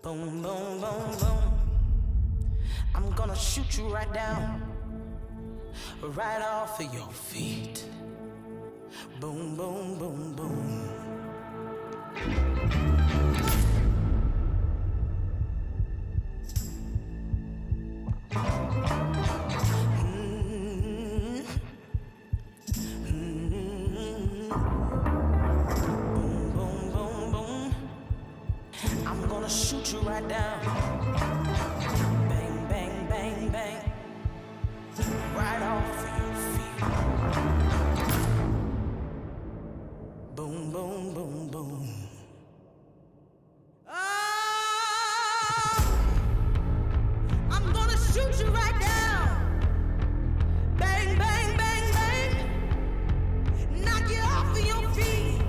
Boom, boom, boom, boom. I'm gonna shoot you right down, right off of your feet. Boom, boom, boom, boom. I'm gonna shoot you right down. Bang, bang, bang, bang. Right off of your feet. Boom, boom, boom, boom. Oh, I'm gonna shoot you right down. Bang, bang, bang, bang. Knock you off of your feet.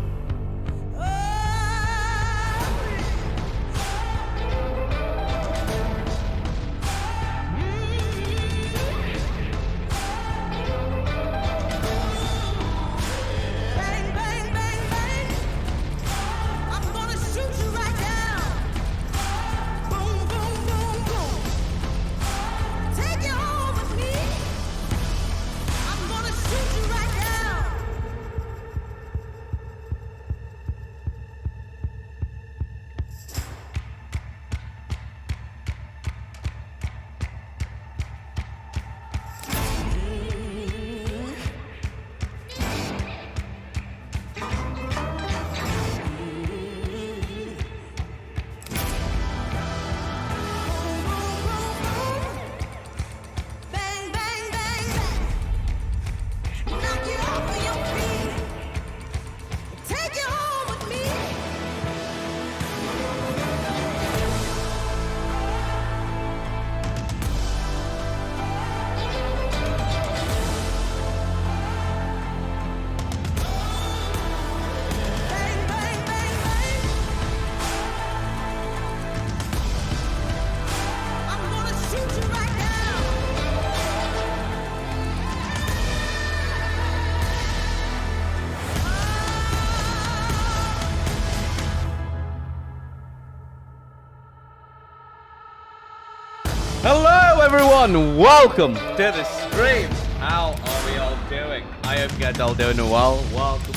Hello everyone, welcome to the stream. How are we all doing? I hope you guys all doing well. Welcome.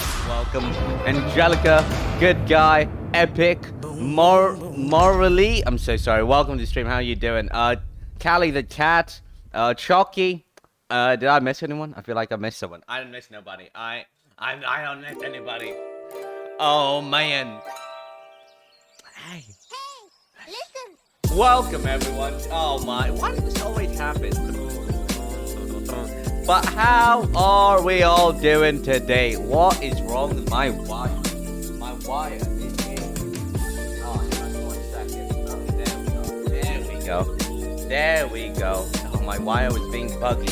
Angelica, good guy, Epic, Morally. I'm so sorry. Welcome to the stream. How are you doing? Callie the cat, Chalky. Did I miss anyone? I feel like I missed someone. I didn't miss nobody. I don't miss anybody. Oh man. Hey. Listen. Welcome everyone. Oh my, why does this always happen? But how are we all doing today? What is wrong with my wire? My wire is in. Oh, hang on 1 second. Oh, there we go. There we go. Oh, my wire was being buggy.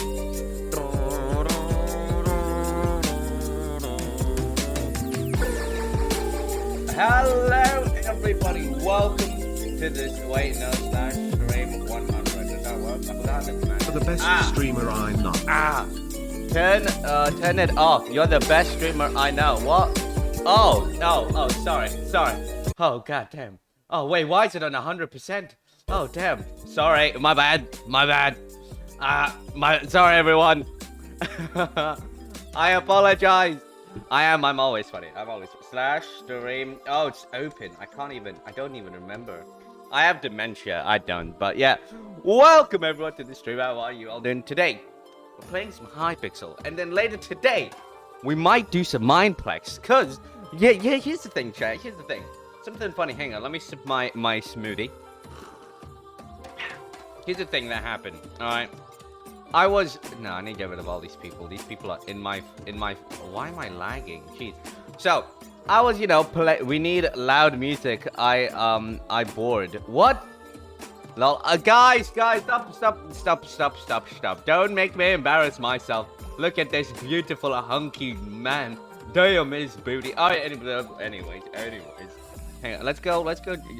Hello everybody. Welcome to this slash stream 100. Does that work? I forgot it, man. For the best streamer I know. Turn it off. You're the best streamer I know. What? Oh, sorry. Oh, god damn. Oh, wait, why is it on 100%? Oh, damn. Sorry, my bad. Sorry, everyone. I apologize. I'm always funny. I'm always slash stream. Oh, it's open. I don't even remember. I have dementia. I don't. But yeah. Welcome everyone to the stream. How are you all doing today? We're playing some Hypixel. And then later today, we might do some Mineplex. Cause yeah, here's the thing, chat. Here's the thing. Something funny. Hang on, let me sip my smoothie. Here's the thing that happened. Alright. I need to get rid of all these people. These people are in my why am I lagging? Jeez. So I was, we need loud music. I bored. What? Lol. Guys, stop. Don't make me embarrass myself. Look at this beautiful hunky man. Damn his booty. Alright, anyways. Hang on, let's go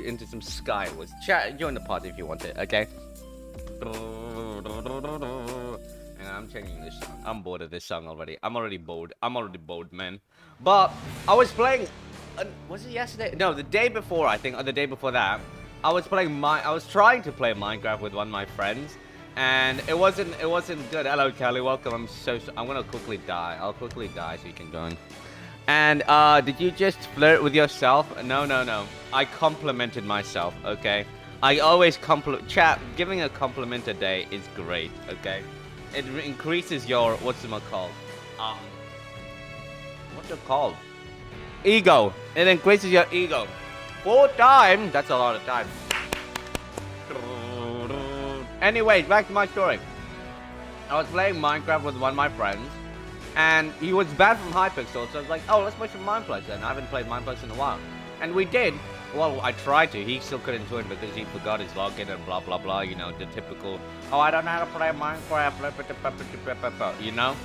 into some Skywars. Chat, join the party if you want it, okay? And I'm changing this song. I'm bored of this song already. I'm already bored, man. But I was playing was it yesterday? No, the day before, I think, or the day before that. I was trying to play Minecraft with one of my friends, and it wasn't good. Hello, Kelly. Welcome. I'm gonna quickly die. I'll quickly die so you can join. And did you just flirt with yourself? No. I complimented myself. Okay. I always chat. Giving a compliment a day is great. Okay. It increases your what's it called? What's it called? Ego. It increases your ego. 4 times. That's a lot of time. Anyway, back to my story. I was playing Minecraft with one of my friends, and he was banned from Hypixel, so I was like, oh, let's play some Mineplex then. I haven't played Mineplex in a while. And we did. Well, I tried to. He still couldn't join because he forgot his login and blah, blah, blah. You know, the typical, oh, I don't know how to play Minecraft, you know?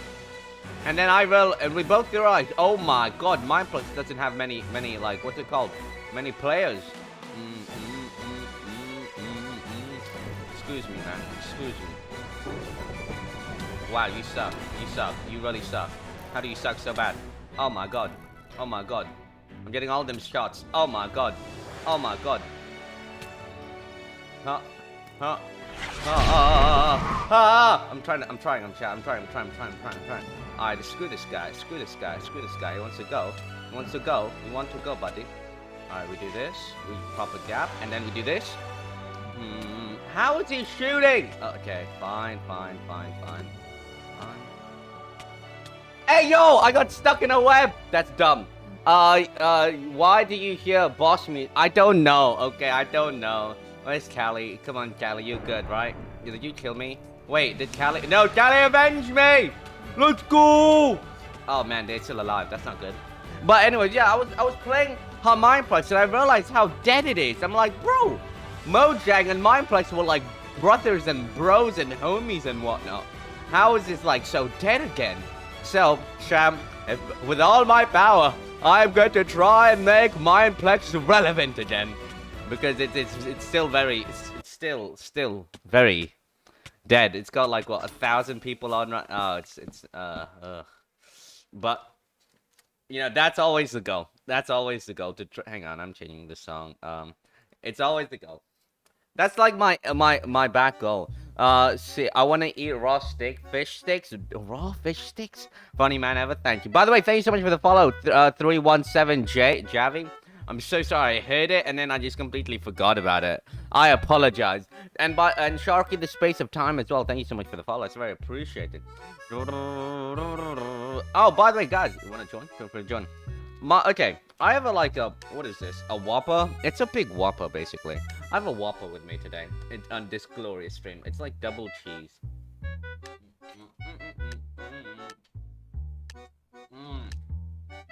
And then and we both realized, oh my god, Mineplex doesn't have many, like, what's it called? Many players. Excuse me, man. Excuse me. Wow, you suck. You suck. You really suck. How do you suck so bad? Oh my god. Oh my god. I'm getting all them shots. Oh my god. Oh my god. I'm trying. Alright, screw this guy. He wants to go. You want to go, buddy. Alright, we do this. We pop a gap, and then we do this. How is he shooting? Okay, fine. Hey, yo! I got stuck in a web! That's dumb. Why do you hear boss me? I don't know, okay? I don't know. Where's Callie? Come on, Callie, you good, right? Did you kill me? Wait, did Callie? No, Callie avenge me! Let's go! Oh, man, they're still alive. That's not good. But anyway, yeah, I was playing her Mineplex, and I realized how dead it is. I'm like, bro, Mojang and Mineplex were like brothers and bros and homies and whatnot. How is this like so dead again? So, Sham, with all my power, I'm going to try and make Mineplex relevant again, because it's still very very dead. It's got like what 1,000 people on right. Oh, but you know that's always the goal. That's always the goal. Hang on, I'm changing the song. It's always the goal. That's like my back goal. See, I want to eat raw fish sticks. Raw fish sticks? Funny man ever. Thank you. By the way, thank you so much for the follow. 317J Javi. I'm so sorry. I heard it and then I just completely forgot about it. I apologize. And Sharky the Space of Time as well. Thank you so much for the follow. It's very appreciated. Oh, by the way, guys, you want to join? Feel free to join. Okay, I have what is this? A Whopper? It's a big Whopper, basically. I have a Whopper with me today on this glorious stream. It's like double cheese.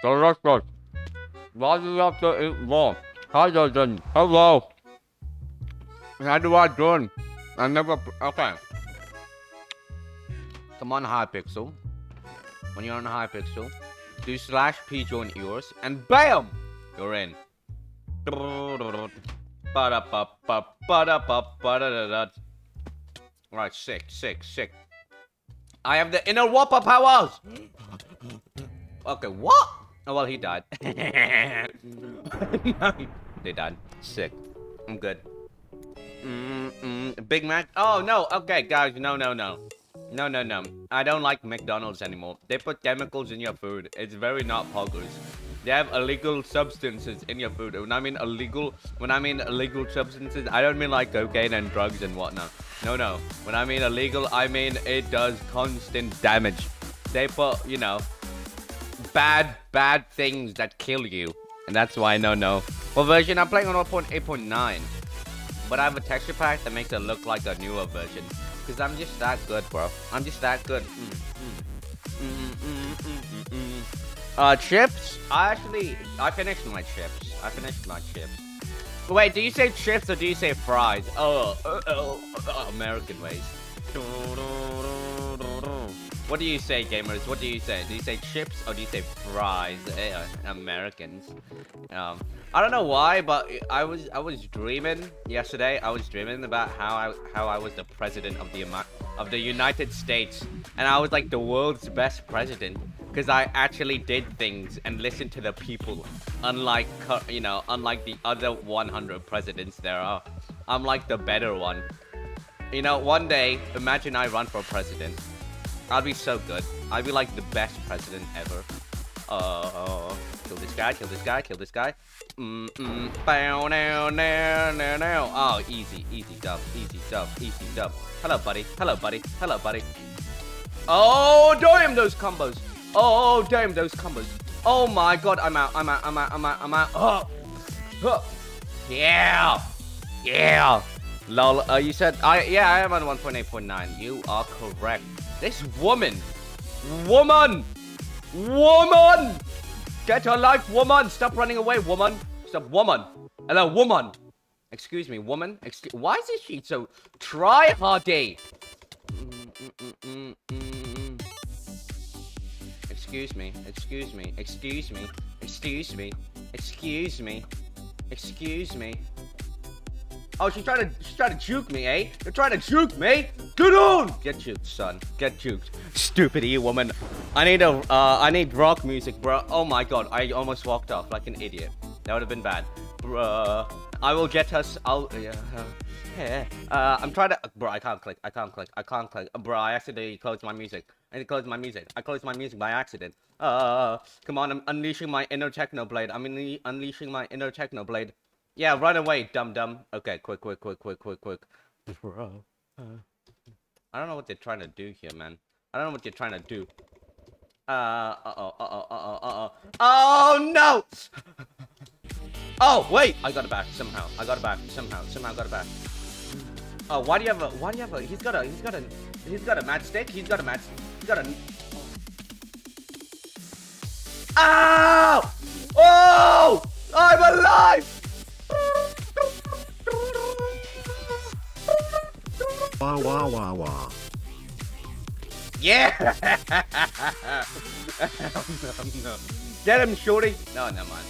So that's good. Why do you have to eat raw? Hi, Jordan. Hello. How do I join? I never... Okay. Come on, Hypixel. When you're on Hypixel, do /p join Eoris, and BAM! You're in. Right, sick. I have the inner Whopper powers! Okay, what? Oh, well, he died. They died. Sick. I'm good. Big Mac? Oh, no. Okay, guys, no. No. I don't like McDonald's anymore. They put chemicals in your food. It's very not poggers. They have illegal substances in your food. When I mean illegal substances, I don't mean like cocaine and drugs and whatnot. No. When I mean illegal, I mean it does constant damage. They put, you know, bad things that kill you. And that's why no. What version? I'm playing on 1.8.9. But I have a texture pack that makes it look like a newer version. Because I'm just that good, bro. I'm just that good. Chips? I finished my chips. Wait, do you say chips or do you say fries? Oh, American ways. What do you say, gamers? What do you say? Do you say chips or do you say fries? Americans. I don't know why, but I was dreaming yesterday. I was dreaming about how I was the president of the United States, and I was like the world's best president because I actually did things and listened to the people, unlike the other 100 presidents there are. I'm like the better one. You know, one day, imagine I run for president. I'll be so good. I'll be like the best president ever. Kill this guy, kill this guy, kill this guy. Bow, now, now, now, now. Oh, easy, easy dub, easy dub, easy dub. Hello, buddy. Hello, buddy. Hello, buddy. Oh, damn those combos. Oh, damn those combos. Oh my god, I'm out, I'm out, I'm out, I'm out, I'm out. Oh. Yeah. Yeah. Lol, you said, yeah, I am on 1.8.9. You are correct. This woman. Woman. Get your life, woman. Stop running away, woman. Stop, woman. Hello, woman. Excuse me, woman. Why is this sheet so try-hardy? Excuse me. Excuse me. Excuse me. Excuse me. Excuse me. Excuse me. Oh, she's trying to juke me, eh? You're trying to juke me? Get on! Get juked, son. Get juked. Stupid woman. I need rock music, bro. Oh my god, I almost walked off like an idiot. That would have been bad. Bruh. I will get us. I'm trying to. Bro, I can't click. Bro, I accidentally closed my music. I closed my music by accident. Come on, I'm unleashing my inner techno blade. Unleashing my inner techno blade. Yeah, run away, dum-dum. Okay, quick. Bro. I don't know what they're trying to do here, man. I don't know what you're trying to do. Oh, no! Oh, wait! I got it back, somehow. Somehow got it back. Oh, why do you have a, he's got a matchstick? He's got a, ow! Oh! I'm alive! Wah. Yeah! No. Get him, shorty! No, never mind.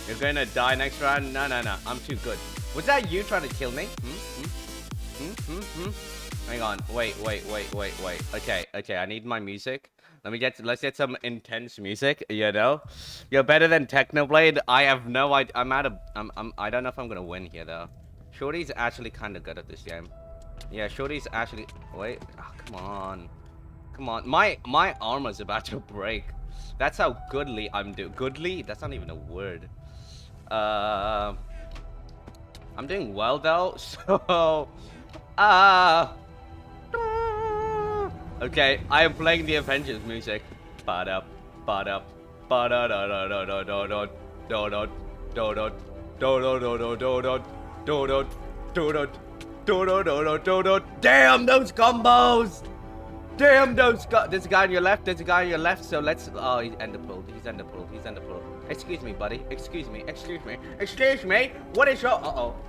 You're gonna die next round? No. I'm too good. Was that you trying to kill me? Hang on. Wait. Okay. I need my music. Let's get some intense music, you know? You're better than Technoblade. I have no idea. I don't know if I'm gonna win here though. Shorty's actually kind of good at this game. Yeah, Shorty's actually. Wait. Oh, come on. My armor's about to break. That's how goodly I'm doing. Goodly? That's not even a word. I'm doing well though. So. Okay, I am playing the Avengers music. Ba-da, ba-da, ba-da-da-da-da-da-da-da, da-da, da-da, da-da-da-da-da-da, da-da, da-da, da-da-da-da-da-da. Damn those combos! Damn those there's a guy on your left, so let's he's ender pulled. Excuse me, buddy. Excuse me. What is your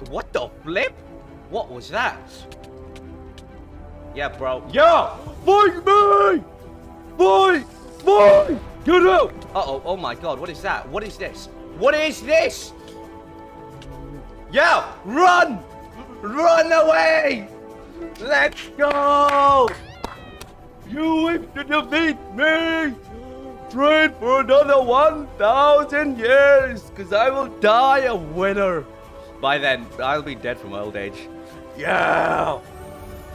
what the flip? What was that? Yeah, bro. Yeah! Fight me! Fight! Get out! Oh my god, what is that? What is this? Yeah! Run! Run away! Let's go! You wish to defeat me! Trade for another 1,000 years, because I will die a winner. By then, I'll be dead from old age. Yeah!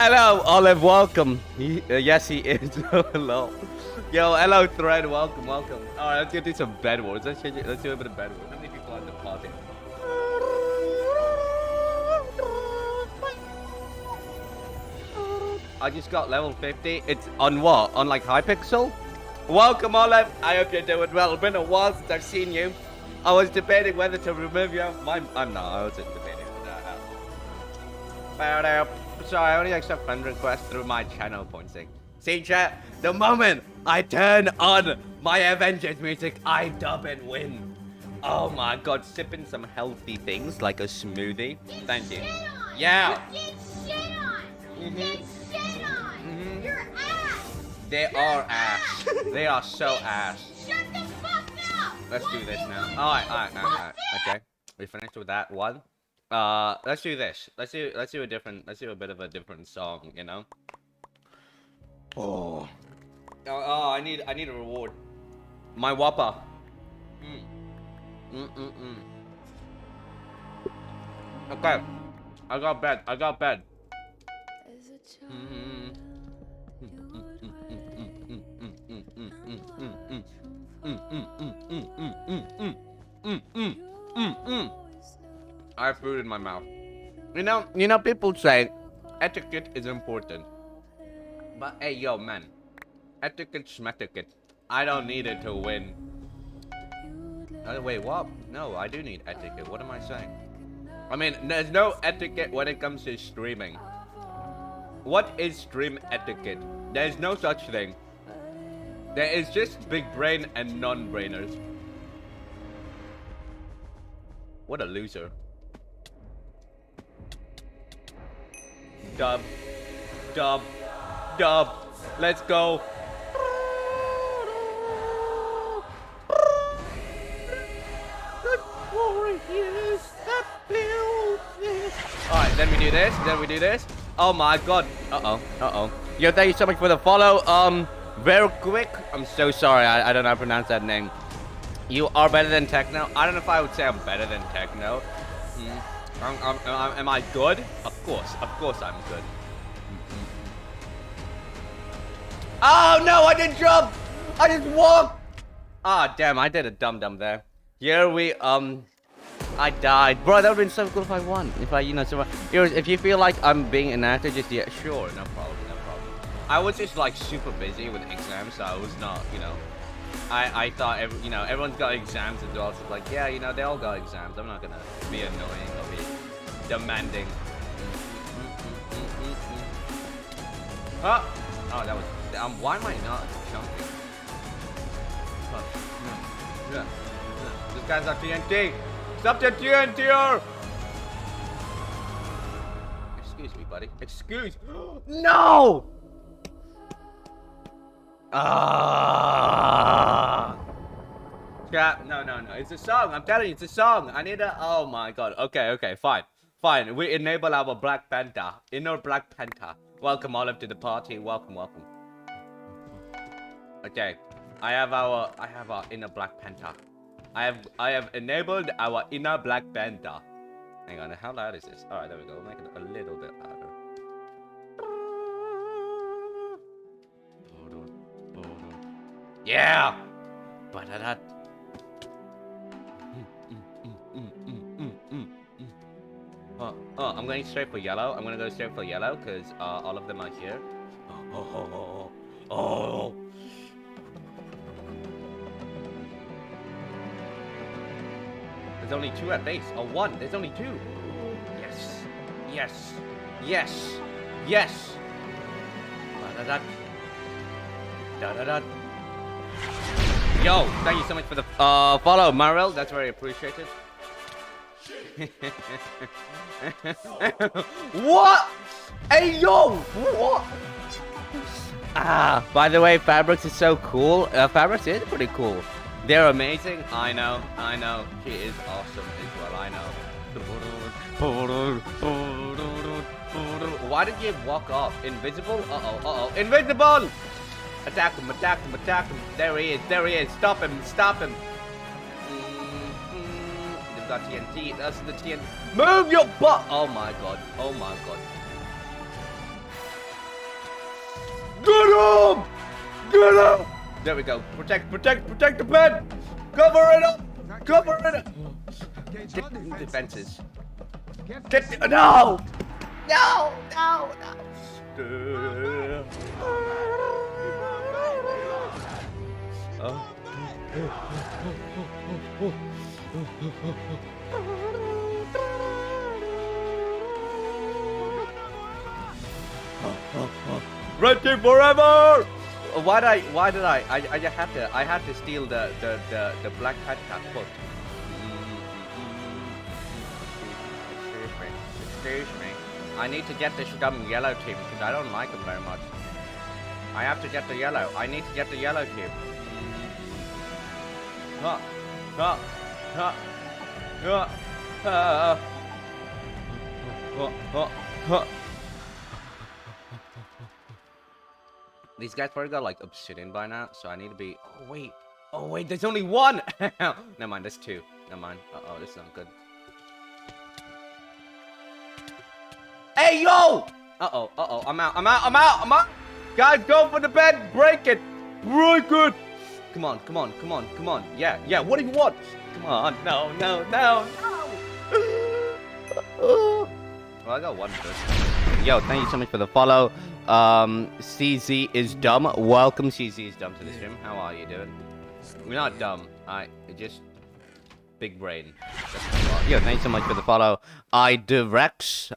Hello, Olive, welcome. Yes, he is. Hello. Yo, hello, Thread, welcome. Alright, let's do some bed wars. Let's do a bit of bed wars. How many people are in the party? I just got level 50. It's on what? On like Hypixel? Welcome, Olive. I hope you're doing well. It's been a while since I've seen you. I was debating whether to remove you. I wasn't debating. Sorry, I only accept friend requests through my channel, .6. See, chat, the moment I turn on my Avengers music, I dub and win. Oh my god, sipping some healthy things like a smoothie. Thank you. Yeah. You're ass. They are ass. They are so ass. Shut the fuck up. Let's do this now. Alright. Okay. We finished with that one. Let's do this. Let's do a bit of a different song, you know? Oh, I need a reward. My Whopper. Okay. I got bed. I got bed. I have food in my mouth. You know, people say etiquette is important. But hey, yo, man. Etiquette schmetiquette. I don't need it to win. Wait, what? No, I do need etiquette. What am I saying? I mean, there's no etiquette when it comes to streaming. What is stream etiquette? There's no such thing. There is just big brain and non-brainers. What a loser. Dub. Dub. Dub. Let's go. Alright, then we do this. Then we do this. Oh my god. Uh-oh. Uh-oh. Yo, thank you so much for the follow. Very quick. I'm so sorry. I don't know how to pronounce that name. You are better than Techno. I don't know if I would say I'm better than Techno. Am I good? Of course I'm good. Oh no, I didn't jump! I just walked! Ah, damn, I did a dum-dum there. Here we, I died. Bro, that would've been so cool if I won. If I, you know, survived. If you feel like I'm being an actor, just, yeah, sure, no problem, no problem. I was just, like, super busy with exams, so I was not, you know. I thought, you know, everyone's got exams as well, so it's like, yeah, you know, they all got exams. I'm not gonna be annoying or be demanding. Oh, that was, why am I not jumping? Yeah. This guy's a TNT. Stop the TNT! Excuse me, buddy. Excuse. No! Yeah, no. It's a song. I'm telling you, it's a song. I need a. Oh my god. Okay. Fine. We enable our Black Panther. Inner Black Panther. Welcome, Olive, to the party. Welcome. Okay. I have our inner Black Panther. I have enabled our inner Black Panther. Hang on. How loud is this? All right, there we go. We'll make it a little bit louder. Yeah! I'm going straight for yellow. I'm gonna go straight for yellow because all of them are here. Oh. There's only two at base. Oh, one. There's only two. Yes. Da-da-da. Yo, thank you so much for the follow, Marel. That's very appreciated. What? Hey, yo! What? By the way, Fabrics is so cool. Fabrics is pretty cool. They're amazing. I know. She is awesome as well. I know. Why did you walk off? Invisible? Uh-oh. Invisible! Attack him. There he is. Stop him. They've got TNT. That's the TNT. Move your butt! Oh my god. Get him! There we go. Protect the bed! Cover it up! Defenses. No! Red team forever! Why did I had to steal the Black Panther foot. Excuse me. I need to get this dumb yellow team because I don't like them very much. I have to get the yellow. I need to get the yellow team. These guys probably got like obsidian by now, so I need to be. Oh wait, there's only one. Never mind, there's two. Never mind. Uh-oh, this is not good. Hey, yo! Uh-oh, I'm out. Guys, go for the bed. Break it. Come on. Yeah, what do you want? Come on, no. Well, I got one first. Yo, thank you so much for the follow. CZ is dumb. Welcome, CZ is dumb to the stream. How are you doing? We're not dumb. Just big brain. Yo, thanks so much for the follow. Idirex.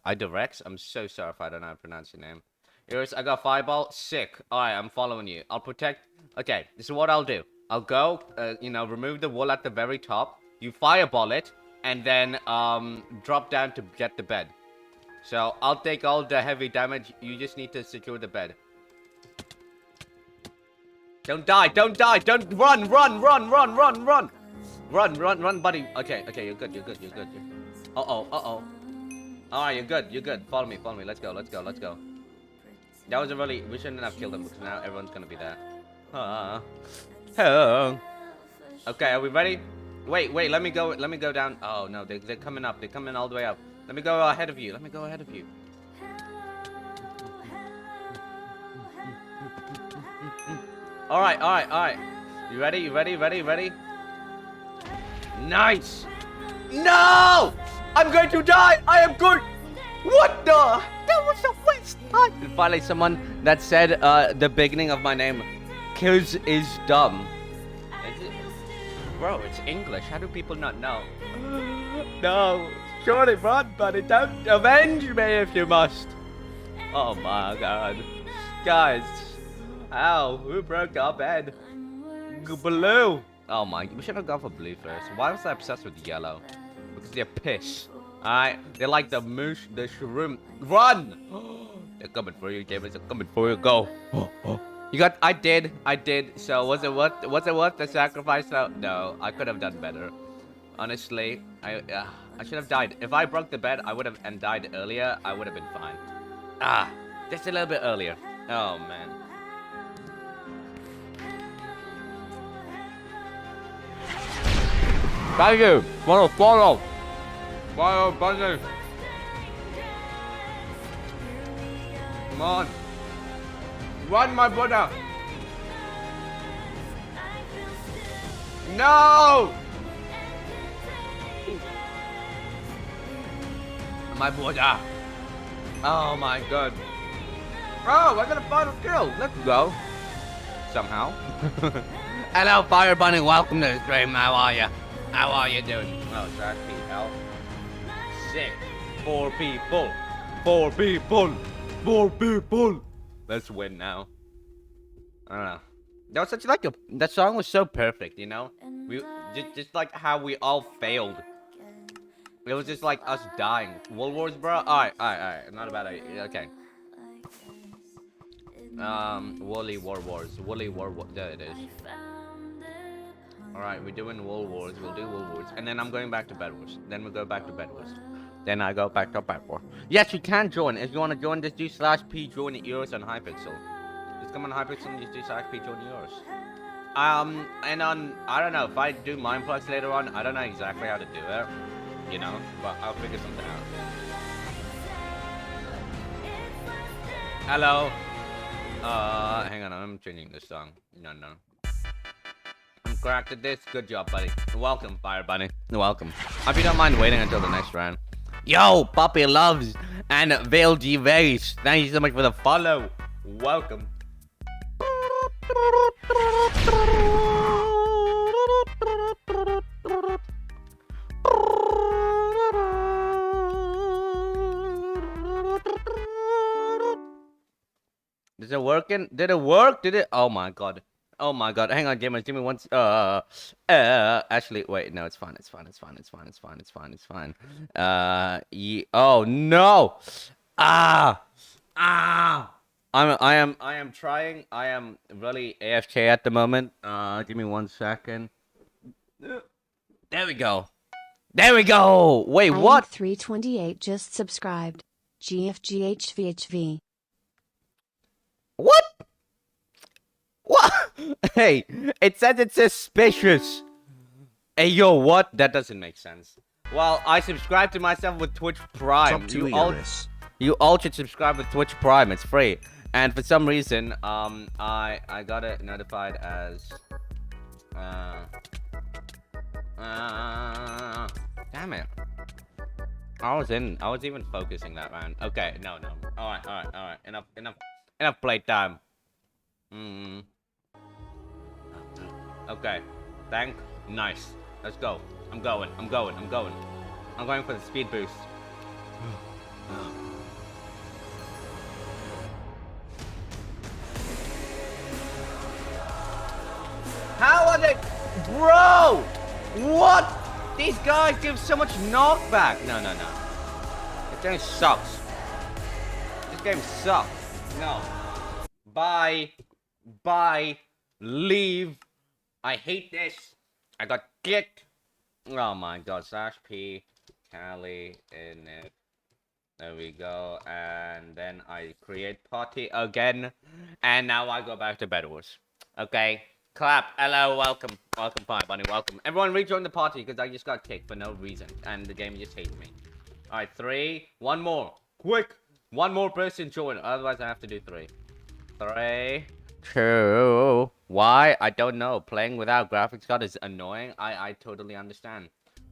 I'm so sorry if I don't know how to pronounce your name. Eoris, I got fireball. Sick. Alright, I'm following you. I'll protect. Okay, this is what I'll do. I'll go, remove the wool at the very top. You fireball it, and then, drop down to get the bed. So, I'll take all the heavy damage. You just need to secure the bed. Don't die. Don't run, buddy. Okay, you're good. Uh-oh. Alright, you're good. Follow me. Let's go. That was a really... We shouldn't have killed him, because now everyone's gonna be there. Okay, are we ready? Wait, let me go down. Oh, no, they're coming up. They're coming all the way up. Let me go ahead of you. Alright. You ready? Nice! No! I'm going to die! I am good! What the? That was a waste time! And finally, someone that said the beginning of my name, Kills is dumb. Bro, it's English. How do people not know? No. Surely run, buddy. Don't avenge me if you must. Oh my god. Guys. Ow. Who broke our bed? Blue. Oh my. We should have gone for blue first. Why was I obsessed with yellow? Because they're piss. Alright. They're like the moose, the shroom. Run! They're coming for you, gamers. They're coming for you. Go. You got... I did. So, was it worth the sacrifice? No. I could have done better. Honestly, I should have died. If I broke the bed, I would have... And died earlier, I would have been fine. Just a little bit earlier. Oh, man. Thank you. Follow. Follow, buddy. Come on. Run, my brother. No! My brother. Oh my god. Oh, I got a final kill. Let's go. Somehow. Hello, Fire Bunny. Welcome to the stream. How are you? How are you doing? Oh, sorry, PL. Sick. 4 people. 4 people. 4 people. Let's win now. I don't know. That was such like a... That song was so perfect, you know? We just like how we all failed. It was just like us dying. World Wars, bro? Alright. Not a bad idea. Okay. Woolly War Wars. There it is. Alright, we're doing World Wars. We'll do World Wars. And then I'm going back to Bed Wars. Then we'll go back to Bed Wars. Then I go back to Bed Wars. Yes, you can join. If you want to join, just do /p join Eoris on Hypixel. Just come on Hypixel and just do /p join Eoris. And on... I don't know. If I do Mineplex later on, I don't know exactly how to do it. You know? But I'll figure something out. Hello. Hang on. I'm changing this song. No. I'm cracked at this. Good job, buddy. Welcome, Fire Bunny. Welcome. Hope you don't mind waiting until the next round. Yo, Puppy Loves and Veil G Vase. Thank you so much for the follow. Welcome. Is it working? Did it work? Did it? Oh my god. Oh my god. Hang on, gamers. Give me one. Actually, wait. No, it's fine. It's fine. Oh no. I am trying. I am really AFK at the moment. Give me 1 second. There we go. Wait, what? 328 just subscribed. GFGHVHV. What? Hey, it says it's suspicious. Hey, yo, what? That doesn't make sense. Well, I subscribed to myself with Twitch Prime. Top 2 Eoris. You all should subscribe with Twitch Prime. It's free. And for some reason, I got it notified as damn it. I was even focusing that, man. Okay, no. Alright. Enough playtime. Okay. Nice. Let's go. I'm going. I'm going for the speed boost. How are they? Bro! What? These guys give so much knockback. No. This game sucks. This game sucks. No. Bye. Leave. I hate this. I got kicked. Oh my god. /P. Cali in it. There we go. And then I create party again. And now I go back to Bedwars. Okay. Clap. Hello. Welcome. Welcome, Pie Bunny. Welcome. Everyone rejoin the party because I just got kicked for no reason. And the game just hates me. Alright, 3. One more. Quick. One more person join. Otherwise, I have to do 3. 3, 2. Why? I don't know. Playing without graphics card is annoying. I totally understand.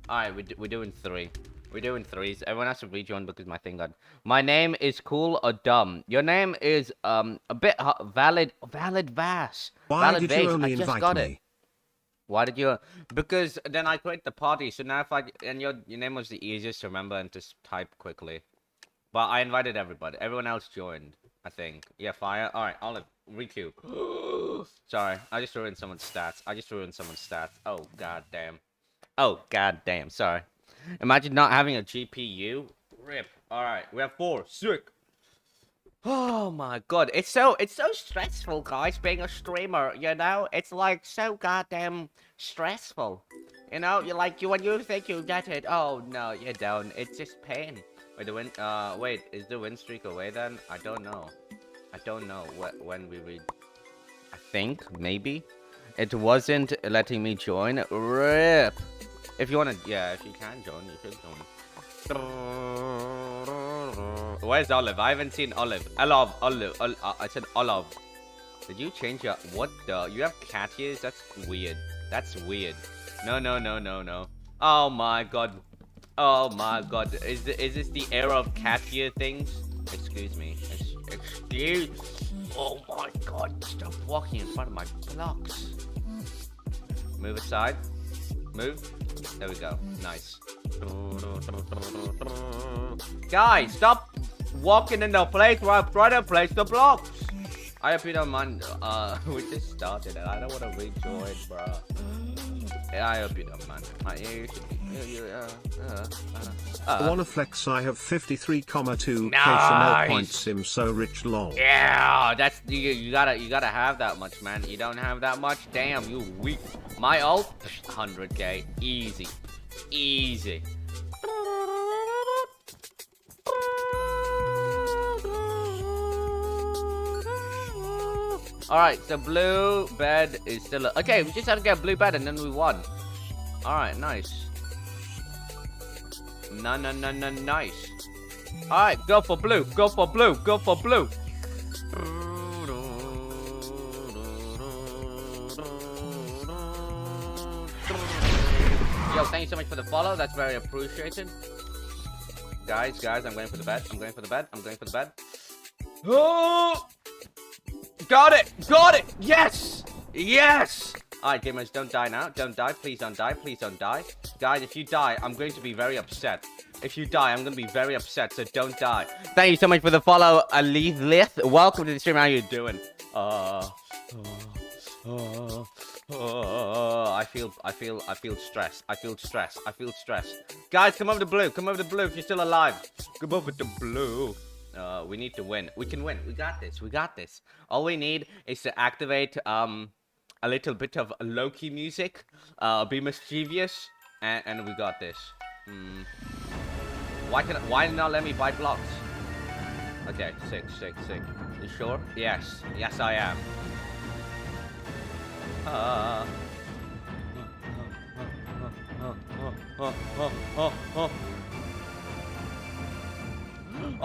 Alright, we're doing 3. We're doing 3s. Everyone has to rejoin because my thing got... My name is Cool or Dumb. Your name is a bit Valid Vass. Why Valid did Vase. you only I just invite got me? it. Why did you? Because then I create the party. So now if I... And your name was the easiest to remember and just type quickly. But I invited everybody. Everyone else joined, I think. Yeah, Fire. Alright, Olive. Requeue. Sorry, I just ruined someone's stats. Oh, god damn. Sorry. Imagine not having a GPU. Rip. Alright, we have 4. Sick. Oh my god. It's so stressful, guys, being a streamer, you know? It's like so goddamn stressful. You know, when you think you get it, oh no, you don't. It's just pain. Wait, is the win streak away then? I don't know. When we read. I think, maybe. It wasn't letting me join. Rip. If you wanna, yeah, if you can join, you should join. Where's Olive? I haven't seen Olive. Olive. I said Olive. Did you change your, what the? You have cat ears? That's weird. No. Oh my god. Is this the era of cat ear things? Excuse me. Excuse. Oh my god. Stop walking in front of my blocks. Move aside. Move. There we go. Nice. Guys, stop walking in the place where I'm trying to place the blocks. I hope you don't mind. We just started and I don't want to rejoin, bro. I hope you don't mind. I wanna flex. I have 53,2k Nice. Chanel points. I'm so rich, lol. Yeah, that's you gotta have that much, man. You don't have that much. Damn, you weak. My ult, 100k, easy. Alright, so blue bed is still... Okay, we just had to get a blue bed and then we won. Alright, nice. Nice. Alright, go for blue. Yo, thank you so much for the follow. That's very appreciated. Guys, I'm going for the bed. Oh! Got it! Yes! Alright, gamers, don't die now. Don't die. Please don't die. Guys, if you die, I'm going to be very upset. So don't die. Thank you so much for the follow, Alith. Welcome to the stream. How you doing? I feel stressed. Guys, come over to blue. If you're still alive. Come over to blue. We need to win. We can win. We got this. All we need is to activate a little bit of Loki music, be mischievous, and we got this. Why not let me buy blocks? Okay, sick. You sure? Yes, I am.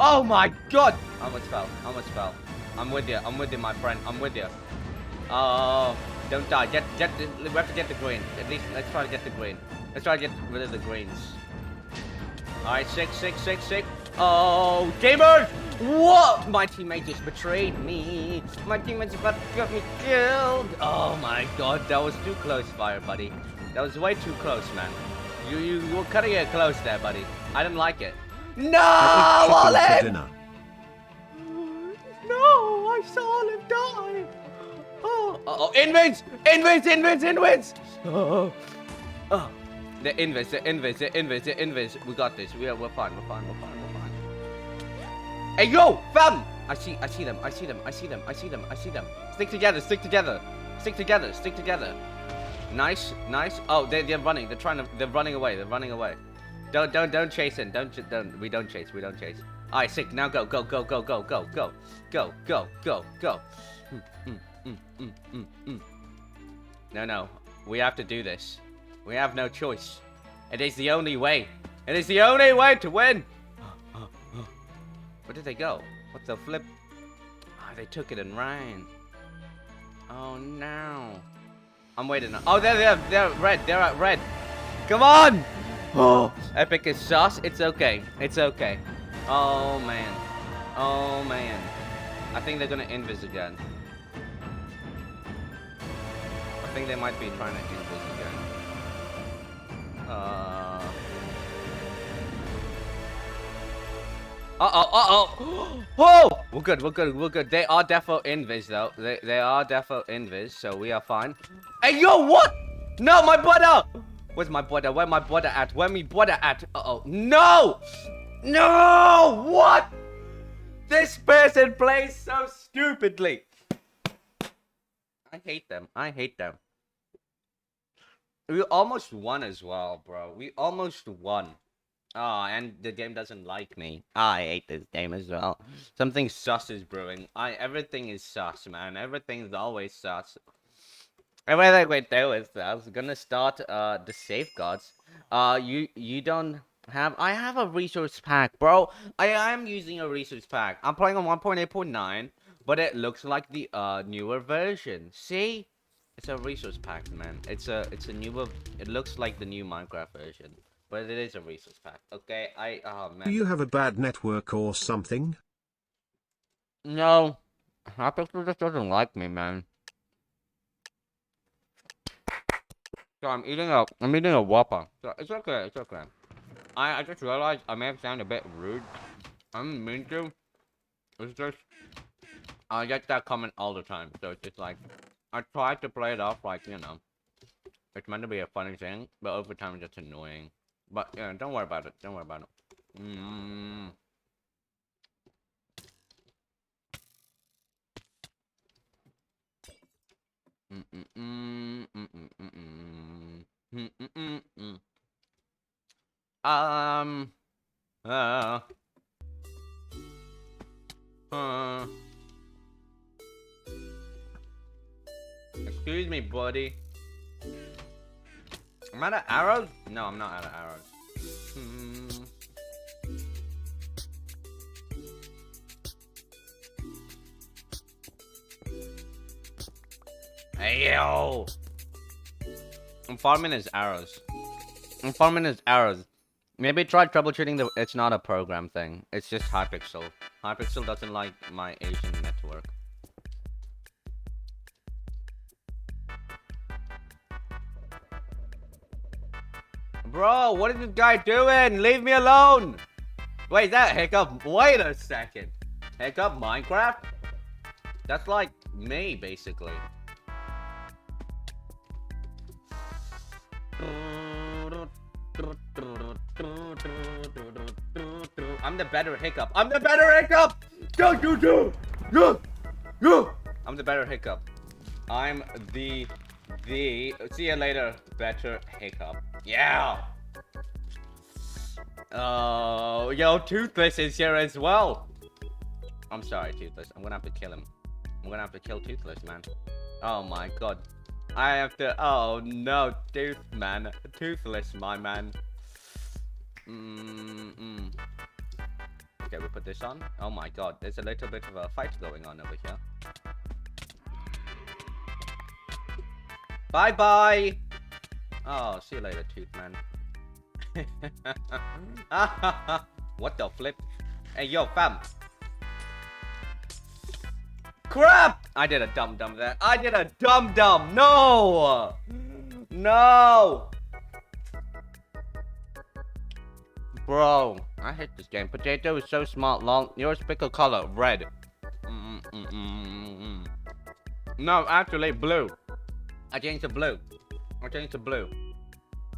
Oh my god! I almost fell. I almost fell. I'm with you. I'm with you, my friend. I'm with you. Oh, don't die. We have to get the green. At least, let's try to get the green. Let's try to get rid of the greens. Alright, sick. Oh, gamers! What? My teammate just betrayed me. My teammate's about to get me killed. Oh my god, that was too close, fire, buddy. That was way too close, man. You were cutting it close there, buddy. I didn't like it. No, I ate chicken for Olive! dinner. No, I saw Olive die. Oh, invins! Oh. The invis. We got this. We're fine. Hey, yo, fam! I see them. Stick together. Nice. Oh, they're running. They're running away. Don't chase in. We don't chase. Alright, sick. Now go. No. We have to do this. We have no choice. It is the only way. To win. Where did they go? What the flip? Oh, they took it and ran. Oh no. I'm waiting. Oh, they're red. They're at red. Come on. Oh, Epic is sus. It's okay. Oh man. I think they're gonna invis again. I think they might be trying to invis again. Oh! We're good. They are defo invis though. They are defo invis, so we are fine. Hey, yo, what? No, my brother! Where's my brother? Where my brother at? Uh-oh. No! What? This person plays so stupidly. I hate them. We almost won as well, bro. We almost won. Oh, and the game doesn't like me. I hate this game as well. Something sus is brewing. Everything is sus, man. Everything's always sus. Everything we do is sus. Gonna start the safeguards. You don't have. I have a resource pack, bro. I am using a resource pack. I'm playing on 1.8.9, but it looks like the newer version. See? It's a resource pack, man. It's a newer. It looks like the new Minecraft version, but it is a resource pack. Okay, oh man. Do you have a bad network or something? No, Hypixel just doesn't like me, man. So I'm eating a Whopper. So it's okay. I just realized I may have sounded a bit rude. I didn't mean to. It's just I get that comment all the time, so it's just like. I tried to play it off like, you know, it's meant to be a funny thing, but over time it's just annoying. But, yeah, don't worry about it. Excuse me, buddy. I'm out of arrows? No, I'm not out of arrows. Hey, yo! I'm farming his arrows. Maybe try troubleshooting it's not a program thing. It's just Hypixel. Hypixel doesn't like my Asian network. Bro, what is this guy doing? Leave me alone! Wait, is that Hiccup? Wait a second. Hiccup Minecraft? That's like me, basically. I'm the better Hiccup. I'm the better Hiccup! I'm the better Hiccup. I'm the see you later, better Hiccup. Yeah! Oh, yo, Toothless is here as well. I'm sorry, Toothless. I'm gonna have to kill him. I'm gonna have to kill Toothless, man. Oh my god. I have to. Oh no, Toothless, my man. Okay, we're put this on. Oh my god, there's a little bit of a fight going on over here. Bye bye. Oh, see you later, Tooth Man. What the flip? Hey, yo, fam. Crap! I did a dumb there. I did a dumb. No! No! Bro, I hate this game. Potato is so smart, long. Yours pick a color, red. No, actually, blue. I changed to blue.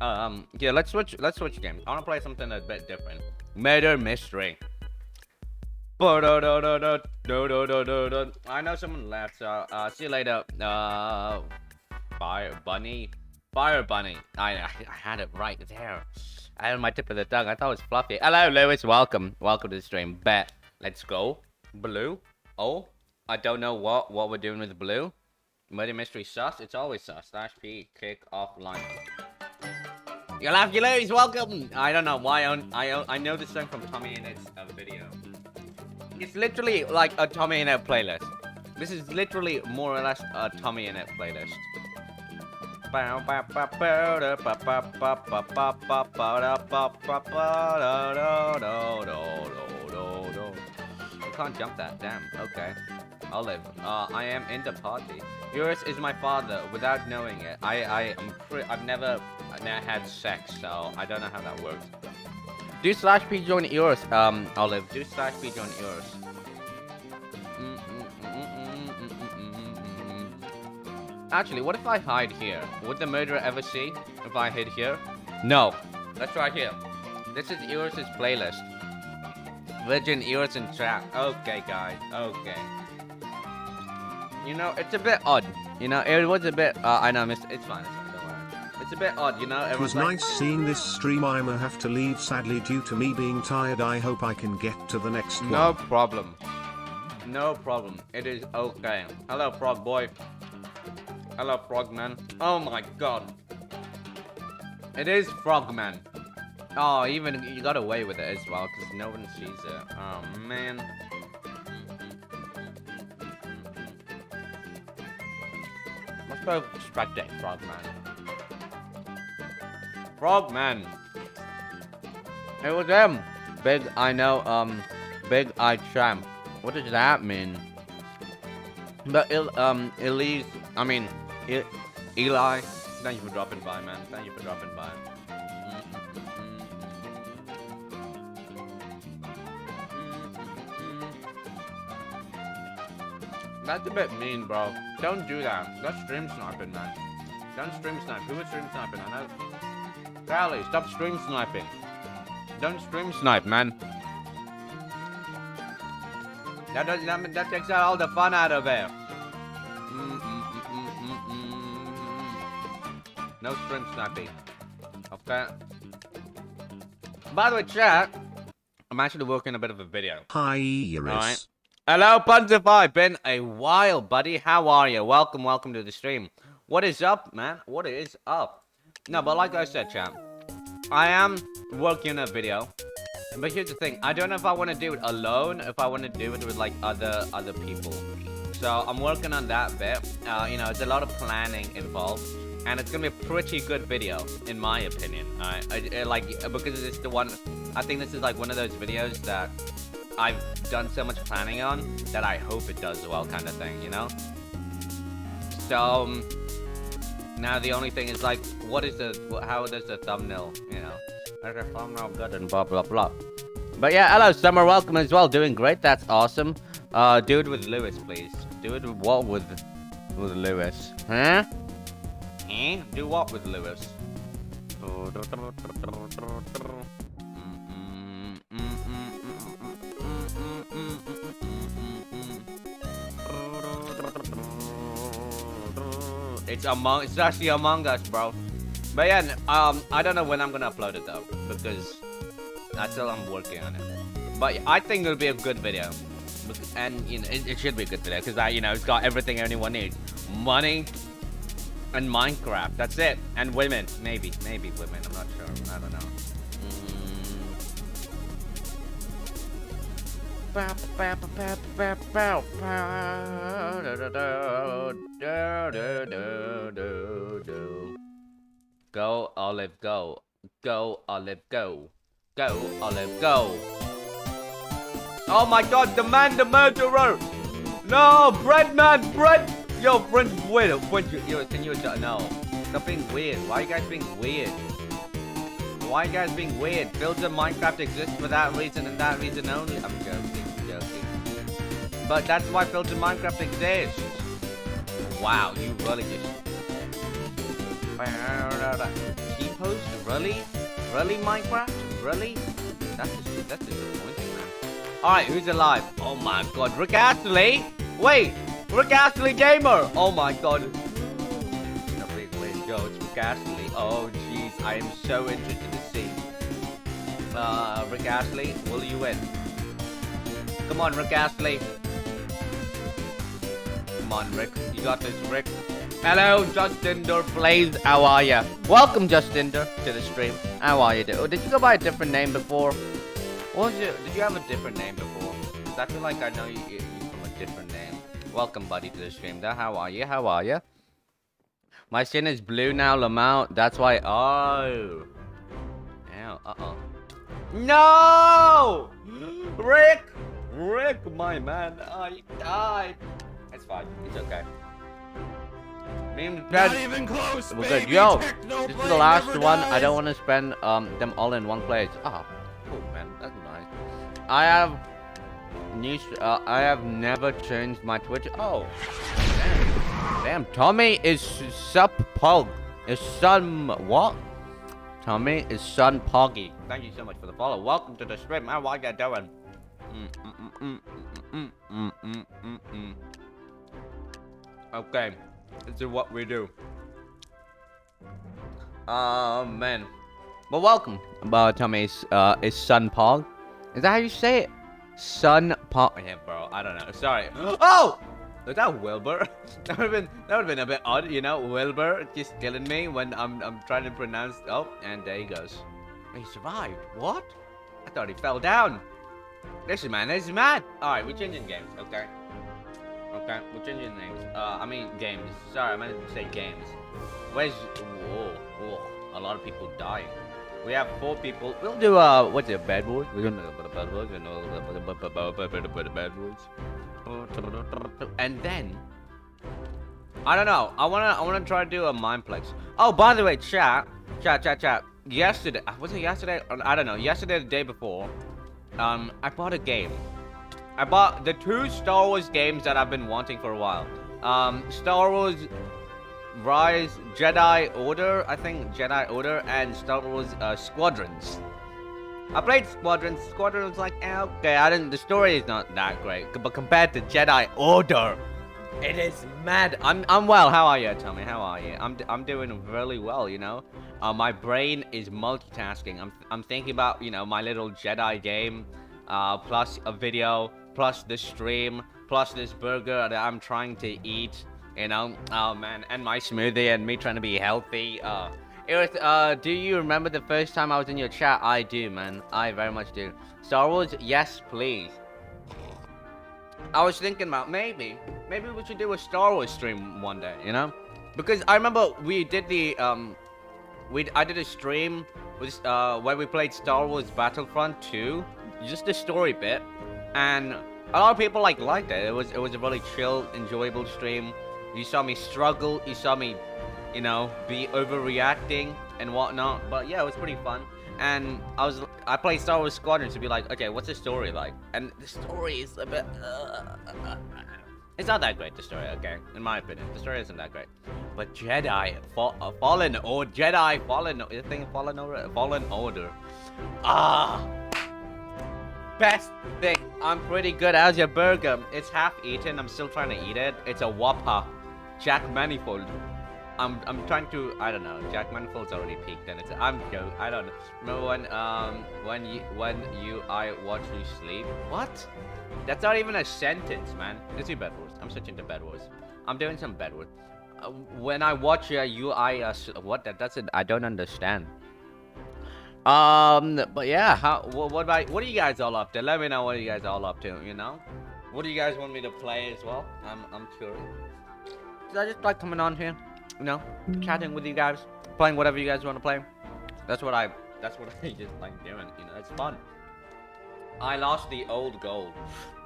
Yeah, let's switch games. I wanna play something a bit different. Murder mystery. I know someone left, so see you later. Fire bunny. I had it right there. I had my tip of the tongue. I thought it was fluffy. Hello, Lewis. Welcome to the stream. Bet. Let's go. Blue. Oh, I don't know what we're doing with blue. Murder mystery sus. It's always sus. /p kick offline. You laugh, you lose. Welcome. I don't know why. I know this song from Tommy and it's a video. It's literally like a Tommy and It playlist. This is literally more or less a Tommy and It playlist. I can't jump that. Damn. Okay. Olive. I am in the party. Eoris is my father without knowing it. I've never had sex, so I don't know how that works. Do /p join Eoris, Olive. Do /p join Eoris. Actually, what if I hide here? Would the murderer ever see if I hid here? No. Let's try here. This is Eoris' playlist. Virgin Eoris in chat. Okay, guys. Okay. You know, it's a bit odd. You know, it was a bit. I know, Mr. It's fine. Don't worry. It's a bit odd, you know. It was nice seeing this stream. I'ma have to leave sadly due to me being tired. I hope I can get to the next one. No problem. No problem. It is okay. Hello, frog boy. Hello, Frogman. Oh my god. It is Frogman. Oh, even you got away with it as well, because no one sees it. Oh, man. Let's go spectate Frogman. Frogman. It was him. Big, I know, Big Eye Champ. What does that mean? But, Elise, I mean, Eli, thank you for dropping by, man. Thank you for dropping by. That's a bit mean, bro. Don't do that. That's stream sniping, man. Don't stream snipe. Who was stream sniping? I know. Crowley, stop stream sniping. Don't stream snipe, man. That takes out all the fun out of it. No stream sniping. Okay. By the way, chat, I'm actually working a bit of a video. Hi, Eoris. Alright. Hello, Puntify. Been a while, buddy. How are you? Welcome to the stream. What is up, man? What is up? No, but like I said, chat, I am working a video. But here's the thing. I don't know if I want to do it alone, if I want to do it with, like, other people. So, I'm working on that bit. You know, it's a lot of planning involved. And it's gonna be a pretty good video, in my opinion. Like, because it's the one, I think this is like one of those videos that I've done so much planning on that I hope it does well, kind of thing, you know? So, now the only thing is like, how does the thumbnail, you know? Is the thumbnail good and blah, blah, blah. But yeah, hello, Summer, welcome as well. Doing great, that's awesome. Do it with Lewis, please. Do it with what with Lewis? Huh? Do what with Lewis? It's actually Among Us, bro. But yeah, I don't know when I'm gonna upload it though, because that's still I'm working on it. But I think it'll be a good video, and you know it should be a good video because you know it's got everything anyone needs: money. And Minecraft, that's it. And women, maybe women, I'm not sure, I don't know. Go, Olive, go. Go, Olive, go. Go, Olive, go. Oh my god, the man, the murderer! No, Brent, man, Brent! Yo, Brent, wait, yo, can you, no. Stop being weird. Why are you guys being weird? Why are you guys being weird? Filter Minecraft exists for that reason and that reason only. I'm joking. But that's why Filter Minecraft exists. Wow, you really just... T-post? Really? Really, Minecraft? Really? That's disappointing, man. Alright, who's alive? Oh my god, Rick Astley? Wait, Rick Astley Gamer! Oh my god. No, wait, yo, it's Rick Astley. Oh jeez, I am so interested to see. Rick Astley, will you win? Come on, Rick Astley. Come on, Rick. You got this, Rick. Hello, Justinder Blaze. How are ya? Welcome, Justinder, to the stream. How are you? Oh, did you go by a different name before? What was it? Did you have a different name before? Because I feel like I know you from a different name. Welcome, buddy, to the stream. There. How are you? How are you? My skin is blue now, Lamau. That's why. Oh. Ow. Uh-oh. No! Rick! Rick, my man. He died. It's fine. It's okay. Not even close. We're good. Yo, this is the last one. I don't want to spend them all in one place. Ah, oh man, that's nice. I have never changed my Twitch. Oh, damn. Tommy is pog. Is son what? Tommy is son Poggy. Thank you so much for the follow. Welcome to the stream. How are you doing? Okay. This is what we do. Man. Well, welcome. Tommy's is Sun Pog. Is that how you say it? Sun Pog. Yeah, bro. I don't know. Sorry. Oh! Is that Wilbur? that would have been a bit odd, you know. Wilbur just killing me when I'm trying to pronounce. Oh, and there he goes. He survived. What? I thought he fell down. This is mad. Alright, we're changing games, okay? Okay, we're changing names. I mean games. Sorry, I meant to say games. Where's... Whoa. A lot of people dying. We have 4 people. We'll do, what's it, Bad Boys? We're gonna do a bit of Bad Boys. Bad Boys. And then... I don't know. I wanna try to do a Mineplex. Oh, by the way, chat. Yesterday... Was it yesterday? I don't know. Yesterday or the day before. I bought a game. I bought the 2 Star Wars games that I've been wanting for a while. Star Wars Rise, Jedi Order, I think Jedi Order, and Star Wars Squadrons. I played Squadrons. Squadrons was like, okay, the story is not that great, but compared to Jedi Order, it is mad. I'm well. How are you, Tommy? How are you? I'm doing really well, you know. My brain is multitasking. I'm thinking about, you know, my little Jedi game, plus a video, plus the stream, plus this burger that I'm trying to eat, you know. Oh man, and my smoothie and me trying to be healthy. Eoris, do you remember the first time I was in your chat? I do, man. I very much do. Star Wars, yes, please. I was thinking about maybe we should do a Star Wars stream one day, you know, because I remember we did the I did a stream with where we played Star Wars Battlefront 2, just the story bit, and a lot of people liked it. It was a really chill, enjoyable stream. You saw me struggle, you saw me, you know, be overreacting and whatnot. But yeah, it was pretty fun. And I played Star Wars Squadrons to be like, okay, what's the story like? And the story is a bit, it's not that great, the story, okay? In my opinion, the story isn't that great. But Jedi Fallen Order. Best thing. I'm pretty good. How's your burger? It's half eaten. I'm still trying to eat it. It's a Whopper. Jack Manifold. I'm trying to, I don't know. Jack Manifold's already peaked, and I don't know. Remember when I watch you sleep? What? That's not even a sentence, man. Let's do Bed Wars. I'm switching to Bed Wars. I'm doing some Bed Wars. When I watch what? That's it. I don't understand. But yeah, what are you guys all up to? Let me know what you guys all up to, you know? What do you guys want me to play as well? I'm curious. I just like coming on here, you know, chatting with you guys, playing whatever you guys want to play. That's what I just like doing, you know, it's fun. I lost the old gold.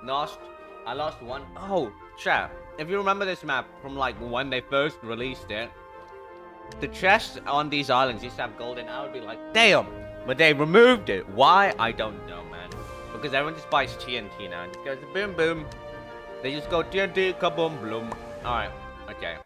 I lost one. Oh, chat. If you remember this map from like when they first released it, the chests on these islands used to have gold and I would be like, damn. But they removed it. Why? I don't know, man. Because everyone just buys TNT now. It just goes boom, boom. They just go TNT, kaboom, bloom. Alright. Okay.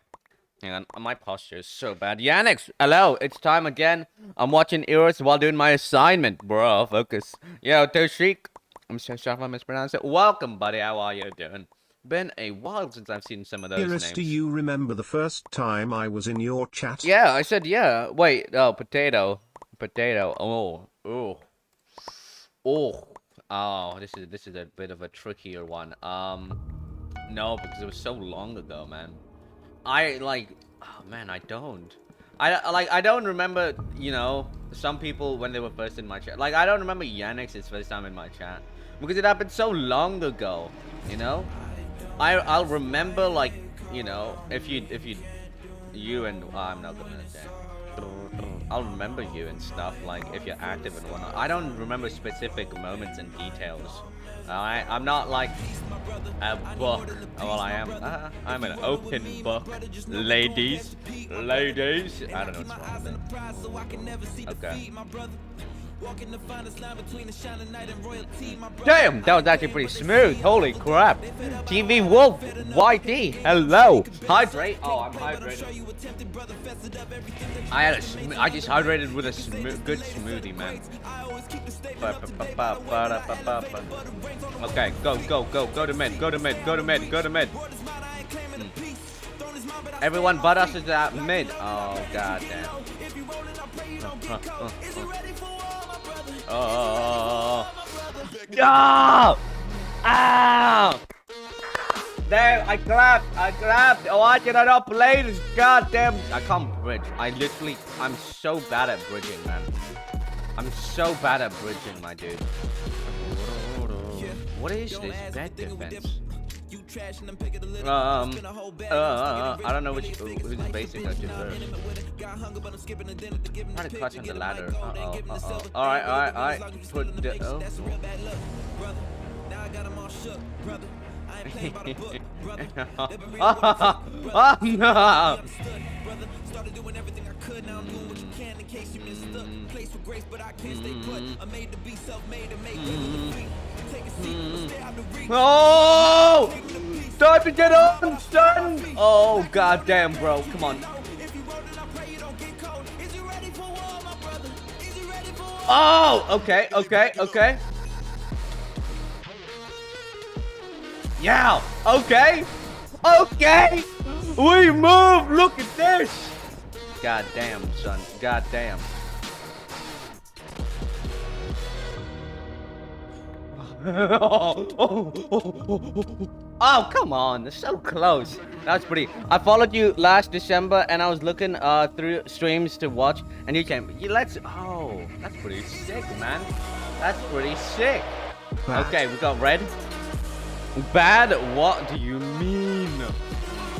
Hang on. My posture is so bad. Yannick, hello. It's time again. I'm watching Eoris while doing my assignment. Bro, focus. Yo, Toshik. I'm so sorry if I mispronounced it. Welcome, buddy. How are you doing? Been a while since I've seen some of those Eoris, names. do you remember the first time I was in your chat? Yeah, I said yeah. Wait, oh, potato. Potato. Oh. This is a bit of a trickier one. No, because it was so long ago, man. I don't remember, you know, some people when they were first in my chat. Like, I don't remember Yannick's first time in my chat because it happened so long ago, you know. I'll remember, like, you know, if you and I'm not gonna say. I'll remember you and stuff, like if you're active and whatnot. I don't remember specific moments and details. I'm not like a book. Well, I am. I'm an open book, ladies. I don't know what's wrong with it. Okay. Damn, that was actually pretty smooth. Holy crap. TV Wolf, YD, hello. Hydrate. Oh, I'm hydrated. I just hydrated with a good smoothie, man. Okay, go to mid. Everyone but us is at mid. Oh, god damn. Yeah! Ah! There, I clapped. Oh, I did not play this. Goddamn. I can't bridge. I'm so bad at bridging, man. I'm so bad at bridging, my dude. What is this bed defense? I don't know who's basic I do first. I'm trying to clutch on the ladder. Alright. Put the oh no! Started doing everything I could, now I'm doing what you can in case you missed the place for grace, but I can't stay put. I'm made to be self-made and make it. Take a seat, stay out the reach. Oh! Time to get on, son! Oh, goddamn, bro. Come on. Oh, okay. Yeah, okay. We move. Look at this. God damn, son. God damn. Oh, come on. They're so close. That's pretty. I followed you last December and I was looking through streams to watch and you came. Oh, that's pretty sick, man. That's pretty sick. Okay, we got red. Bad? What do you mean?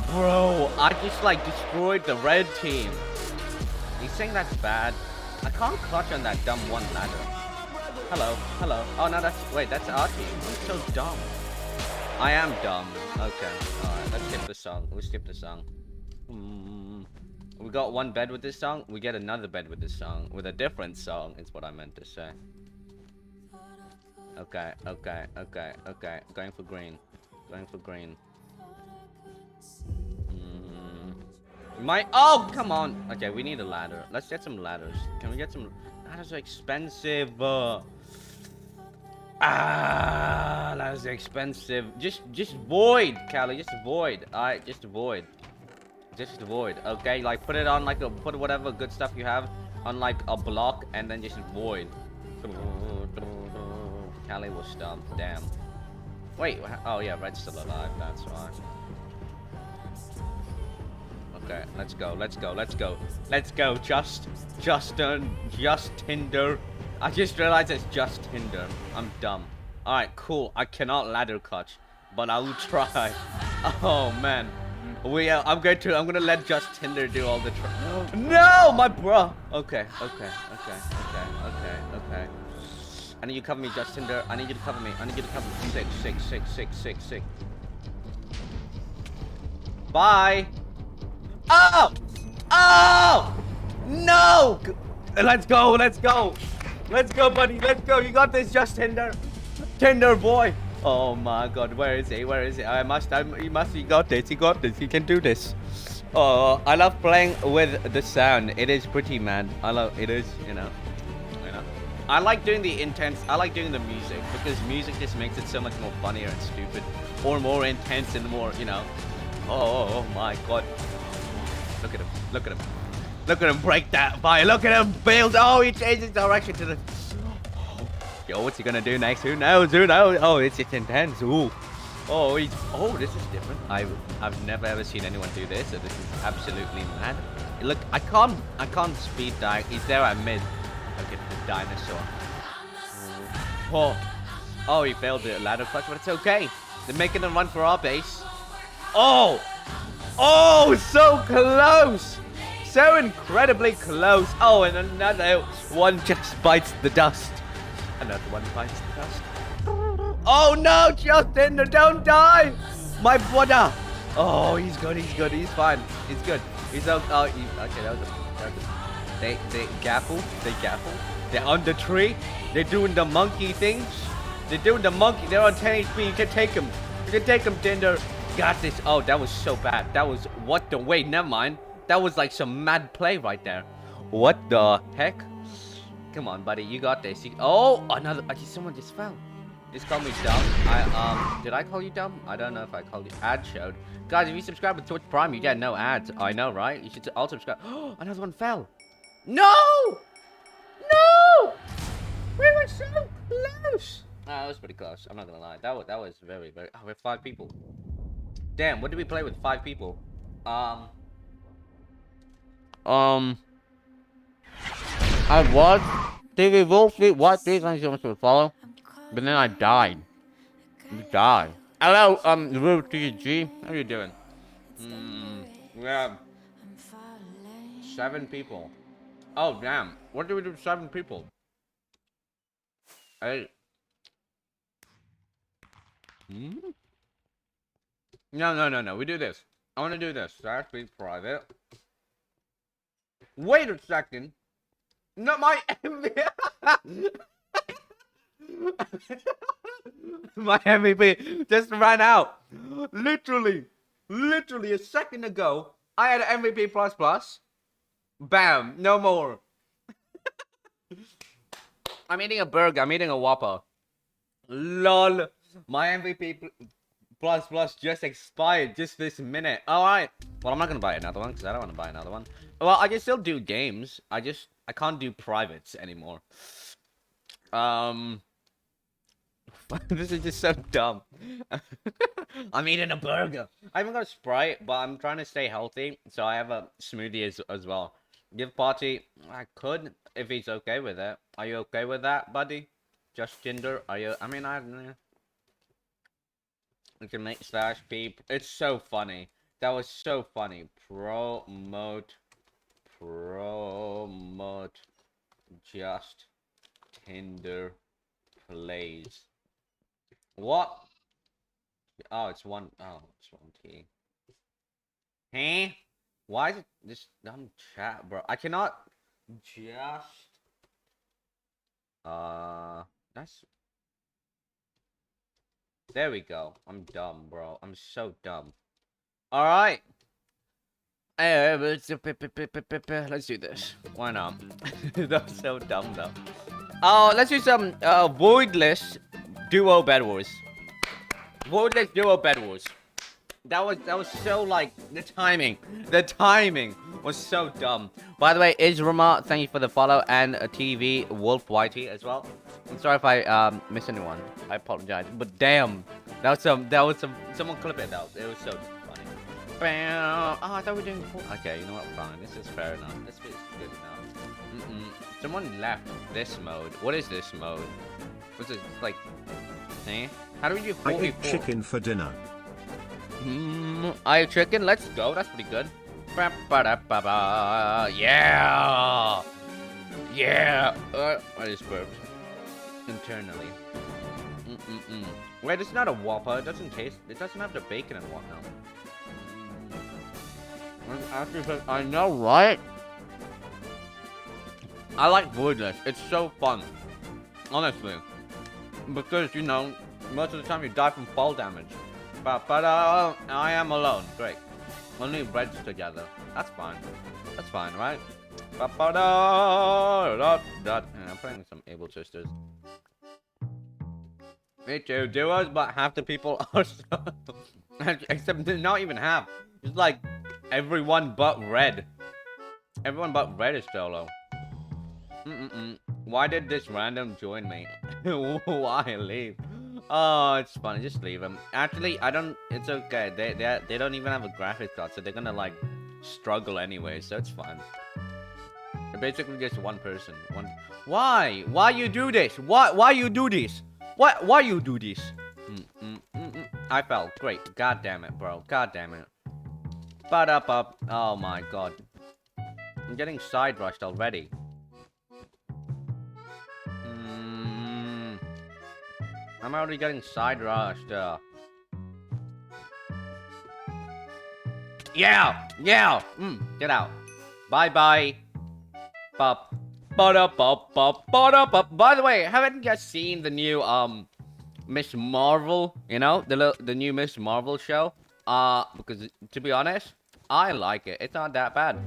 Bro, I just like destroyed the red team. You saying that's bad? I can't clutch on that dumb one ladder. Hello. Oh no, that's our team. I'm so dumb. I am dumb. Okay, alright, let's skip the song. We'll skip the song. We got one bed with this song. We get another bed with this song. With a different song, is what I meant to say. Okay. Going for green. Oh, come on. Okay, we need a ladder. Let's get some ladders. Can we get some... Ladders are expensive. Ladders are expensive. Just void, Callie. Just void. Alright, just void. Okay, like put it on like put whatever good stuff you have on like a block and then just void. Callie was stumped. Damn. Wait. Oh yeah, red's still alive. That's why. Okay, let's go. Just Tinder. I just realized it's just Tinder. I'm dumb. Alright, cool. I cannot ladder clutch, but I will try. Oh man. I'm gonna let just Tinder do all the No, my bro. Okay. I need you to cover me, just Tinder. I need you to cover me. Sick. Bye. Oh! Oh! No! Let's go. Let's go, buddy. Let's go. You got this, just Tinder. Tinder boy. Oh my god, where is he? He got this. He can do this. Oh, I love playing with the sound. It is pretty, man. It is, you know. I like doing the intense, I like doing the music, because music just makes it so much more funnier and stupid, or more intense and more, you know. Oh my god. Look at him break that by. Look at him build. Oh, he changed his direction to the... Yo, what's he gonna do next? Who knows? Oh, it's intense. Ooh. Oh, this is different. I've never ever seen anyone do this, so this is absolutely mad. Look, I can't speed dive. He's there at mid. Look at the dinosaur. Oh, he failed the ladder clutch, but it's okay. They're making them run for our base. Oh, so close. So incredibly close. Oh, and another one just bites the dust. Another one bites the dust. Oh no, Justin, don't die. My brother. Oh, he's good. He's fine. He's good. He's okay. Okay, that was a... They gaffle. They're on the tree. They're doing the monkey things. They're on 10 HP. You can take him. Tinder. Got this. Oh, that was so bad. That was... What the... Wait, never mind. That was like some mad play right there. What the heck? Come on, buddy. You got this. Oh, another... Someone just fell. Just called me dumb. Did I call you dumb? I don't know if I called you. Ad showed. Guys, if you subscribe with Twitch Prime, you get no ads. I know, right? You should all subscribe. Oh, another one fell. No! We were so close. That was pretty close. I'm not gonna lie. That was very, very... Oh, we're 5 people. Damn, what did we play with 5 people? I was TV Wolf. What? These are so much to follow. But then I died. Hello, Rue TG. How you doing? We have 7 people. Oh, damn. What do we do with 7 people? 8. No. We do this. I want to do this. Slash be private. Wait a second. Not my My MVP just ran out. Literally a second ago, I had an MVP plus. Bam, no more. I'm eating a burger. I'm eating a Whopper. Lol. My MVP plus just expired just this minute. All right. Well, I'm not gonna buy another one because I don't want to buy another one. Well, I can still do games. I can't do privates anymore. This is just so dumb. I'm eating a burger. I haven't got a Sprite, but I'm trying to stay healthy, so I have a smoothie as well. Give party. I could if he's okay with it. Are you okay with that, buddy? Just Tinder. Are you? I mean, we can make slash peep. It's so funny. That was so funny. Promote. Just Tinder plays. What? Oh, it's one. Oh, it's 1T. Hey, why is it this dumb chat, bro? I cannot just. That's. There we go. I'm dumb, bro. I'm so dumb. All right. Let's do this. Why not? That's so dumb, though. Oh, let's do some Voidless Duo Bed Wars. Voidless Duo Bed Wars. That was so like the timing was so dumb. By the way, Israma, thank you for the follow, and TV Wolf Whitey as well. I'm sorry if I missed anyone. I apologize. But damn, that was some someone clip it out. It was so funny. Oh, I thought we were doing 4. Okay, you know what? Fine. This is fair enough. This is good enough. Someone left this mode. What is this mode? What's it like? Eh? How do we do 4v4? I ate chicken for dinner. I ate chicken. Let's go. That's pretty good. Yeah. Yeah. I just burped internally. Wait, it's not a Whopper. It doesn't taste. It doesn't have the bacon and whatnot. I know, right? I like Voidless. It's so fun, honestly, because you know most of the time you die from fall damage. But I am alone. Great. Only reds together. That's fine. That's fine, right? I'm playing some Able Sisters. Me too. Duos, but half the people are except not even half. It's like everyone but red. Everyone but red is solo. Why did this random join me? Why leave? Oh, it's funny. Just leave them. Actually, I don't. It's okay. They don't even have a graphics card, so they're gonna like struggle anyway. So it's fine. They're basically just one person. Why? Why you do this? Why you do this? Why you do this? I fell. Great. God damn it, bro. God damn it. Up. Oh my god. I'm getting side rushed already. I'm already getting side rushed. Yeah. Get out. Bye. Pop. By the way, haven't you guys seen the new Miss Marvel? You know, the new Miss Marvel show. Because to be honest, I like it. It's not that bad.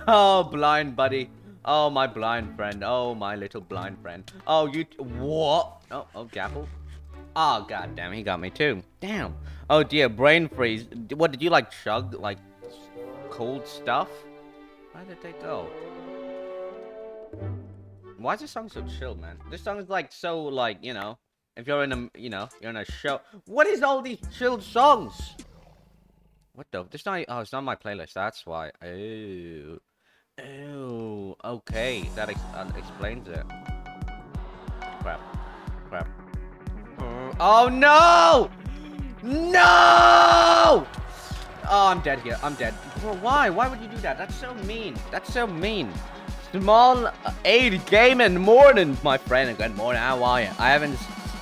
Oh, blind buddy. Oh, my blind friend. Oh, my little blind friend. Oh, you... What? Oh, Gapple. Oh, god damn, he got me too. Damn. Oh, dear, brain freeze. What, did you, like, chug, like, cold stuff? Where did they go? Why is this song so chill, man? This song is, like, so, like, you know... If you're in a, you know, you're in a show... What is all these chilled songs? What the... This not... Oh, it's not my playlist. That's why. Oh, okay. That explains it. Crap. Oh, no! No! Oh, I'm dead here. I'm dead. Bro, why? Why would you do that? That's so mean. That's so mean. Small 8 game in morning, my friend. Good morning. How are you? I haven't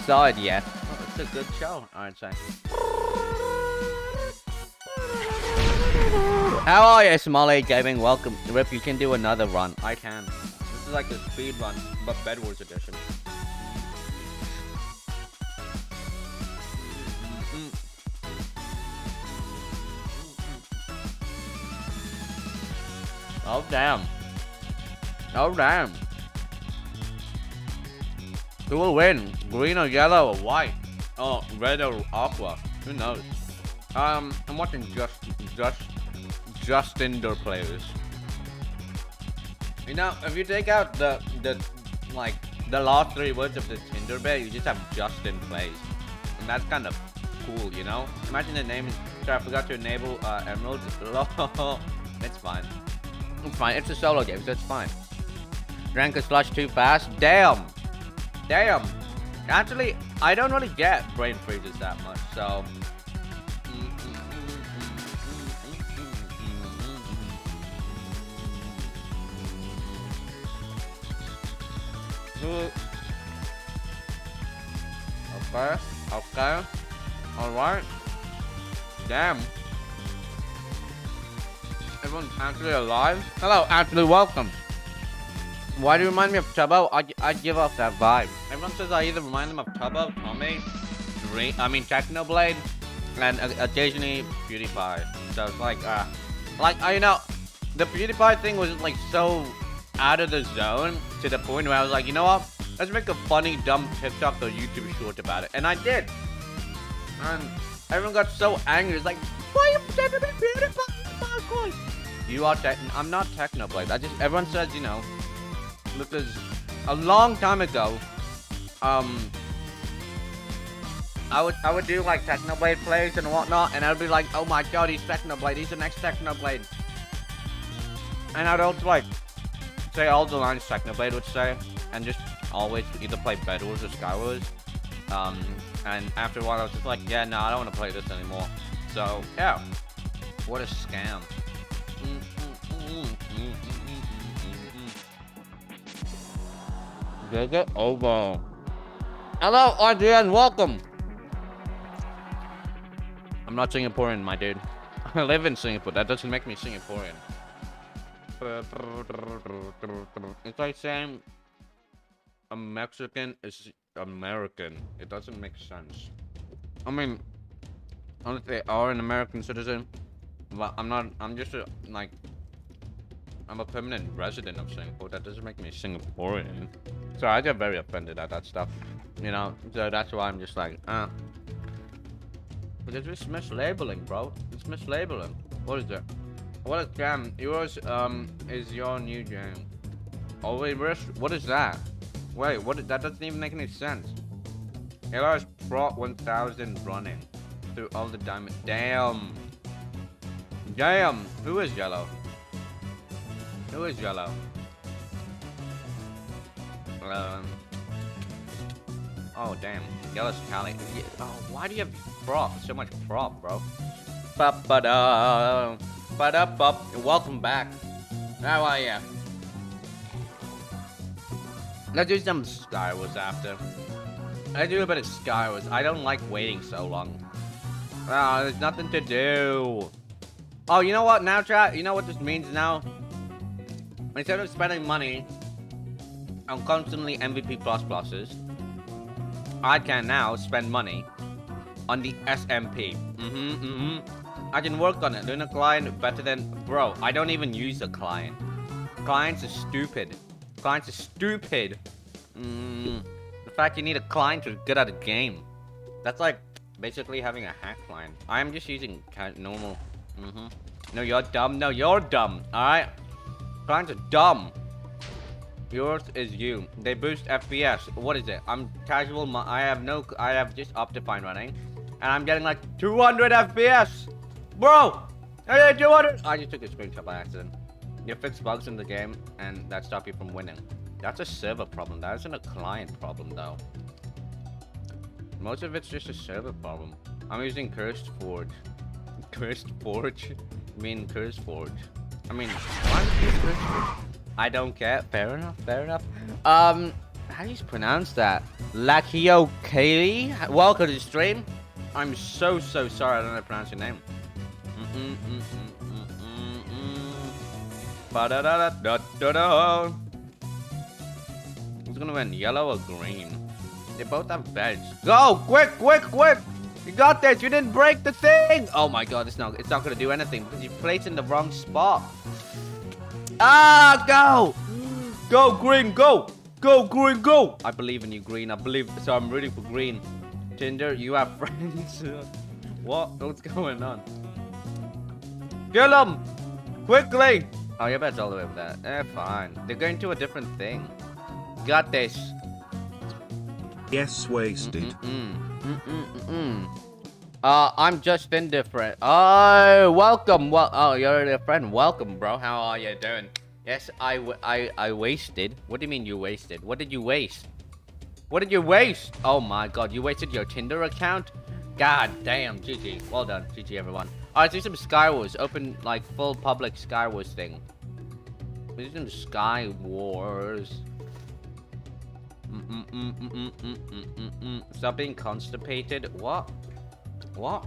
saw it yet. Oh, it's a good show. Alright, sorry. How are you, Small 8 Gaming? Welcome. Rip, you can do another run. I can. This is like a speed run, but Bed Wars edition. Oh, damn. Oh, damn. Who will win? Green or yellow or white? Oh, red or aqua? Who knows? I'm watching just indoor players. You know, if you take out the last 3 words of the Tinder bit, you just have Justin plays, and that's kind of cool, you know. Imagine the name is. Sorry, I forgot to enable emeralds. It's fine. It's fine. It's a solo game, so it's fine. Drank a slush too fast. Damn. Actually, I don't really get brain freezes that much, so. Okay. Alright. Damn. Everyone's actually alive? Hello, actually welcome. Why do you remind me of Tubbo? I give off that vibe. Everyone says I either remind them of Tubbo, Tommy, Technoblade, and occasionally PewDiePie. So it's like, you know, the PewDiePie thing was like so out of the zone to the point where I was like, you know what? Let's make a funny, dumb TikTok or YouTube short about it. And I did. And everyone got so angry. It's like, why are you saying PewDiePie? You are I'm not Technoblade. Everyone says, you know, because a long time ago, I would do like Technoblade plays and whatnot, and I'd be like, oh my god, he's Technoblade, he's the next Technoblade. And I'd also like say all the lines Technoblade would say, and just always either play Bed Wars or Sky Wars. And after a while I was just like, yeah, no, I don't want to play this anymore. So yeah, what a scam. Get it over. Hello, RGN, welcome. I'm not Singaporean, my dude. I live in Singapore. That doesn't make me Singaporean. It's like saying a Mexican is American. It doesn't make sense. I mean, unless they are an American citizen, but I'm not. I'm just I'm a permanent resident of Singapore. That doesn't make me Singaporean. So I get very offended at that stuff, you know. So that's why I'm just like, because it's mislabeling, bro. It's mislabeling. What is it? What a jam. Yours is your new jam. Oh wait, what is that? Wait, what? That doesn't even make any sense. Eoris brought 1000 running through all the diamonds. Damn. Damn. Who is yellow? Who is yellow? Oh damn. Yellow's Cali. Oh, why do you have prop? So much prop, bro. Ba-ba-da. Ba-da-bup. Welcome back. How are ya? Let's do some Skywars after. Let's do a bit of Skywars. I don't like waiting so long. Ah, there's nothing to do. Oh, you know what now, chat? You know what this means now? Instead of spending money on constantly MVP pluses, I can now spend money on the SMP. I can work on it. Doing a client better than... Bro, I don't even use a client. Clients are stupid. Clients are stupid. The fact you need a client to get at a game. That's like basically having a hack client. I'm just using normal. No, you're dumb. No, you're dumb. Alright? Clients are dumb. Yours is you. They boost FPS. What is it? I'm casual. I have just Optifine running. And I'm getting like 200 FPS. Bro! Hey, 200! I just took a screenshot by accident. You fix bugs in the game and that stop you from winning. That's a server problem. That isn't a client problem though. Most of it's just a server problem. I'm using Cursed Forge. Cursed Forge? I mean Cursed Forge. I mean, why did you use Cursed Forge? I don't care. Fair enough, fair enough. How do you pronounce that? Lakio Kaylee? Welcome to the stream. I'm so sorry I don't know how to pronounce your name. Ba-da-da-da-da-da-da. Who's gonna win, yellow or green? They both have beds. Go! Quick, quick, quick! You got this! You didn't break the thing! Oh my god, it's not gonna do anything because you placed in the wrong spot. Ah, go! Go, green, go! Go, green, go! I believe in you, green. I believe, so I'm rooting for green. Tinder, you have friends. What's going on? Kill them! Quickly! Oh, your bed's all the way over there. Eh, fine. They're going to a different thing. Got this. Yes, wasted. I'm just indifferent. Oh, welcome. Well, oh, you're a friend. Welcome, bro. How are you doing? Yes, I wasted. What do you mean you wasted? What did you waste? What did you waste? Oh my god, you wasted your Tinder account? God damn, GG. Well done, GG everyone. Alright, let's do some Skywars. Open, like, full public Skywars thing. Let's do some Skywars. Stop being constipated. What? What?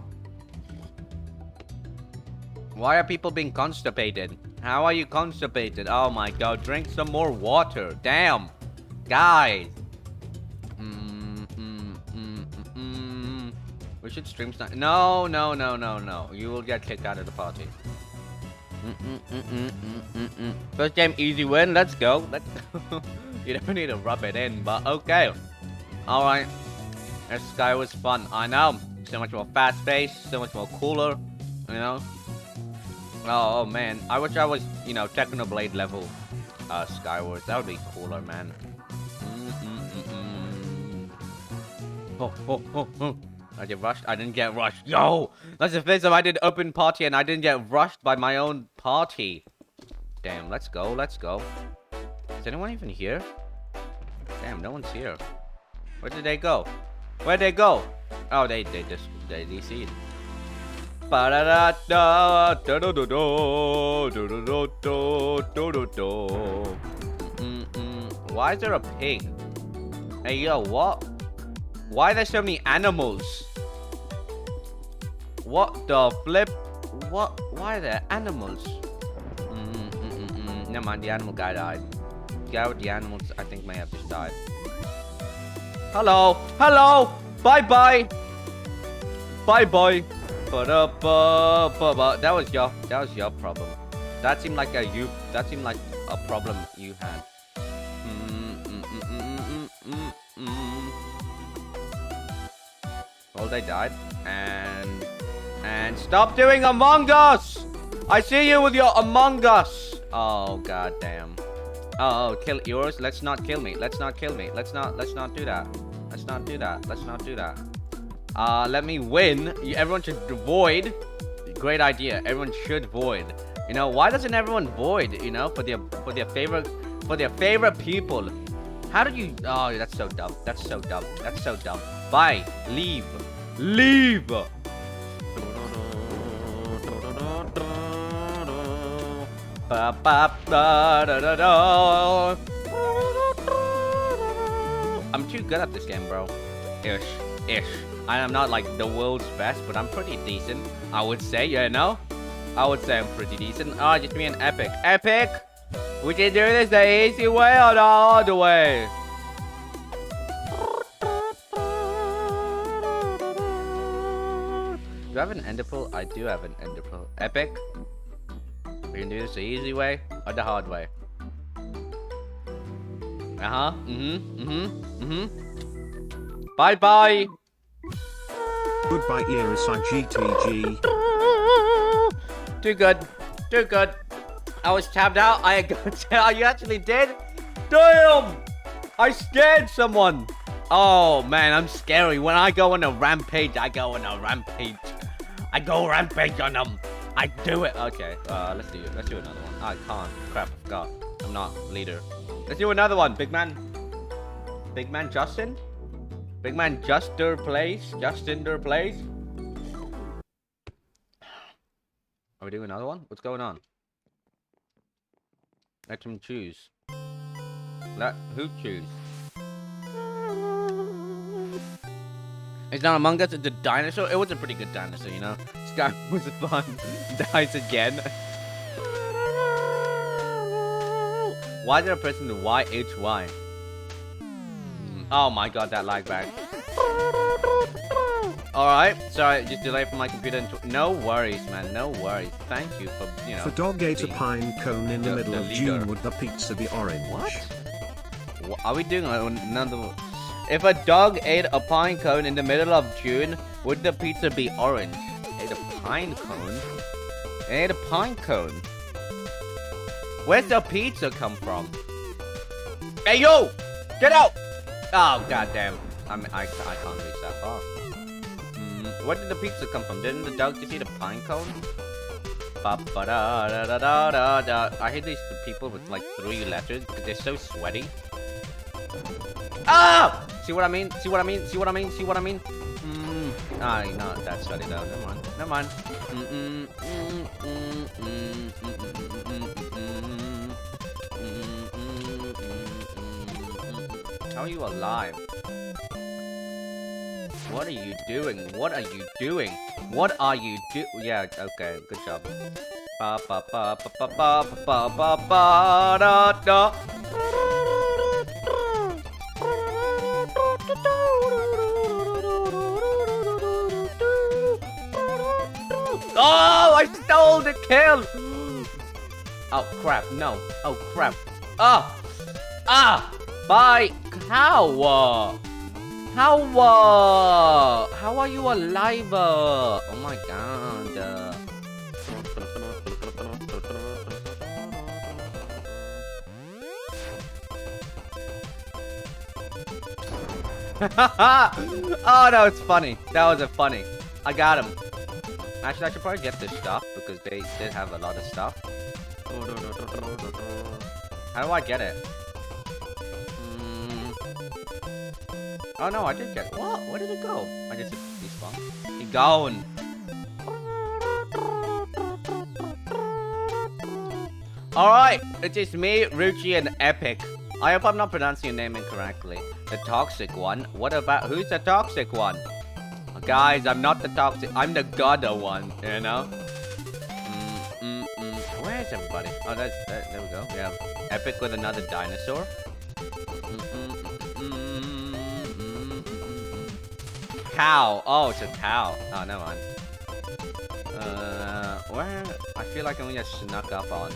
Why are people being constipated? How are you constipated? Oh my god, drink some more water. Damn. Guys. We should stream some. No. You will get kicked out of the party. First game, easy win. Let's go. Let's go. You don't need to rub it in, but okay. Alright. This guy was fun. I know. So much more fast-paced, so much more cooler. You know? Oh man. I wish I was, you know, Technoblade level Skywars. That would be cooler, man. I get rushed. I didn't get rushed. Yo! That's the first time I did open party and I didn't get rushed by my own party. Damn, let's go. Let's go. Is anyone even here? Damn, no one's here. Where did they go? Where'd they go? Oh, they DC'd. Why is there a pig? Hey, yo, what? Why are there so many animals? What the flip? What? Why are there animals? Never mind, the animal guy died. The guy with the animals, I think, may have just died. Hello! Hello! Bye-bye! Bye-bye! That was your problem. That seemed like a problem you had. Well, they died. And stop doing Among Us! I see you with your Among Us! Oh, god damn. Oh, kill Eoris. Let's not kill me. Let's not kill me. Let's not do that. Let's not do that. Let's not do that. Let me win. Everyone should void. Great idea. Everyone should void. You know, why doesn't everyone void, you know, for their favorite people? How do you... Oh, that's so dumb. That's so dumb. That's so dumb. Bye. Leave. Leave. I'm too good at this game, bro. Ish. I am not like the world's best, but I'm pretty decent. I would say, you know? I would say I'm pretty decent. Oh, just me an epic. Epic! We can do this the easy way or the hard way? Do I have an ender pearl? I do have an ender pearl. Epic? We can do this the easy way or the hard way? Bye-bye! Goodbye, Eoris, IGTG. Too good. Too good. I was tabbed out. You actually did? Damn! I scared someone. Oh, man, I'm scary. When I go on a rampage, I go on a rampage. I go rampage on them. I do it. Okay, let's do another one. I can't. Crap, God. I'm not leader. Let's do another one. Big man Justin? Big man Justin plays? Are we doing another one? What's going on? Let him choose. Let who choose? It's not Among Us, it's a dinosaur. It was a pretty good dinosaur, you know? This guy was fun. Dies again. Why is there a person to YHY? Oh my god, that lag back. Alright, sorry, just delay from my computer. No worries, man, no worries. Thank you for, you know. If a dog ate a pine cone in the middle of June, would the pizza be orange? What? Are we doing another one? If a dog ate a pine cone in the middle of June, would the pizza be orange? Ate a pine cone? Ate a pine cone? Where's the pizza come from? Hey, yo! Get out! Oh, goddamn. I can't reach that far. Where did the pizza come from? Didn't the dog just eat a pine cone? I hate these people with like 3 letters because they're so sweaty. Ah! See what I mean? See what I mean? See what I mean? See what I mean? Ah, no, that's sweaty though. Never mind. Never mind. How are you alive? What are you doing? What are you doing? What are you do? Yeah, okay, good job. Ba ba ba ba ba ba ba ba ba da da. Oh, I stole the kill! Oh crap! No! Oh crap! Ah! Ah! Bye! How? How are you alive? Oh my god. Oh, no, it's funny. That was a funny. I got him. Actually, I should probably get this stuff because they did have a lot of stuff. How do I get it? Oh no, I did get it. What? Where did it go? I just despawned. He gone. Alright, it is me, Ruchi, and Epic. I hope I'm not pronouncing your name incorrectly. The toxic one? What about, who's the toxic one? Guys, I'm not the toxic, I'm the godder one, you know? Where is everybody? Oh, there we go. We have Epic with another dinosaur. Cow. Oh, it's a cow. Oh, never mind. Where? I feel like I'm gonna get snuck up on.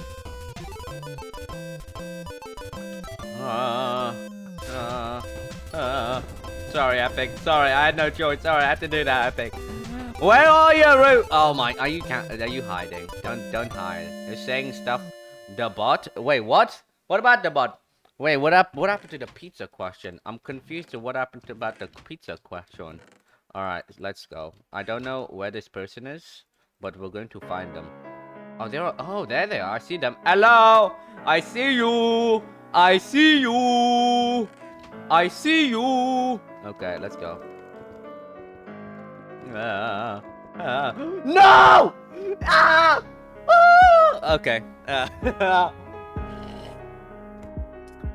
Sorry, Epic. Sorry, I had no choice. Sorry, I had to do that, Epic. Where are you, Root? Oh my, are you hiding? Don't hide. You're saying stuff. The bot? Wait, what? What about the bot? Wait, what happened to the pizza question? I'm confused to what happened about the pizza question. Alright, let's go. I don't know where this person is, but we're going to find them. Oh, there they are. I see them. Hello! I see you! I see you! I see you! Okay, let's go. No! Ah! Okay.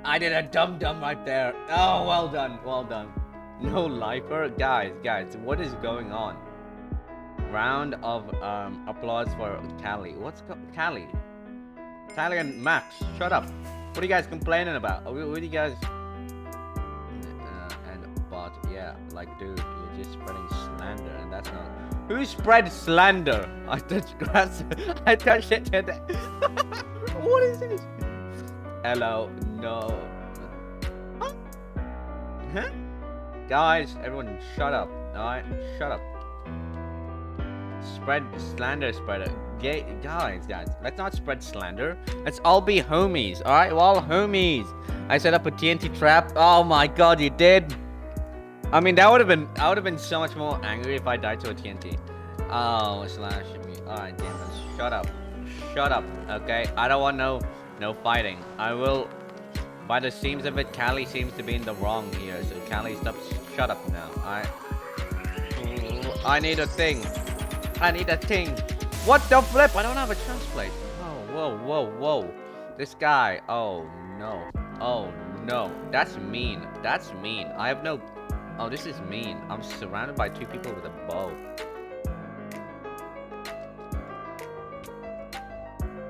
I did a dum-dum right there. Oh, well done. Well done. No lifer? Guys, what is going on? Round of applause for Callie. Callie? Callie and Max, shut up. What are you guys complaining about? What are you guys... and bot, yeah. Like, dude, you're just spreading slander, and that's not... Who spread slander? I touched grass. I touched it today. What is this? Hello, no. Huh? Guys, everyone shut up. Alright, shut up. Spread slander, spreader. Guys, let's not spread slander. Let's all be homies. Alright, we're all homies. I set up a TNT trap. Oh my god, you did. I mean, I would have been so much more angry if I died to a TNT. Oh, slash me. Alright, damn it. Shut up. Shut up. Okay? I don't want no fighting. I will. By the seams of it, Callie seems to be in the wrong here. So Callie, shut up now. Alright. I need a thing. I need a thing. What the flip? I don't have a chance plate. Oh, whoa. This guy. Oh no. Oh no. That's mean. That's mean. I have no. Oh, this is mean. I'm surrounded by 2 people with a bow.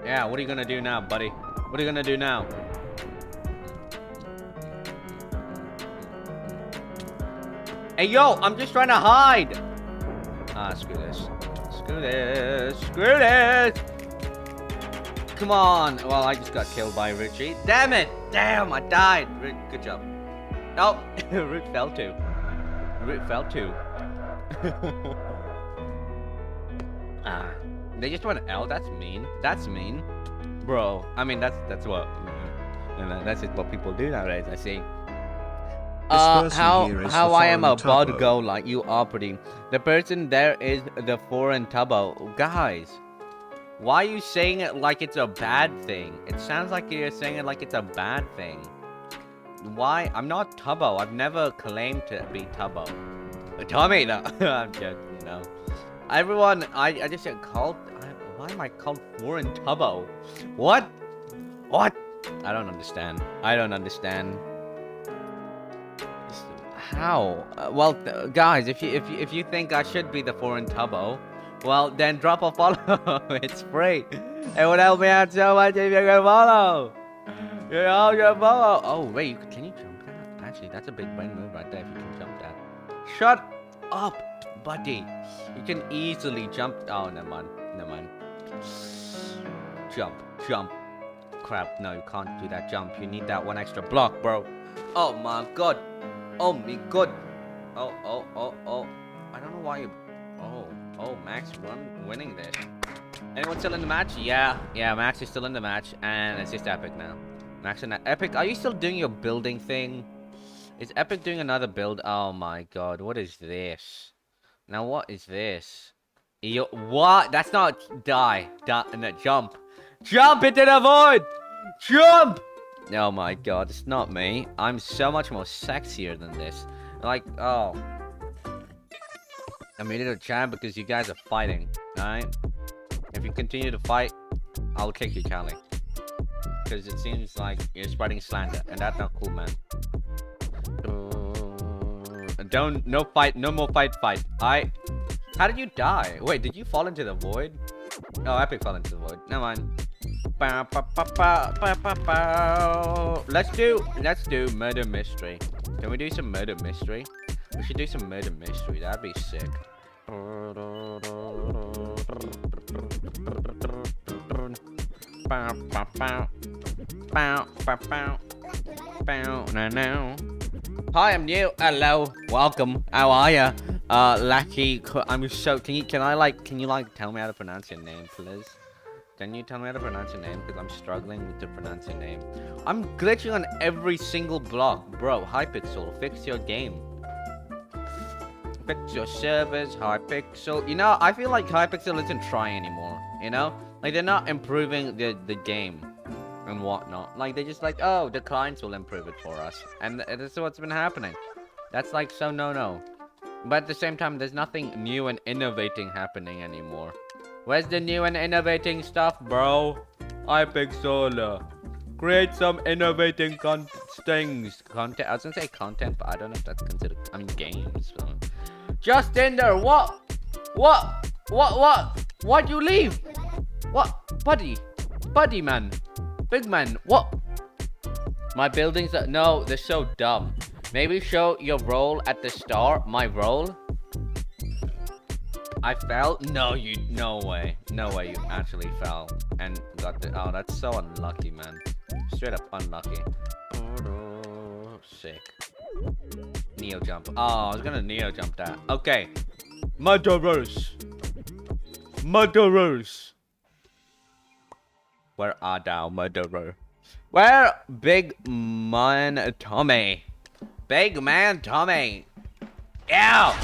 Yeah, what are you gonna do now, buddy? What are you gonna do now? Hey, yo, I'm just trying to hide. Ah, screw this. Screw this. Screw this. Come on. Well, I just got killed by Richie. Damn it. Damn, I died. Good job. Oh, Root fell too. Root fell too. Ah, they just want L. That's mean. That's mean, bro. I mean, that's what. That's just what people do nowadays. I see. How I am a bod go like you are pretty. The person there is the foreign tubbo. Guys, why are you saying it like it's a bad thing? It sounds like you're saying it like it's a bad thing. Why? I'm not tubbo. I've never claimed to be tubbo. Tommy, no. I'm joking, no. Everyone, I just said called. Why am I called foreign tubbo? What? What? I don't understand. I don't understand. How? Well, guys, if you think I should be the foreign tubbo, well, then drop a follow. It's free. It would help me out so much if you can follow. You all can follow. Oh wait, can you jump that? Actually, that's a big brain move right there. If you can jump that. Shut up, buddy. You can easily jump. Oh, never mind. Never mind. Jump. Crap. No, you can't do that jump. You need that one extra block, bro. Oh my god. Oh my god. Oh. I don't know why you... Oh, Max winning this. Anyone still in the match? Yeah, Max is still in the match. And it's just Epic now. Max and Epic, are you still doing your building thing? Is Epic doing another build? Oh my god, what is this? Now what is this? What? That's not die. No, jump. Jump into the void! Jump! Oh my god, it's not me. I'm so much more sexier than this. Like, oh. I made it a jam because you guys are fighting, alright? If you continue to fight, I'll kick you, Callie. Because it seems like you're spreading slander, and that's not cool, man. No more fight. How did you die? Wait, did you fall into the void? Oh, Epic fell into the void. Never mind. Let's do murder mystery. Can we do some murder mystery? We should do some murder mystery. That'd be sick. Hi, I'm new. Hello, welcome. How are ya? Lucky. I'm so. Can you tell me how to pronounce your name, please? Can you tell me how to pronounce your name? Because I'm struggling to pronounce your name. I'm glitching on every single block, bro. Hypixel, fix your game. Fix your servers, Hypixel. You know, I feel like Hypixel isn't trying anymore. You know, like they're not improving the game and whatnot. Like they're just like, oh, the clients will improve it for us, and that's what's been happening. That's like so no. But at the same time, there's nothing new and innovating happening anymore. Where's the new and innovating stuff, bro? Hypixel, create some innovating things. Content. I was gonna say content, but I don't know if that's considered. I mean games. So. Just in there. What? Why'd you leave? What, buddy, man, big man. What? My buildings are no. They're so dumb. Maybe show your role at the start. My role. I fell? No way you actually fell and got the. Oh, that's so unlucky, man. Straight up unlucky. Sick. Neo jump. Oh, I was gonna neo jump that. Okay. Murderers. Where are thou, murderer? Where, big man Tommy? Big man Tommy. Yeah.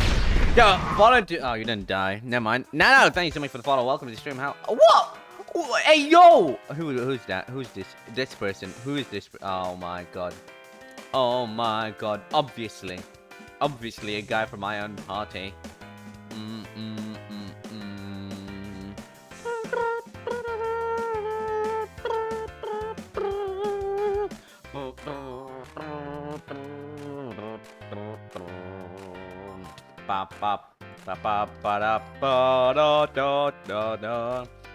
Yo, volunteer. Oh, you didn't die. Never mind. No. Thank you so much for the follow. Welcome to the stream. How? What? Hey, yo. Who's that? Who's this? This person. Who is this? Oh my god. Oh my god. Obviously a guy from my own party.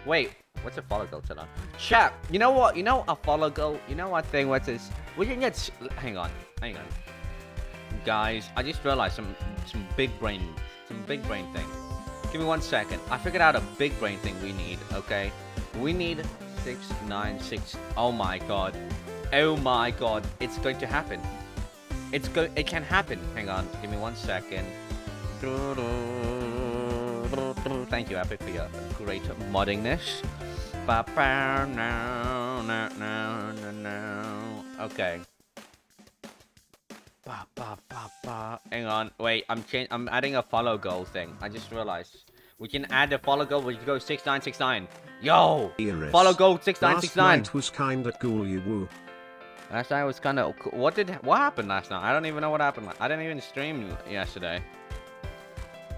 Wait, what's a follow goal set on? Chat, you know what? You know a follow goal? You know what thing? What's this? We can get. Hang on. Guys, I just realized some big brain thing. Give me 1 second. I figured out a big brain thing we need. Okay, we need 696. Oh my god. It's going to happen. It can happen. Hang on. Give me 1 second. Thank you, Epic, for your great moddingness. Okay. Hang on. Wait, I'm adding a follow goal thing. I just realized. We can add a follow goal. We can go 6969. Yo! Eoris. Follow goal 6969. Last night was kinda cool, you woo. Last night was kind of. What happened last night? I don't even know what happened. I didn't even stream yesterday.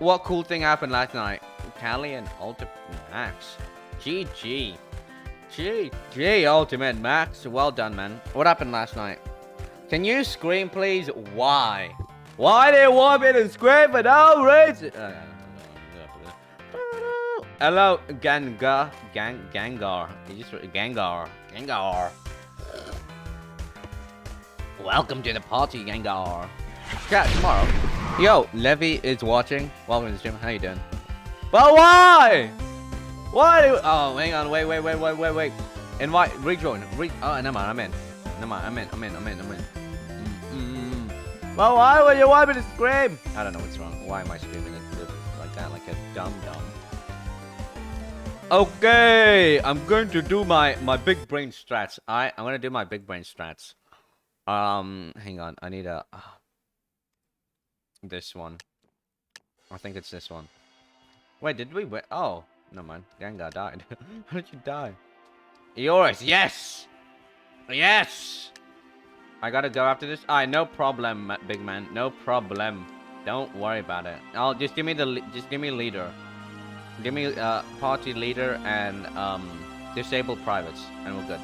What cool thing happened last night? Callie and Ultimate Max. GG, Ultimate Max. Well done, man. What happened last night? Can you scream, please? Why? Why do you want me to scream for no reason? Hello, Gengar. You just Gengar. Welcome to the party, Gengar. Chat tomorrow. Yo, Levy is watching. Welcome to the stream. How you doing? But why? Why? Oh, hang on. Wait. Invite. Rejoin. Oh, never mind. I'm in. Well, why would you want me to scream? I don't know what's wrong. Why am I screaming like that? Like a dumb. Okay, I'm going to do my big brain strats. I'm gonna do my big brain strats. Hang on. I need a. this one. I think it's this one. Wait, did we win? Oh, no man. Gengar died. How did you die? Eoris, yes! Yes! I gotta go after this. Alright, no problem, big man. No problem. Don't worry about it. I'll just give me leader. Give me party leader and disable privates, and we're good.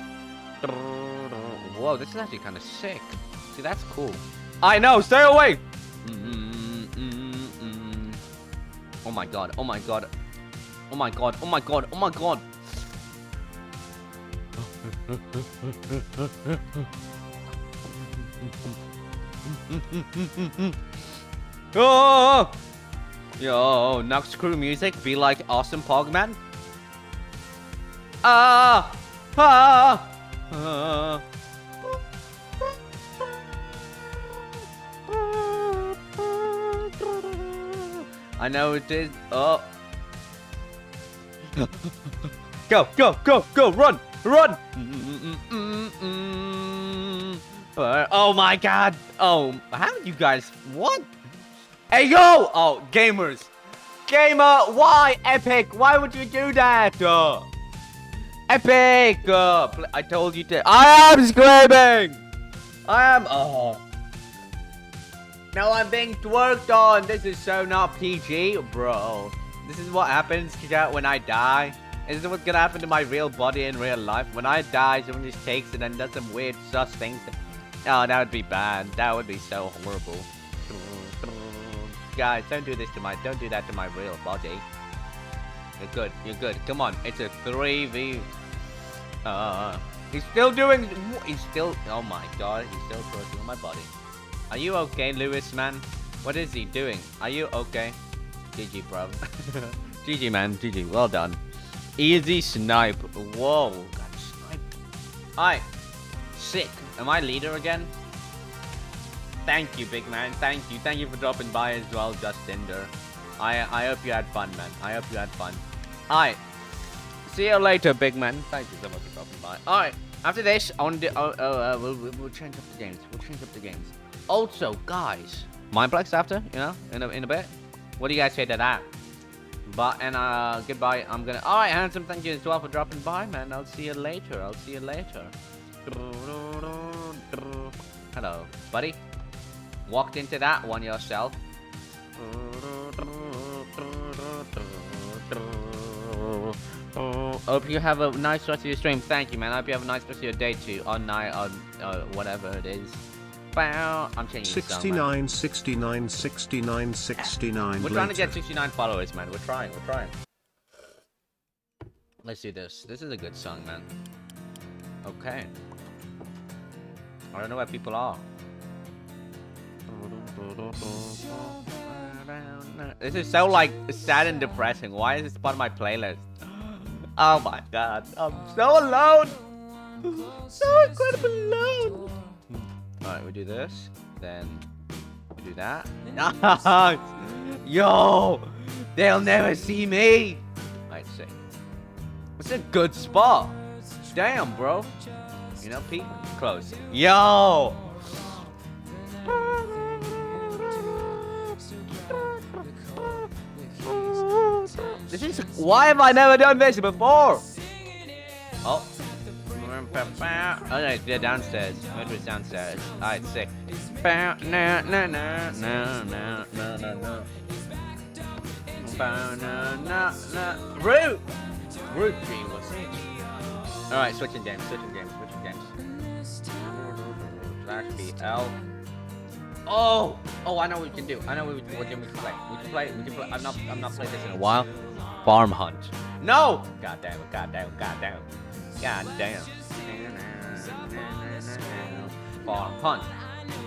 Whoa, this is actually kind of sick. See, that's cool. I know. Stay away. Oh my god. Oh my god. Oh my god. Oh my god. Oh my god. Oh! Yo, Nux Crew music be like awesome Pogman. Ah! Ah! Ah! I know it is. Oh. Go, go, go, go, run, run! Oh my god. Oh, how did you guys, what? Hey, yo! Oh, gamers. Gamer, why? Epic, why would you do that? Epic! I told you to. I am screaming! I am. Oh. No, I'm being twerked on. This is so not PG, bro. This is what happens when I die. This is what's gonna happen to my real body in real life. When I die, someone just takes it and does some weird sus things. Oh, that would be bad. That would be so horrible. Guys, don't do that to my real body. You're good. You're good. Come on. It's a 3v. He's still doing. He's still. Oh my god. He's still twerking on my body. Are you okay, Lewis, man? What is he doing? Are you okay? GG, bro. GG, man. GG. Well done. Easy snipe. Whoa. Got sniped. Alright. Sick. Am I leader again? Thank you, big man. Thank you. Thank you for dropping by as well, Justinder. I hope you had fun, man. I hope you had fun. Alright. See you later, big man. Thank you so much for dropping by. Alright. After this, I want to do, we'll change up the games. We'll change up the games. Also, guys, Mineplex after, you know, in a bit. What do you guys say to that? But, and goodbye. I'm gonna. Alright, handsome. Thank you as well for dropping by, man. I'll see you later. I'll see you later. Hello, buddy. Walked into that one yourself. Hope you have a nice rest of your stream. Thank you, man. I hope you have a nice rest of your day too. On night, on whatever it is. I'm changing 69, 69, 69, 69. We're trying to get 69 followers, man. We're trying. We're trying. Let's do this. This is a good song, man. Okay. I don't know where people are. This is so like sad and depressing. Why is this part of my playlist? Oh my god, I'm so alone. So incredibly alone. Alright, we do this, then we do that. Yo, they'll never see me. Alright, sick. It's a good spot. Damn, bro. You know, Pete? Close. Yo. This is. Why have I never done this before? Oh. Okay, they're downstairs. Motor's downstairs. Alright, sick. Root! Root Dream was it? Alright, switching games, switching games, switching games. Slash BL. Oh! Oh, I know what we can do. I know what game we can play. We can play. I've not played this in a while. Farm Hunt. No! God damn it, god damn it, god damn it. God damn. Farm Hunt.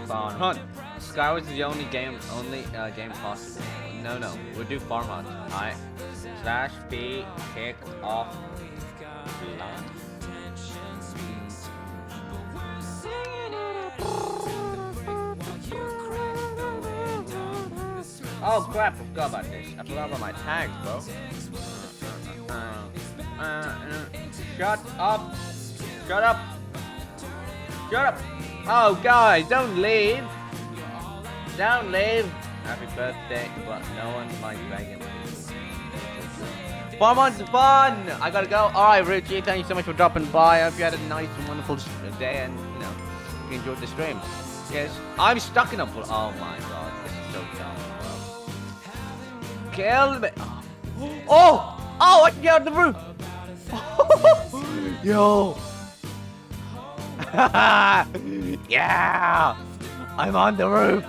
Farm Hunt. Skyward is the only game possible. No. We'll do Farm Hunt. Alright. Slash B kick off. Oh crap, I forgot about this. I forgot about my tags, bro. Shut up. Shut up. Shut up. Oh guys, don't leave. Don't leave. Happy birthday, but no one likes begging. Farmon's fun! I gotta go. Alright, Richie, thank you so much for dropping by. I hope you had a nice and wonderful day and, you know, you enjoyed the stream. Yes, I'm stuck in a... Oh my god, this is so dumb, bro. Kill me. Oh! Oh, I can get out the roof! Yo! Yeah! I'm on the roof!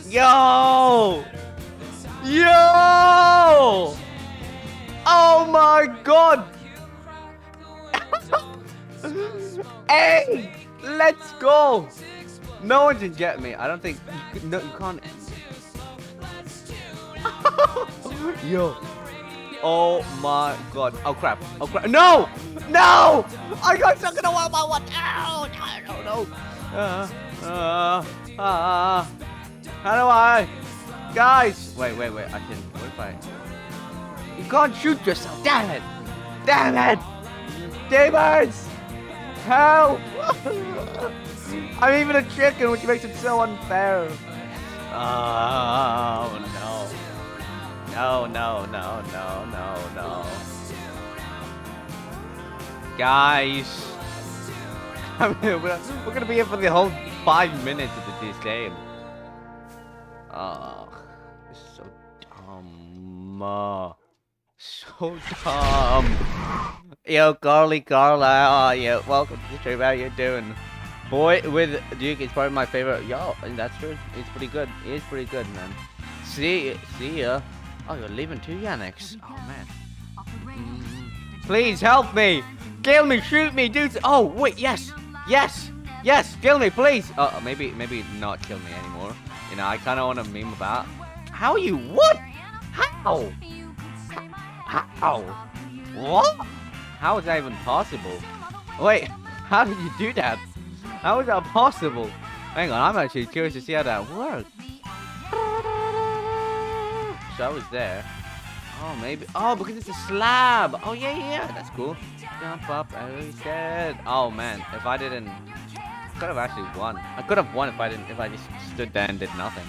Yo! Yo! Oh my god! Hey! Let's go! No one can get me. I don't think... No, you can't... Yo! Oh my god. Oh crap. Oh crap. No! No! I got stuck in a wall by one. Ow! No! How do I? Guys! Wait. I can... What if I... You can't shoot yourself. Damn it! Damn it! Demons! Help! I'm even a chicken, which makes it so unfair. Oh no. No. Guys. I mean, we're gonna be here for the whole 5 minutes of this game. Oh, this is so dumb. So dumb. Yo, Carla, yeah, welcome to the stream. How you doing? Boy with Duke is probably my favorite. Yo, that's true. It's pretty good. It's pretty good, man. See ya. Oh, you're leaving too, Yannick. Oh man. Please help me. Kill me, shoot me, dude. Oh wait, yes, kill me, please. Maybe not kill me anymore. You know, I kind of want to meme about. How are you? What? How? What? How is that even possible? Wait, how did you do that? How is that possible? Hang on, I'm actually curious to see how that works. So I was there. Oh, maybe. Oh, because it's a slab. Oh, yeah. That's cool. Jump up. I said. Oh, man. If I didn't... I could have actually won. I could have won if I just stood there and did nothing.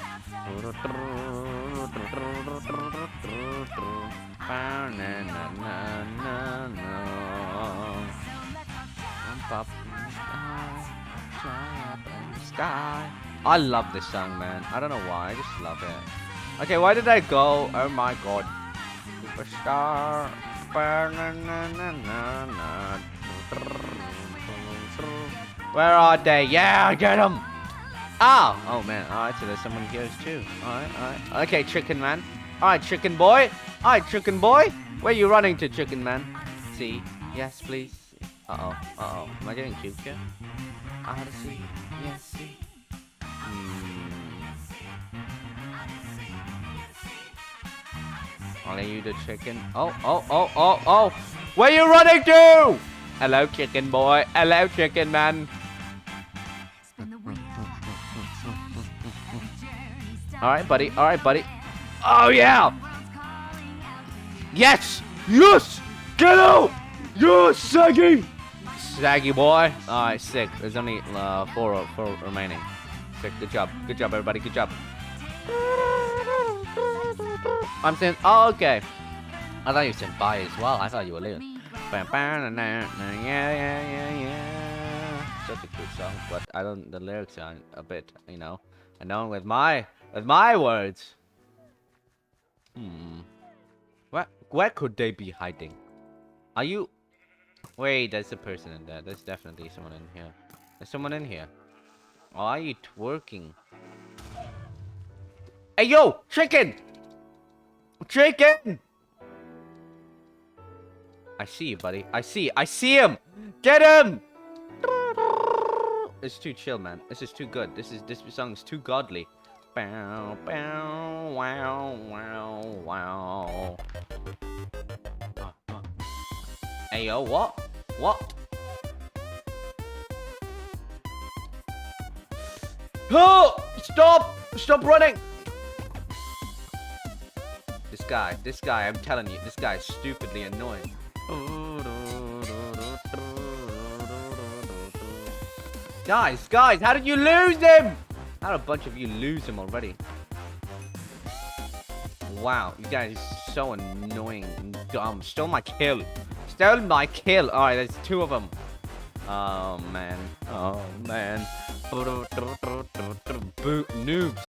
Jump up. Sky. I love this song, man. I don't know why. I just love it. Okay, why did I go? Oh my god. Superstar. Where are they? Yeah, get them. Oh man. Alright, so there's someone here too. Alright. Okay, chicken man. Alright, chicken boy. Alright, chicken boy. Where you running to, chicken man? See? Yes, please. Uh-oh. Am I getting cute here? I want to see. Yes, see. Are you the chicken? Oh. Where you running to? Hello, chicken boy. Hello, chicken man. Alright, buddy. Oh, yeah. Yes. Get out. Yes, Saggy boy. Alright, sick. There's only four remaining. Sick. Good job, everybody. Good job. I'm saying, oh, okay. I thought you said bye as well. I thought you were leaving. Yeah. Such a good song, but I don't. The lyrics are a bit, you know. I know with my words. Where could they be hiding? Are you? Wait, there's a person in there. There's definitely someone in here. There's someone in here. Oh, are you twerking? Hey, yo, chicken! Chicken! I see you, buddy. I see him! Get him! It's too chill, man. This is too good. This song is too godly. Bow, bow, wow, wow, wow. Hey, yo, what? Oh! Stop running! This guy, I'm telling you, this guy is stupidly annoying. Guys, how did you lose him? How did a bunch of you lose him already? Wow, you guys are so annoying and dumb. Stole my kill. Stole my kill. Alright, there's 2 of them. Oh, man. Oh, man. Noobs.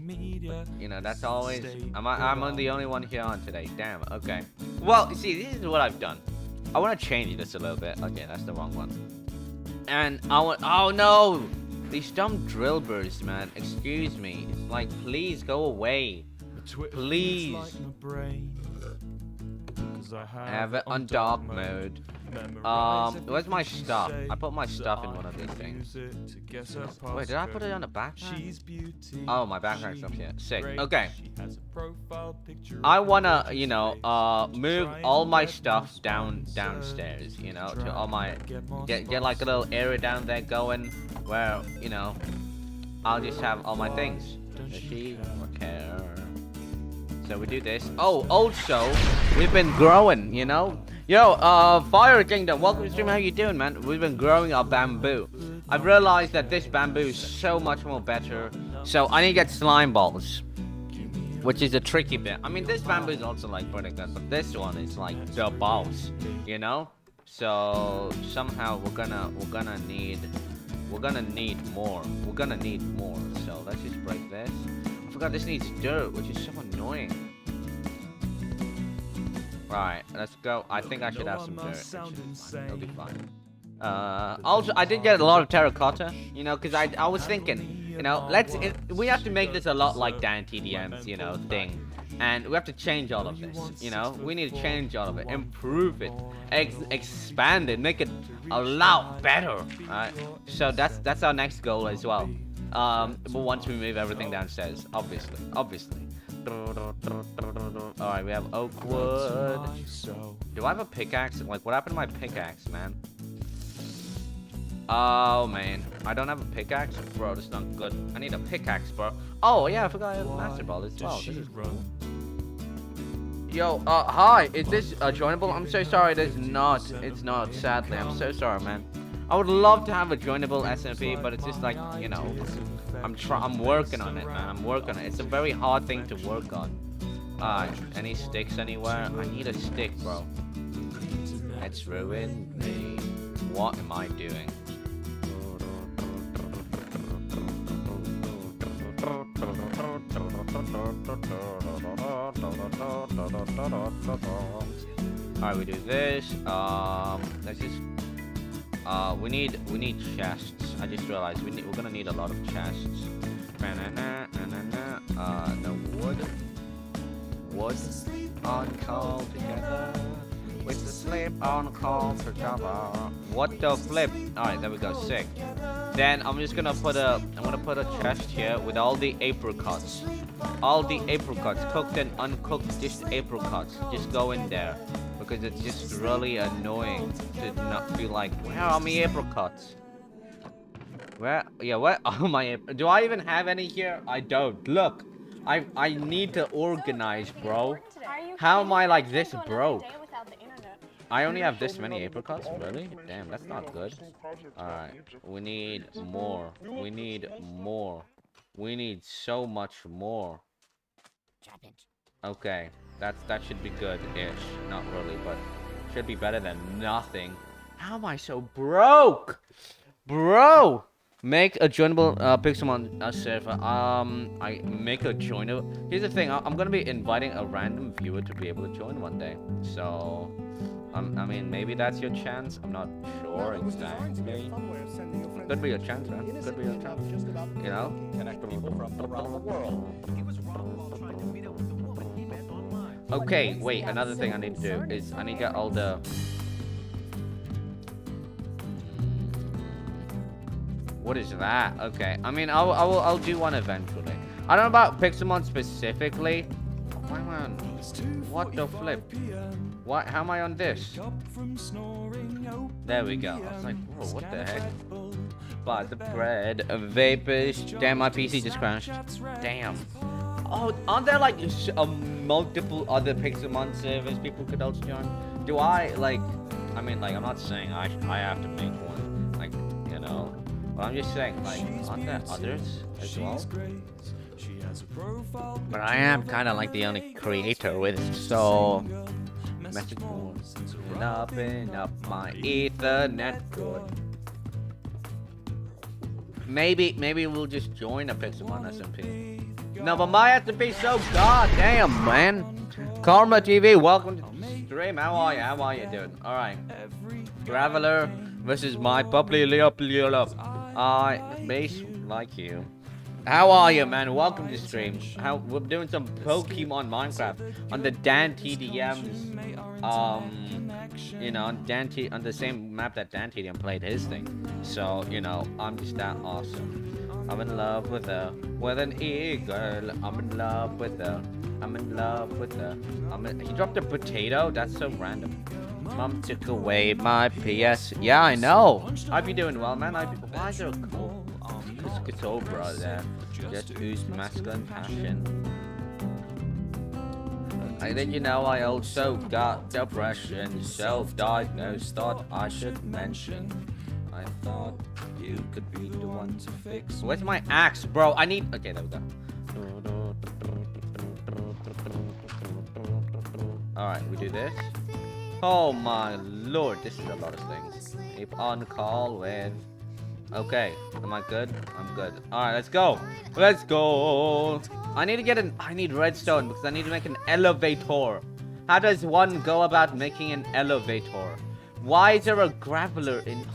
You know, that's always. I'm the only one here on today. Damn. Okay. Well, see, this is what I've done. I want to change this a little bit. Okay, that's the wrong one. And I want. Oh no! These dumb drill birds, man. Excuse me. It's like, please go away. Please. I have it on dark mode. Where's my stuff? I put my stuff in one of these things. Wait, did I put it on the backpack? Oh, my backpack's up here. Sick. Okay. I wanna, you know, move all my stuff downstairs. You know, to all my get like a little area down there going where, you know, I'll just have all my things. Okay. So we do this. Oh, also, we've been growing, you know? Yo, Fire Kingdom, welcome to stream. How you doing, man? We've been growing our bamboo. I've realized that this bamboo is so much more better. So I need to get slime balls, which is a tricky bit. I mean, this bamboo is also like pretty good, but this one is like the boss, you know? So somehow we're gonna need more. We're gonna need more. So let's just break this. I forgot this needs dirt, which is so annoying. Right, let's go. I think I should have some dirt. It'll be fine. Also, I did get a lot of terracotta, you know, because I was thinking, you know, we have to make this a lot like Dan TDM's, you know, thing. And we have to change all of this, you know? We need to change all of it, improve it, expand it, make it a lot better, alright? So that's our next goal as well. But once we move everything downstairs, obviously. Alright, we have oak wood. Do I have a pickaxe? Like, what happened to my pickaxe, man? Oh, man. I don't have a pickaxe? Bro, this is not good. I need a pickaxe, bro. Oh, yeah, I forgot I have a master ball as well. This is cool. Yo, hi. Is this joinable? I'm so sorry. It's not, sadly. I'm so sorry, man. I would love to have a joinable SMP, but it's just like, you know, I'm working on it, man. I'm working on it. It's a very hard thing to work on. Any sticks anywhere? I need a stick, bro. It's ruined me. What am I doing? Alright, we do this. Let's just we need chests. I just realized we're gonna need a lot of chests. No wood. Wood on call together. With the sleep on call together. What the flip? Alright, there we go. Sick. Then I'm gonna put a chest here with all the apricots. All the apricots, cooked and uncooked, just apricots. Just go in there. Because it's just really annoying to not feel like, where are my apricots? Where are my do I even have any here? I don't. Look, I need to organize, bro. How am I like this broke? I only have this many apricots? Really? Damn, that's not good. Alright, we need more. We need more. We need so much more. Okay, that should be good-ish. Not really, but should be better than nothing. How am I so broke? Bro! Make a joinable Pixelmon server. I make a joinable. Here's the thing. I'm gonna be inviting a random viewer to be able to join one day. So, I mean, maybe that's your chance. I'm not sure exactly. Could be your chance, man. Could be your chance. You know? Connect people from around the world. Okay, wait. Another thing I need to do is I need to get all the. What is that? Okay, I mean, I'll do one eventually. I don't know about Pixelmon specifically. Why am I on? What the flip? What? How am I on this? There we go. I was like, whoa, what the heck? But the bread, vapors. Damn, my PC just crashed. Damn. Oh, aren't there like multiple other Pixelmon servers people could also join? Do I like? I mean, like, I'm not saying I have to make one. Like, you know. But I'm just saying, like, aren't there others as well? But I am kind of like the only creator with it, so message board. Up my Ethernet cord. Maybe we'll just join a Pixelmon SMP. No, but my has to be so goddamn, man. Karma TV, welcome to the stream. How are you? How are you doing? Alright. Graveler versus my puppy I base like you. How are you, man? Welcome to the stream. We're doing some Pokemon Minecraft on the Dan TDM's you know, on the same map that Dan TDM played his thing. So, you know, I'm just that awesome. I'm in love with her, with an eagle. I'm in love with her. I'm in love with her. He dropped a potato? That's so random. Mom took away my PS. Yeah, I know. Hope you doing well, man. Why is there a cool Cobra there? Just ooze masculine passion. And then you know I also got depression, self-diagnosed, thought I should mention. I thought you could be the one to fix. Where's my axe, bro? I need. Okay, there we go. Alright, we do this. Oh my lord, this is a lot of things. Keep on call with. Okay, am I good? I'm good. Alright, let's go. Let's go. I need redstone because I need to make an elevator. How does one go about making an elevator? Why is there a graveler in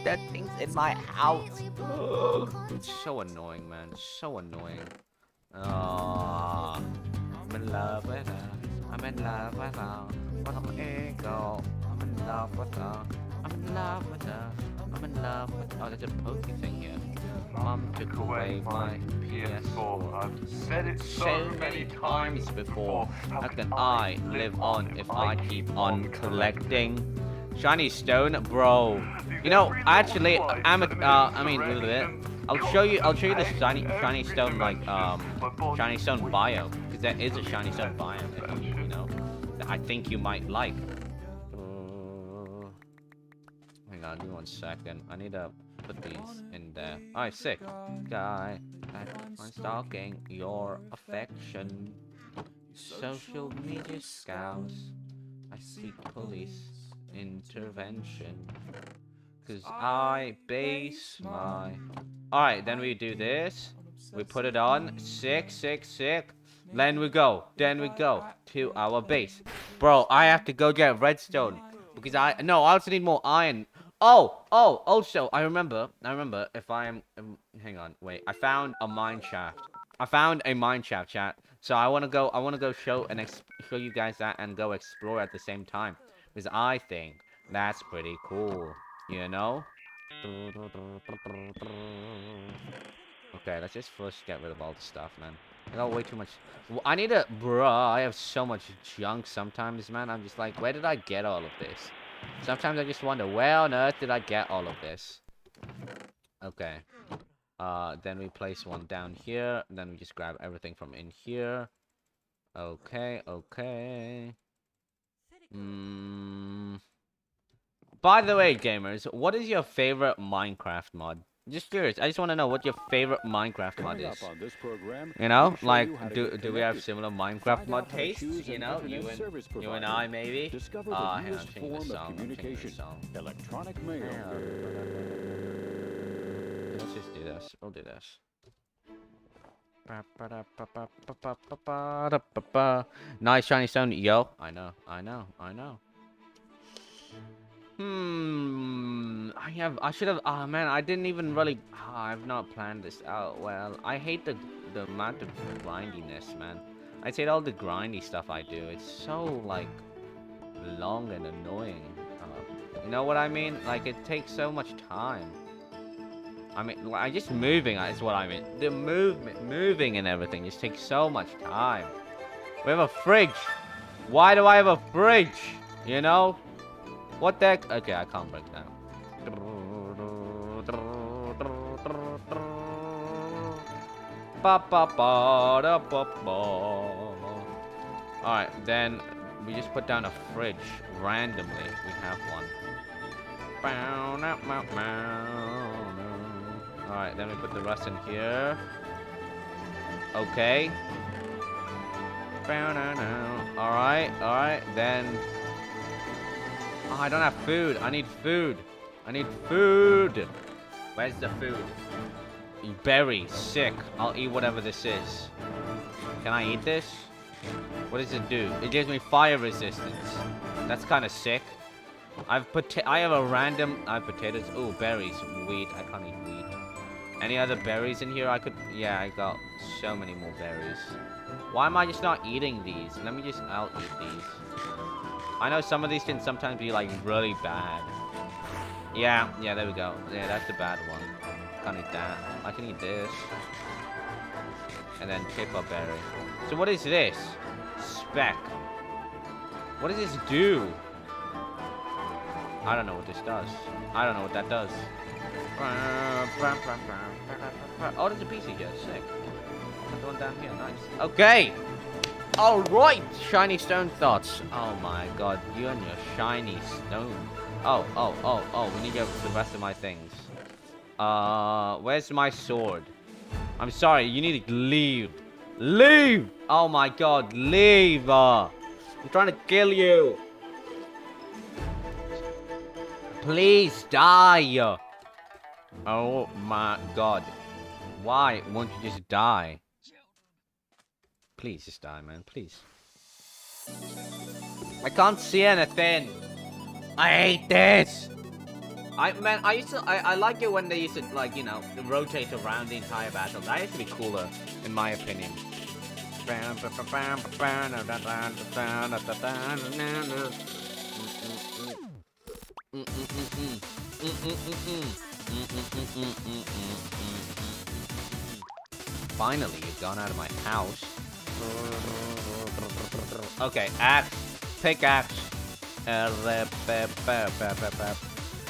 that thing's in my house? It's so annoying, man. So annoying. Oh, I'm in love with her. I'm in love with her. But I'm ego. I'm in love with her. I'm in love with her. I'm in love with her. Oh, there's a pokey thing here. Mom took away my PS4. I've said it so many times before. How can I live on if I keep on collecting shiny stone, bro? You know, actually, I mean, a little bit. I'll show you the shiny stone shiny stone bio, because there is a shiny stone bio. You know, that I think you might like. Hang on, give me 1 second. I need to put these in there. Alright, sick. Guy, I'm stalking your affection. Social media scouts. I seek police intervention. Cause I base my. Alright, then we do this. We put it on. Sick. Then we go to our base. Bro, I have to go get redstone. Because I also need more iron. Also, I remember if I am, hang on, wait, I found a mine shaft. Chat. So I want to go show you guys that and go explore at the same time. Because I think that's pretty cool, you know? Okay, let's just first get rid of all the stuff, man. I got way too much. I need a, bruh, I have so much junk sometimes, man. I'm just like, where did I get all of this? Sometimes I just wonder, where on earth did I get all of this? Okay. Then we place one down here. Then we just grab everything from in here. Okay. By the way, gamers, what is your favorite Minecraft mod? Just curious. I just want to know what your favorite Minecraft mod is. You know, like, do we have similar Minecraft mod tastes? You know, you and I maybe. Hang on, change the song. Electronic mail. Let's just do this. We'll do this. Nice shiny stone, yo. I know. I should have. Oh man, I didn't even really. I've not planned this out well. I hate the amount of grindiness, man. I hate all the grindy stuff I do. It's so like long and annoying. You know what I mean? Like it takes so much time. I mean, I just moving is what I mean. The moving and everything just takes so much time. We have a fridge. Why do I have a fridge? You know? What the heck? Okay, I can't break that. Alright, then we just put down a fridge randomly. We have one. Alright, then we put the rest in here. Okay. Alright, then. Oh, I don't have food. I need food. Where's the food? Berry. Sick. I'll eat whatever this is. Can I eat this? What does it do? It gives me fire resistance. That's kind of sick. I have a random... I have potatoes. Oh, berries. Wheat. I can't eat wheat. Any other berries in here I could... Yeah, I got so many more berries. Why am I just not eating these? Let me just... I'll eat these. I know some of these can sometimes be, like, really bad. Yeah, there we go. Yeah, that's the bad one. Can't eat that. I can eat this. And then chip-up berry. So what is this? Speck. What does this do? I don't know what this does. I don't know what that does. Oh, there's a piece here. Sick. Put one down here. Nice. Okay. All right. Shiny stone thoughts. Oh my god. You and your shiny stone. Oh. We need to get the rest of my things. Where's my sword? I'm sorry. You need to leave. Leave. Oh my god. Leave. I'm trying to kill you. Please die. Oh my god. Why won't you just die? Please just die, man. Please. I can't see anything. I hate this. I like it when they used to, like, you know, rotate around the entire battle. That used to be cooler, in my opinion. Finally, you've gone out of my house. Okay, axe, pickaxe.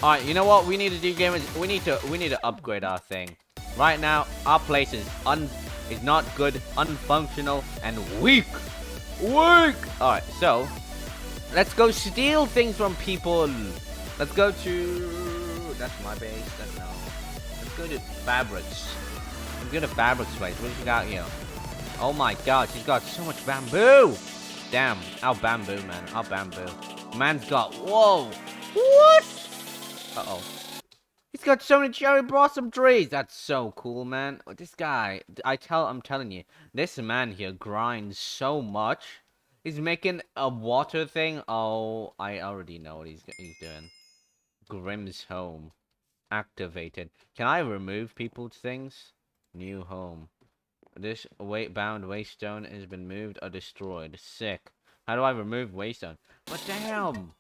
Alright, you know what we need to do, gamers? We need to upgrade our thing. Right now, our place is not good, unfunctional, and weak. Alright, so let's go steal things from people. Let's go to... That's my base. No. Let's go to Fabrics. Let's go to Fabrics place. What has she got here? Oh my god, she's got so much bamboo. Damn. Our bamboo, man. Our bamboo. Man's got... Whoa. What? Uh-oh. He's got so many cherry blossom trees. That's so cool, man. This guy... I'm telling you. This man here grinds so much. He's making a water thing. Oh, I already know what he's doing. Grimm's home. Activated. Can I remove people's things? New home. This bound waystone has been moved or destroyed. Sick. How do I remove waystone? But damn!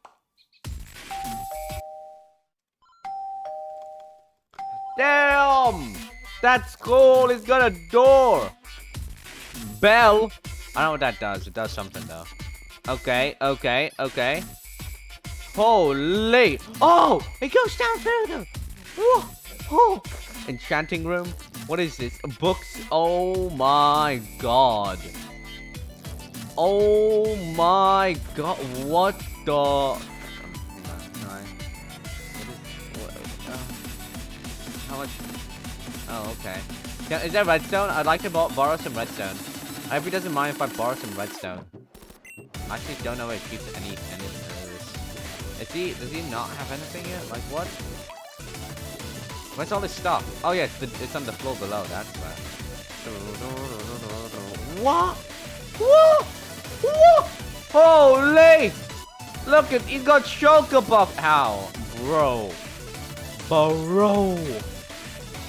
Damn! That's cool! It's got a door! Bell! I don't know what that does. It does something though. Okay. Holy! Oh! It goes down further! Whoa! Oh! Enchanting room? What is this? Books? Oh my god. Oh my god. What the... How much? Oh, okay. Is there redstone? I'd like to borrow some redstone. I hope he doesn't mind if I borrow some redstone. I actually don't know where he keeps any of this. Does he not have anything yet? Like what? Where's all this stuff? Oh yeah, it's on the floor below. That's right. What? What? What? Holy! Look at, he's got shulker buff. How, bro?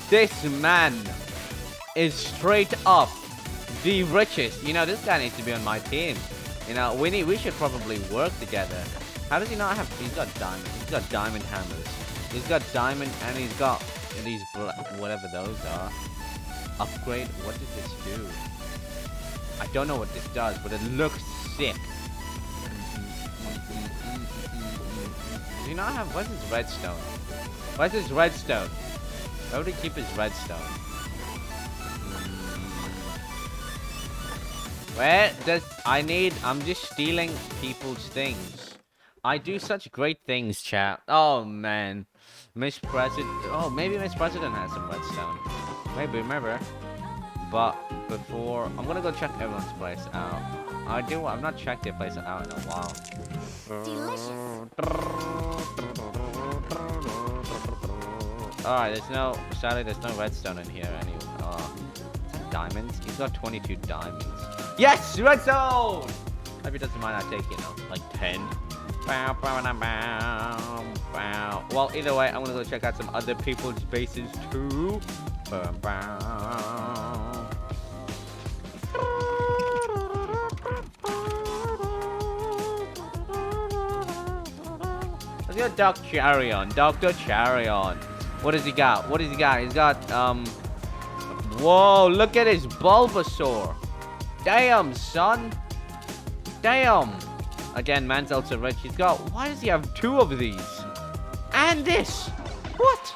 This man is straight up the richest. You know, this guy needs to be on my team. You know, we should probably work together. How does he not have? He's got diamond. He's got diamond hammers. He's got diamond, and he's got these whatever those are. Upgrade. What does this do? I don't know what this does, but it looks sick. Does he not have? Where's his redstone? Where's his redstone? Where would he keep his redstone? Where does... I'm just stealing people's things. I do such great things, chat. Oh, man. Miss President... Oh, maybe Miss President has some redstone. Maybe, remember. But before... I'm gonna go check everyone's place out. I've not checked their place out in a while. Alright, sadly there's no redstone in here anyway. Diamonds? He's got 22 diamonds. Yes, red zone. Hope he doesn't mind I take, you know, like 10. Bow, bow, bow, bow, bow. Well, either way, I'm gonna go check out some other people's bases too. Bow, bow. Let's get Dr. Charion. Dr. Charion. What does he got? What does he got? He's got, whoa, look at his Bulbasaur. Damn, son. Damn. Again, man's ultra rich. He's got, why does he have 2 of these? And this. What?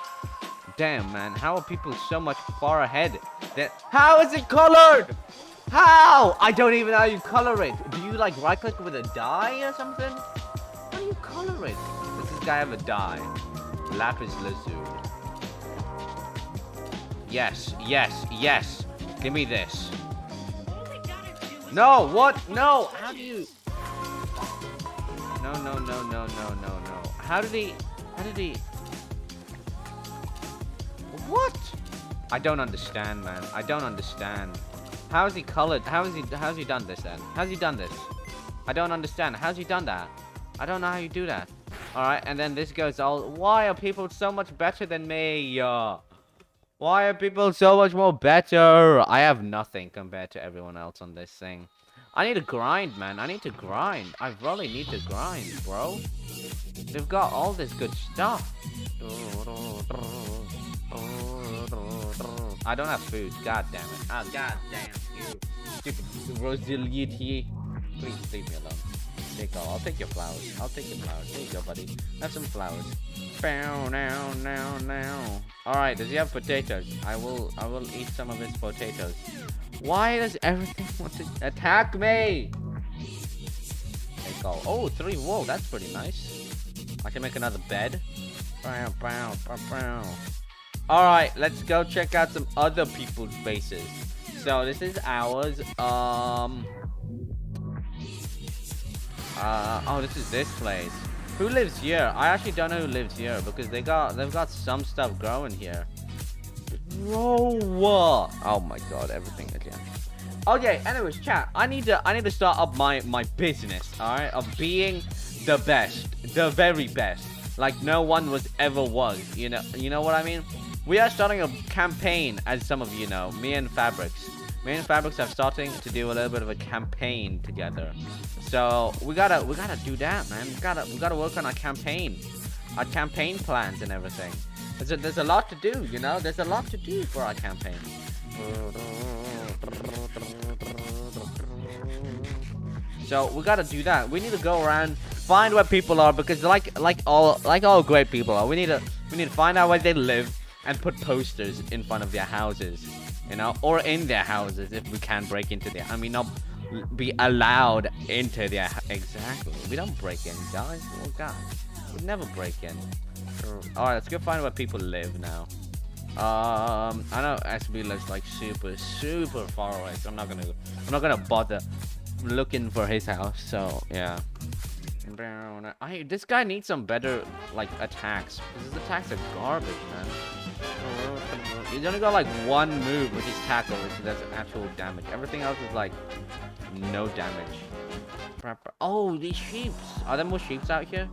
Damn, man. How are people so much far ahead? How is it colored? How? I don't even know how you color it. Do you like right click with a dye or something? How do you color it? Does this guy have a dye? Lapis lazuli. Yes, yes, yes. Give me this. No, what? No, how do you... No, no, no, no, no, no, no. How did he... What? I don't understand, man. I don't understand. How is he colored? How's he done this then? How's he done this? I don't understand. How's he done that? I don't know how you do that. Alright, and then this goes all... Why are people so much better than me? Why are people so much more better? I have nothing compared to everyone else on this thing. I need to grind, man. I need to grind. I really need to grind, bro. They've got all this good stuff. I don't have food. God damn it. Oh, god damn you. Stupid Rosility. Please leave me alone. Take all. I'll take your flowers. I'll take your flowers. There you go, buddy. Have some flowers. Now. Alright, does he have potatoes? I will eat some of his potatoes. Why does everything want to attack me? Take all. Oh, 3. Whoa, that's pretty nice. I can make another bed. Alright, let's go check out some other people's bases. So this is ours. Oh, this is this place. Who lives here? I actually don't know who lives here because they've got some stuff growing here. Bro, oh my god, everything again. Okay, anyways, chat. I need to start up my business, alright, of being the best, the very best. Like no one ever was. You know what I mean? We are starting a campaign, as some of you know. Me and Fabrics are starting to do a little bit of a campaign together. So we gotta do that, man. We gotta work on our campaign plans and everything. There's a lot to do, you know. There's a lot to do for our campaign. So we gotta do that. We need to go around, find where people are, because like all great people are, we need to find out where they live and put posters in front of their houses, you know, or in their houses if we can break into their. I mean, not be allowed into their. Exactly. We don't break in, guys. Oh god, we never break in. All right, let's go find where people live now. I know SB lives like super far away, so I'm not gonna bother looking for his house. So yeah. This guy needs some better like attacks. His attacks are garbage, man. He's only got like one move, which is tackle, which does actual damage. Everything else is like no damage. Oh, these sheeps. Are there more sheeps out here?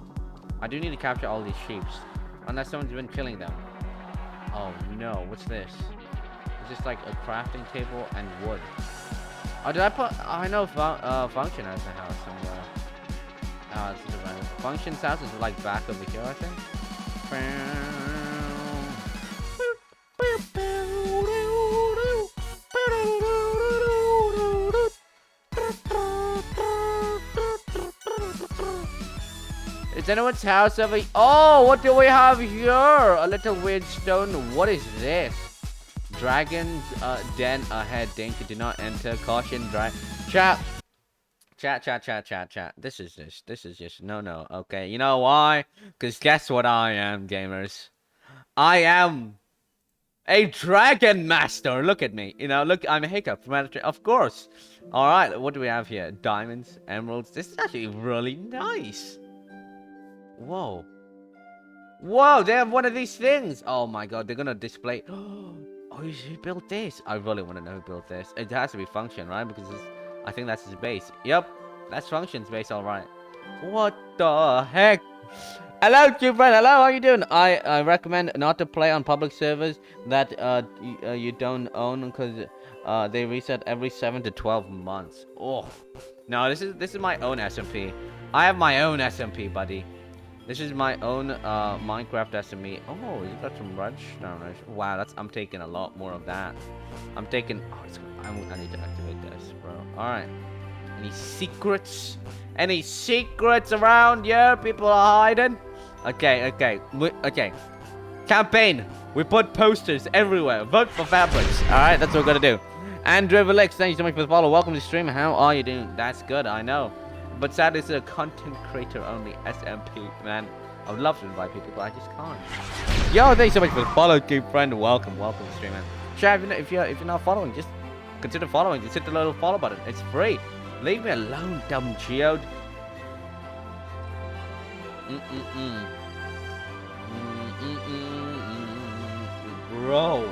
I do need to capture all these sheeps, unless someone's been killing them. Oh no, what's this? It's just like a crafting table and wood. Oh, did I put? I know Function has a house somewhere. Oh, this is right. Function's house is like back over here, I think. Is anyone's house over? Oh, what do we have here? A little weird stone. What is this? Dragon's den ahead. Danger, do not enter. Caution, Chat. This is just no. Okay, you know why? Because guess what I am, gamers? I am a dragon master. Look at me. You know, look, I'm a hiccup from Mantra. Of course. All right, what do we have here? Diamonds, emeralds. This is actually really nice. Whoa, they have one of these things. Oh my god, they're gonna display. Oh, who built this? I really want to know who built this. It has to be Function, right? Because I think that's his base. Yep, that's Function's base, alright. What the heck? Hello, cute friend. Hello, how you doing? I recommend not to play on public servers that you don't own because they reset every 7 to 12 months. Oh, no, this is my own SMP. I have my own SMP, buddy. This is my own Minecraft SME. Oh, you got some redstone. Wow, I'm taking a lot more of that. I'm taking. Oh, I need to activate this, bro. All right. Any secrets? Any secrets around here? People are hiding. Okay. Okay. Campaign. We put posters everywhere. Vote for Fabrics. All right, that's what we're gonna do. Andrew Alex, thank you so much for the follow. Welcome to the stream. How are you doing? That's good. I know. But sadly, it's a content creator only SMP, man. I would love to invite people, but I just can't. Yo, thanks so much for the follow, good friend. Welcome to the stream, man. Chat, if you're not following, just consider following. Just hit the little follow button. It's free. Leave me alone, dumb geode. Bro.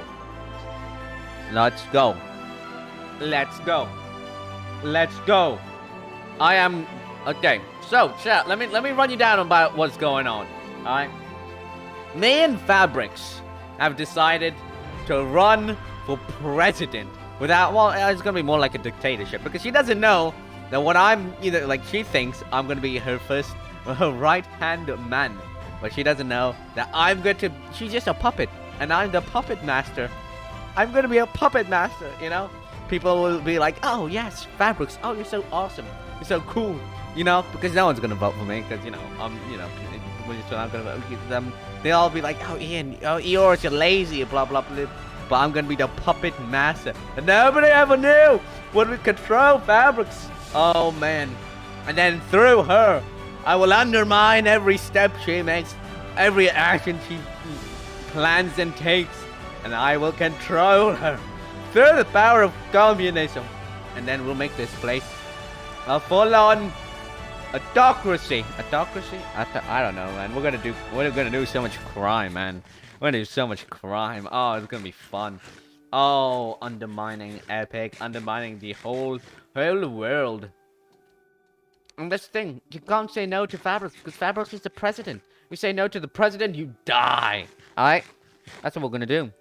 Let's go. Let's go. Let's go. I am okay. So, chat, let me run you down about what's going on. All right. Me and Fabrics have decided to run for president without. Well, it's gonna be more like a dictatorship because she doesn't know that what I'm either like she thinks I'm gonna be her right hand man, but she doesn't know that I'm going to. She's just a puppet, and I'm the puppet master. I'm gonna be a puppet master, you know. People will be like, oh yes, Fabrics. Oh, you're so awesome. You're so cool, you know, because no one's gonna vote for me, because I'm gonna vote for them. They'll all be like, oh Ian, oh Eoris, you're lazy, blah blah blah. But I'm gonna be the puppet master, and nobody ever knew would we control Fabrics. Oh man, and then through her, I will undermine every step she makes, every action she plans and takes, and I will control her through the power of communism, and then we'll make this place a full-on autocracy. Autocracy? I don't know, man. We're gonna do so much crime, man. We're gonna do so much crime. Oh, it's gonna be fun. Oh, undermining epic, undermining the whole world. And this thing, you can't say no to Fabrics because Fabrics is the president. You say no to the president, you die. All right, that's what we're gonna do.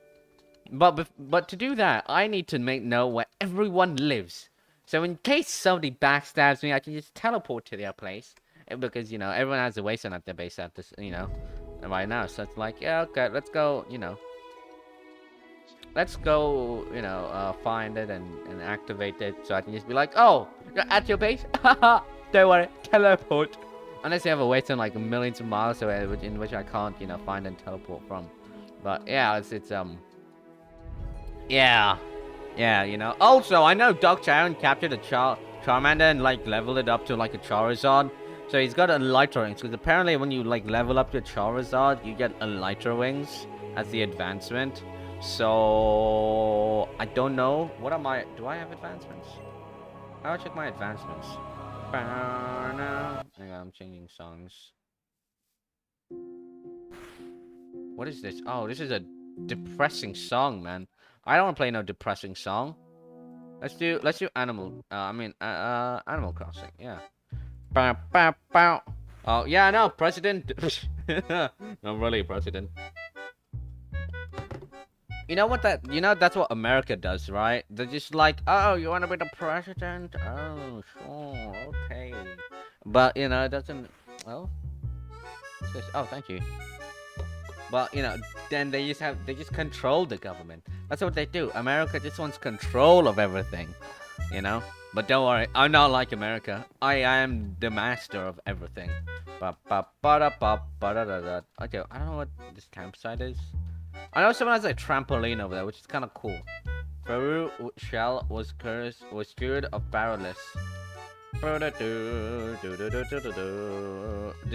But to do that, I need to know where everyone lives. So in case somebody backstabs me, I can just teleport to their place. Because, you know, everyone has a wasteland at their base at this, you know, right now. So it's like, yeah, okay, let's go, you know. Let's go, you know, find it and activate it. So I can just be like, oh, you're at your base? Haha, don't worry, teleport. Unless you have a wasteland like millions of miles away, in which I can't, you know, find and teleport from. But yeah, yeah, you know. Also, I know Dr. Aaron captured a Charmander and like leveled it up to like a Charizard. So he's got Elytra wings. Because apparently when you like level up your Charizard, you get Elytra wings as the advancement. So I don't know. What am I? Do I have advancements? I'll check my advancements. Hang on, I'm changing songs. What is this? Oh, this is a depressing song, man. I don't want to play no depressing song. Let's do Animal Crossing. Yeah. Bow, bow, bow. Oh yeah, no, president. Not really president. You know what that's what America does, right? They're just like, oh, you want to be the president? Oh, sure, okay. But you know, it doesn't. Well, what's this? Oh, thank you. But you know, then they just control the government. That's what they do. America just wants control of everything, you know. But don't worry, I'm not like America. I am the master of everything. Okay, I don't know what this campsite is. I know someone has a trampoline over there, which is kind of cool. Peru Shell was cured of paralysis. Did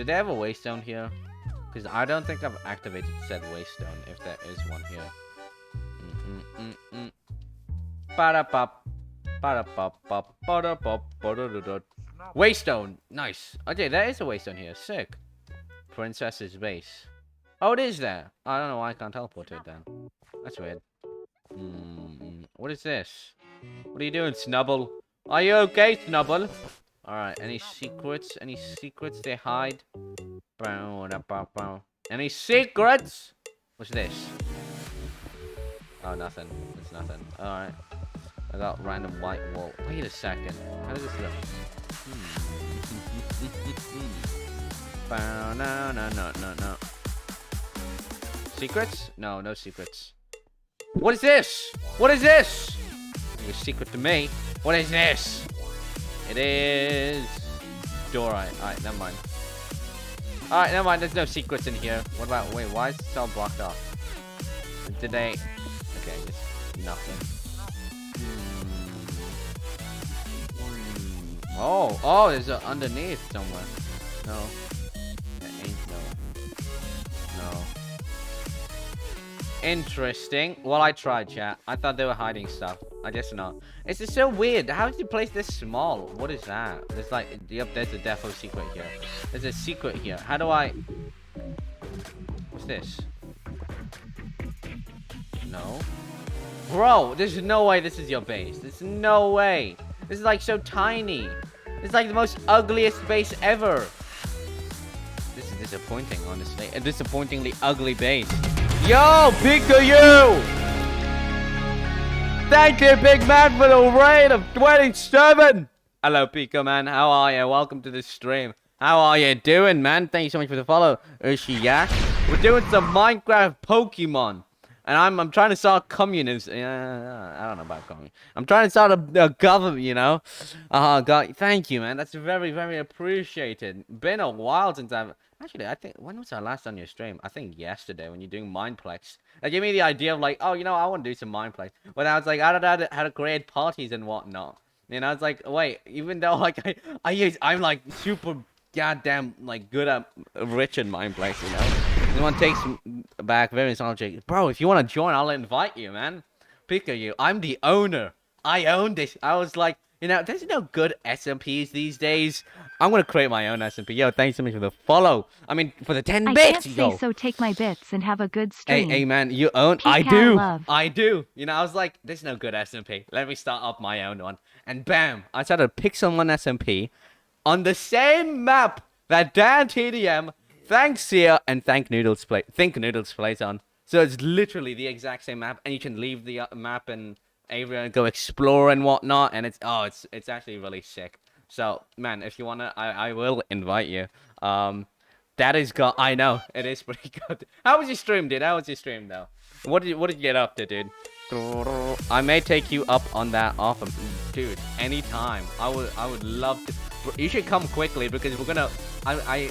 they have a waystone here? Because I don't think I've activated said waystone, if there is one here. Waystone! Nice. Okay, there is a waystone here. Sick. Princess's base. Oh, it is there. I don't know why I can't teleport to it then. That's weird. What is this? What are you doing, Snubble? Are you okay, Snubble? Alright, any secrets? Any secrets they hide? Any secrets? What's this? Oh, nothing. It's nothing. Alright. I got random white wall. Wait a second. How does this look? No. Secrets? No, no secrets. What is this? What is this? It's a secret to me. What is this? It is... door. Alright, never mind. Alright, never mind. There's no secrets in here. What about... wait, why is this all blocked off? Did they... okay, just nothing. Oh, there's a underneath somewhere. No. There ain't no. Interesting. Well, I tried, chat. I thought they were hiding stuff. I guess not. It's just so weird. How did you place this small? What is that? There's like... yep, there's a defo secret here. There's a secret here. How do I... what's this? No. Bro, there's no way this is your base. There's no way. This is like so tiny. It's like the most ugliest base ever. This is disappointing, honestly. A disappointingly ugly base. Yo, Pikachu! Thank you, big man, for the raid of 27! Hello, Pika, man. How are you? Welcome to the stream. How are you doing, man? Thank you so much for the follow, Urshiyak. We're doing some Minecraft Pokemon. And I'm trying to start communism. Yeah, I don't know about communism. I'm trying to start a government, you know. God, thank you, man. That's very, very appreciated. Been a while since I've... actually, I think... when was I last on your stream? I think yesterday when you're doing Mineplex. That gave me the idea of like, oh, you know, I want to do some Mineplex. But I was like, I don't know how to create parties and whatnot. You know, it's like, wait, even though like I'm like super goddamn like good at rich in Mineplex, you know. Anyone takes back very nostalgic. Bro, if you want to join, I'll invite you, man. Pikachu, I'm the owner. I own this. I was like, you know, there's no good SMPs these days. I'm going to create my own SMP. Yo, thanks so much for the follow. I mean, for the 10 bits. I can't say so. Take my bits and have a good stream. Hey, man, you own... I Peace do. out, love. I do. You know, I was like, there's no good SMP. Let me start up my own one. And bam, I started Pixel 1 SMP on the same map that Dan TDM... thanks Sia and Think Noodles plays on. So it's literally the exact same map, and you can leave the map and area and go explore and whatnot. And it's actually really sick. So man, if you wanna, I will invite you. That is got. I know it is pretty good. How was your stream, dude? How was your stream though? What did you get up to, dude? I may take you up on that offer, dude. Anytime. I would love to. You should come quickly because we're gonna.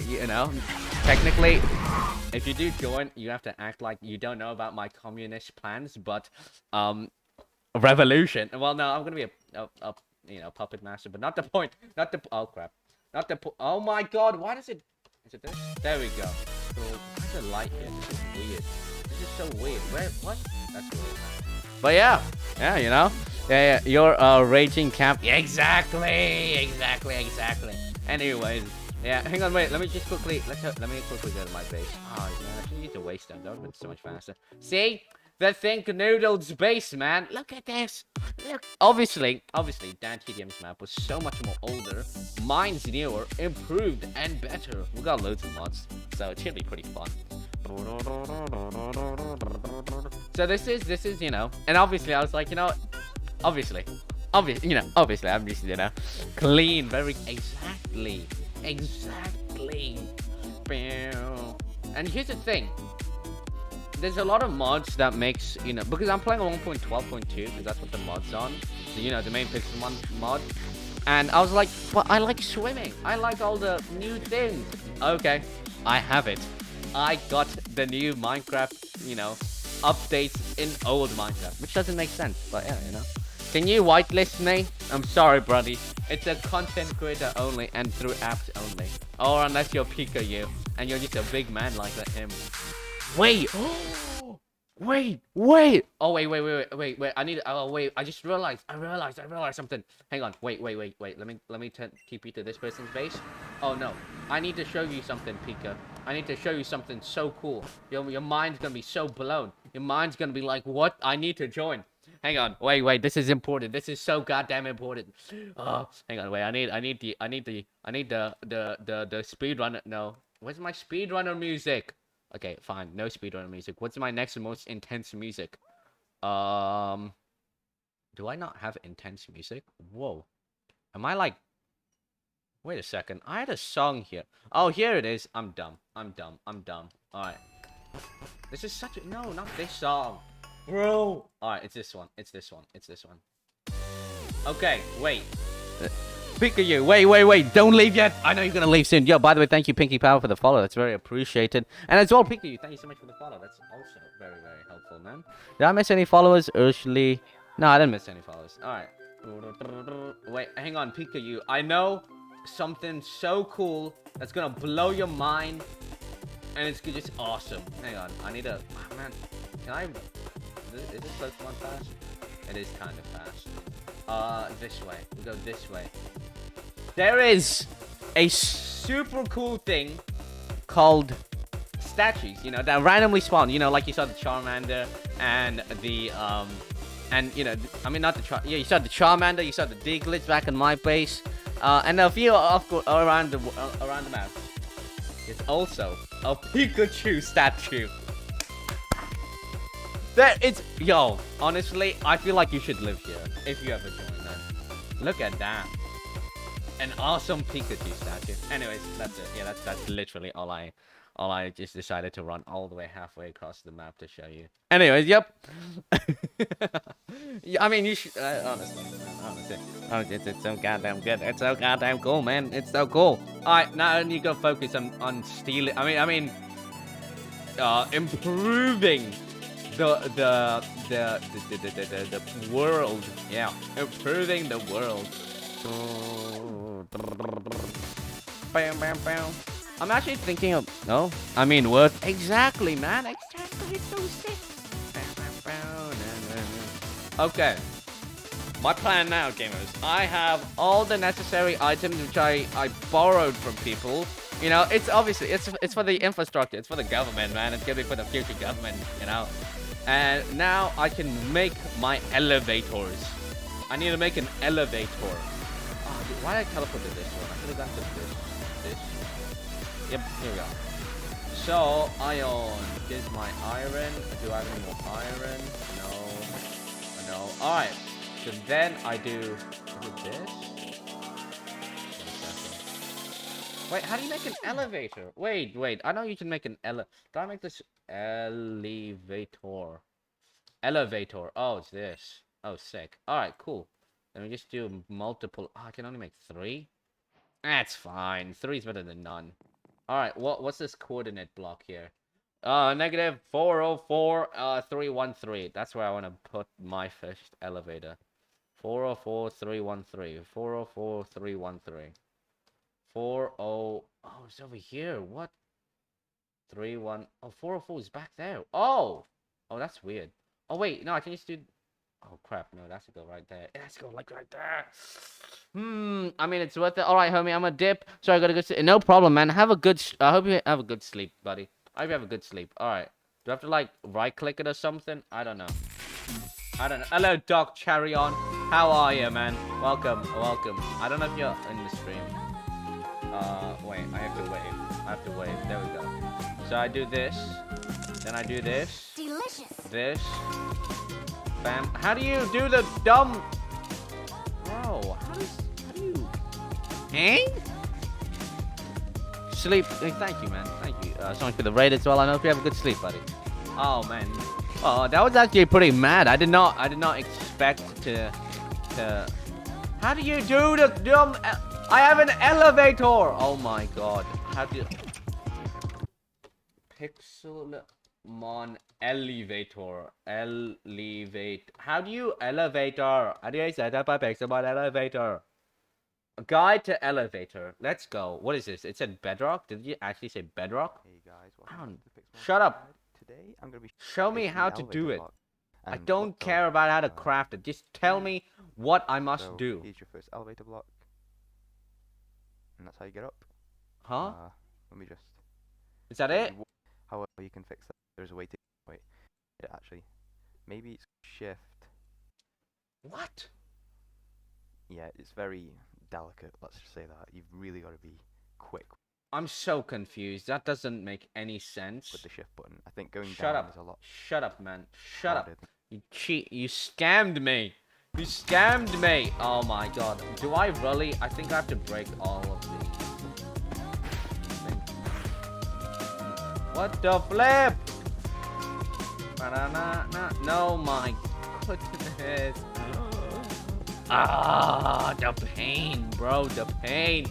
You know, technically, if you do join, you have to act like you don't know about my communist plans. But, revolution. Well, no, I'm gonna be a you know, puppet master, but not the point. Not the. Oh crap. Not the. Oh my God. Why does it? Is it this? There we go. So, why's the light here? This is weird. This is so weird. Where? What? That's weird. But yeah, you know, yeah, you're raging camp. Yeah, exactly. Anyways, yeah, hang on, wait. Let me just quickly. Let me quickly go to my base. Oh, man, I should use the waste stone. That would have been so much faster. See, the Think Noodles base, man. Look at this. Look. Obviously, Dan TDM's map was so much more older. Mine's newer, improved, and better. We got loads of mods, so it should be pretty fun. So this is, you know, and obviously I was like, you know, obviously, you know, I'm just, you know, clean, very exactly. And here's the thing. There's a lot of mods that makes, you know, because I'm playing on 1.12.2 because that's what the mod's on. So, you know, the main Pixel mod. And I was like, but I like swimming. I like all the new things. Okay, I have it. I got the new Minecraft, you know, updates in old Minecraft, which doesn't make sense, but yeah, you know. Can you whitelist me? I'm sorry, buddy. It's a content creator only and through apps only. Or unless you're Pikachu and you're just a big man like him. Wait. Wait. Oh, wait. I need. Oh, wait. I just realized. I realized something. Hang on. Wait. Let me TP to this person's base. Oh no. I need to show you something, Pika. I need to show you something so cool. Your mind's gonna be so blown. Your mind's gonna be like, what? I need to join. Hang on. Wait. This is important. This is so goddamn important. Oh, hang on. Wait. I need the speedrunner. No. Where's my speedrunner music? Okay, fine. No speedrunner music. What's my next most intense music? Do I not have intense music? Whoa. Am I like... Wait a second. I had a song here. Oh, here it is. I'm dumb. Alright. This is such a... No, not this song. Bro. Alright, it's this one. Okay, wait. Pikachu, wait. Don't leave yet. I know you're gonna leave soon. Yo, by the way, thank you, Pinky Power, for the follow. That's very appreciated. And as well, Pikachu, thank you so much for the follow. That's also very, very helpful, man. Did I miss any followers? Urshly? No, I didn't miss any followers. Alright. Wait, hang on, Pikachu. I know something so cool that's gonna blow your mind. And it's just awesome. Hang on, I need a... Oh, man, can I... Is this Pokemon fast? It is kind of fast. This way. We go this way. There is a super cool thing called statues, you know, that randomly spawn. You know, like you saw the Charmander and the, and, you know, I mean, not the you saw the Charmander, you saw the Diglett back in my base. And a few around the map. It's also a Pikachu statue. Yo, honestly, I feel like you should live here if you ever join, man. Look at that. An awesome Pikachu statue. Anyways, that's it. Yeah, that's literally all I just decided to run all the way halfway across the map to show you. Anyways, yep. Yeah, I mean, you should, honestly, it's so goddamn good. It's so goddamn cool, man. It's so cool. Alright, now you go focus on stealing. I mean, improving the world. Yeah, improving the world. Bam. I'm actually thinking of... No? I mean, what? Exactly, man. Exactly. It's so sick. Okay. My plan now, gamers. I have all the necessary items which I borrowed from people. You know, it's obviously... It's for the infrastructure. It's for the government, man. It's gonna be for the future government, you know? And now I can make my elevators. I need to make an elevator. Oh, dude, why did I teleport to this one? I could have gone to this. Yep, here we go. So, iron. Here's my iron. Do I have any more iron? No. Alright. So then I do... Is it this? Wait, how do you make an elevator? Wait. I know you can make an Do I make this elevator? Elevator. Oh, it's this. Oh, sick. Alright, cool. Let me just do multiple... Oh, I can only make 3? That's fine. 3 is better than none. Alright, what's this coordinate block here? Negative 404, 313. That's where I want to put my first elevator. 404, 313. 404, 313. 40... Oh, it's over here. What? 31... Oh, 404 is back there. Oh, that's weird. Oh, wait. No, I can just do... Oh, crap. No, that's to go right there. It has to go like right there. I mean, it's worth it. All right, homie. I'm a dip. Sorry, I gotta go sleep. No problem, man. Have a good... I hope you have a good sleep, buddy. I hope you have a good sleep. All right. Do I have to, like, right-click it or something? I don't know. Hello, Doc Charion. How are you, man? Welcome. I don't know if you're in the stream. Wait. I have to wave. There we go. So I do this. Then I do this. Delicious. This. Bam. How do you do the dumb... Bro, how do you... Eh? Sleep. Hey, thank you, man. Thank you. So much for the raid as well. I know if you have a good sleep, buddy. Oh, man. Oh, that was actually pretty mad. I did not expect to... How do you do the dumb... I have an elevator! Oh, my God. How do you... Pixel... Elevator. How do you elevator? How do you set up a Pixelmon elevator? Guide to elevator. Let's go. What is this? It said bedrock? Did you actually say bedrock? Hey guys, shut up. Today I'm gonna be show me how to do it. I don't care about how to craft it. Just tell me what I must do. Here's your first elevator block. And that's how you get up. Huh? Let me just... Is that it? However you can fix that. There's a way to... Wait. It actually... Maybe it's shift. What? Yeah, it's very delicate. Let's just say that. You've really got to be quick I'm so confused. That doesn't make any sense. with the shift button. I think going Shut down up. is a lot Shut up, man. Shut up. harder than- You cheat. You scammed me. You scammed me. Oh my god. Do I really? I think I have to break all of these. What the flip? No, my goodness. Ah, the pain, bro. The pain.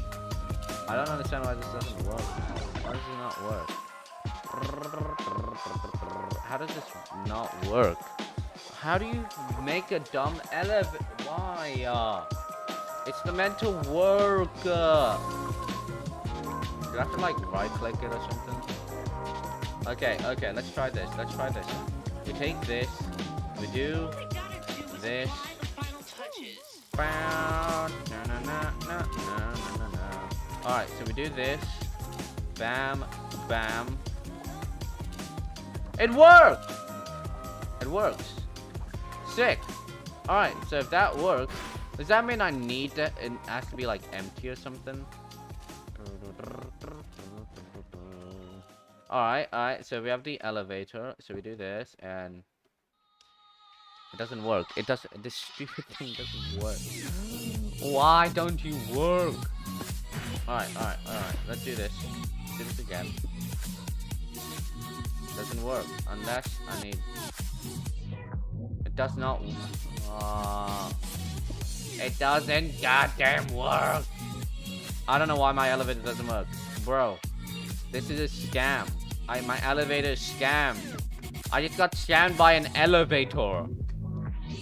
I don't understand why this doesn't work. Why does it not work? How does this not work? How do you make a dumb elevator? Why? It's meant to work. Do I have to like right click it or something? Okay, let's try this. We take this. We do this. Alright, so we do this. Bam, bam. It worked! It works. Sick. Alright, so if that works, does that mean I need to, it has to be like empty or something? Alright, so we have the elevator, so we do this, and it doesn't work. This stupid thing doesn't work. Why don't you work? Alright, let's do this. Do this again. It doesn't work, unless I need... It does not... it doesn't goddamn work! I don't know why my elevator doesn't work. Bro, this is a scam. My elevator is scammed. I just got scammed by an elevator.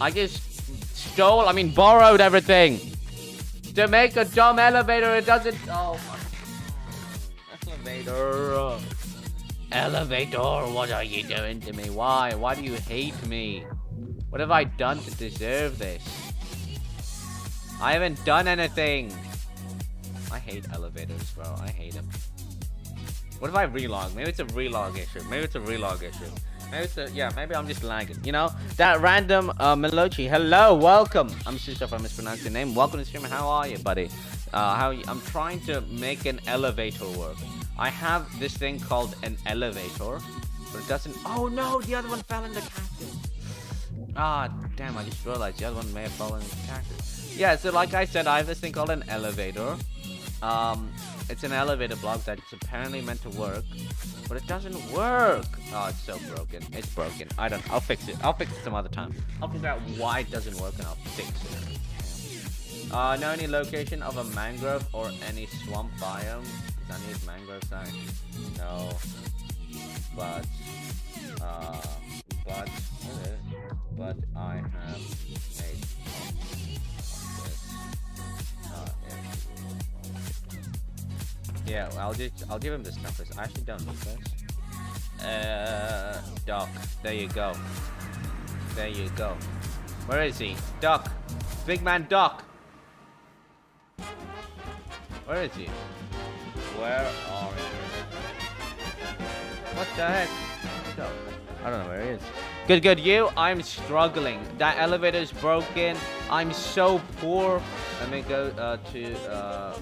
I just borrowed everything. To make a dumb elevator, it doesn't... Oh my... Elevator. Elevator, what are you doing to me? Why? Why do you hate me? What have I done to deserve this? I haven't done anything. I hate elevators, bro. I hate them. What if I relog? Maybe it's a relog issue. Maybe I'm just lagging. You know? That random Melochi. Hello, welcome. I'm so sorry if I mispronounced your name. Welcome to the stream. How are you, buddy? I'm trying to make an elevator work. I have this thing called an elevator, but it doesn't... Oh no, the other one fell in the cactus. Ah, damn, I just realized the other one may have fallen in the cactus. Yeah, so like I said, I have this thing called an elevator. It's an elevator block that's apparently meant to work, but it doesn't work. Oh, it's so broken. It's broken. I'll fix it. I'll fix it some other time. I'll figure out why it doesn't work and I'll fix it. Know any location of a mangrove or any swamp biome? I need mangrove sign. No. But I have made this. Yeah, I'll give him this compass. I actually don't need this. Doc. There you go. There you go. Where is he? Doc. Big man Doc. Where is he? Where are you? What the heck? Go. I don't know where he is. Good. You? I'm struggling. That elevator is broken. I'm so poor. Let me go to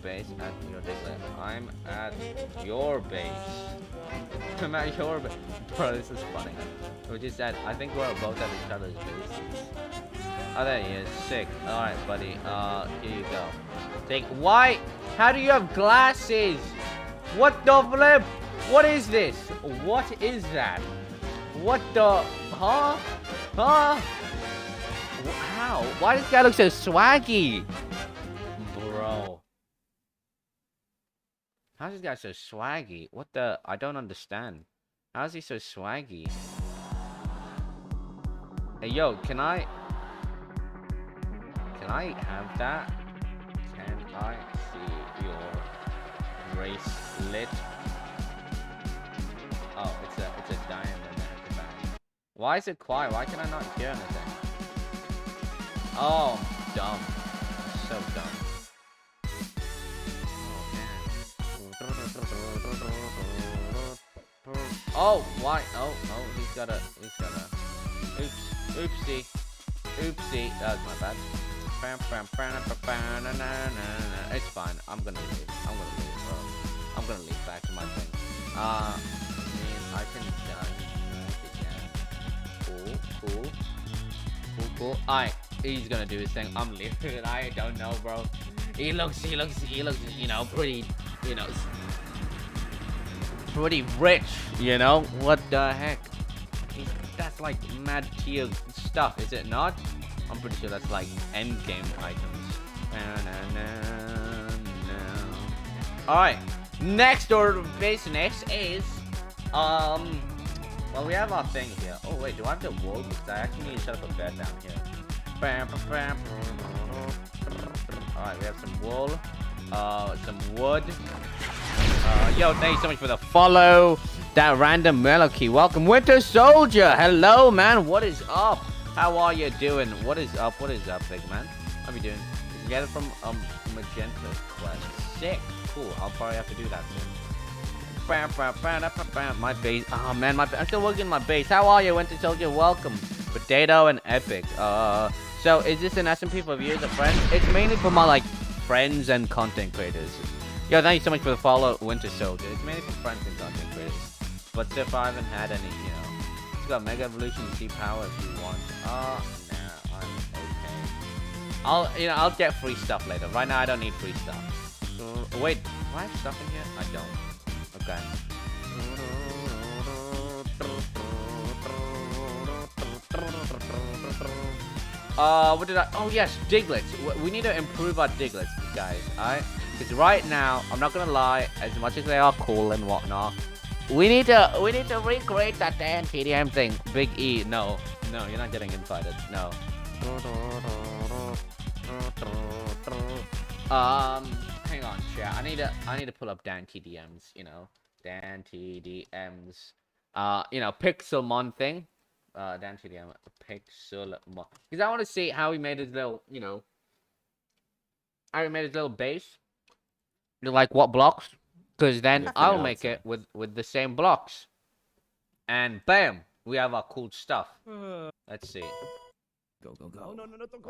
base at your base. I'm at your base. I'm at your base. Bro, this is funny. We just said, I think we're both at each other's bases. Oh, there he is. Sick. Alright, buddy. Here you go. Why? How do you have glasses? What the flip? What is this? What is that? What the... Huh? How? Why does this guy look so swaggy? Bro. How's this guy so swaggy? What the... I don't understand. How is he so swaggy? Hey, yo, can I have that? Can I see your bracelet? Oh, it's a diamond at the back. Why is it quiet? Why can I not hear anything? Oh, I'm dumb. So dumb. Oh, why? Oh, he's got a. Oops, oopsie. Oopsie, that was my bad. It's fine. I'm gonna leave. Bro. I'm gonna leave back to my thing. I mean, I can again. Cool. Alright, he's gonna do his thing. I'm leaving. I don't know, bro. He looks, you know, pretty, you know, pretty rich, you know? What the heck? That's like mad tier stuff, is it not? I'm pretty sure that's like end game items. Alright, next order of business is well, we have our thing here. Oh wait, do I have the wool? Because I actually need to set up a bed down here. Alright, we have some wool, some wood. Yo, thank you so much for the follow. That random Melody. Welcome, Winter Soldier. Hello, man. What is up? How are you doing? What is up, big man? How are you doing? You get it from Magenta Quest. Sick. Cool. I'll probably have to do that soon. My base. Oh man, I'm still working my base. How are you, Winter Soldier? Welcome. Potato and Epic. So is this an SMP for viewers or friends? It's mainly for my like friends and content creators. Yo, thank you so much for the follow, Winter Soldier. It's mainly for friends and content creators. But so far I haven't had any, you know. It's got Mega Evolution and Sea Power if you want. Oh, no, I'm okay. I'll get free stuff later. Right now I don't need free stuff. Wait, do I have stuff in here? I don't. Okay. What did I? Oh yes, Diglets. We need to improve our Diglets, guys. Alright, because right now, I'm not gonna lie. As much as they are cool and whatnot, we need to recreate that damn TDM thing. Big E. No, you're not getting invited. No. Hang on, chat. I need to pull up Dan TDMs. You know, Dan TDMs. You know, Pixelmon thing. Dan TDM Pixelmon. Because I want to see how he made his little, you know, how he made his little base. Like what blocks? Because then I'll make it with the same blocks. And bam, we have our cool stuff. Let's see. Go. Oh, no, don't go.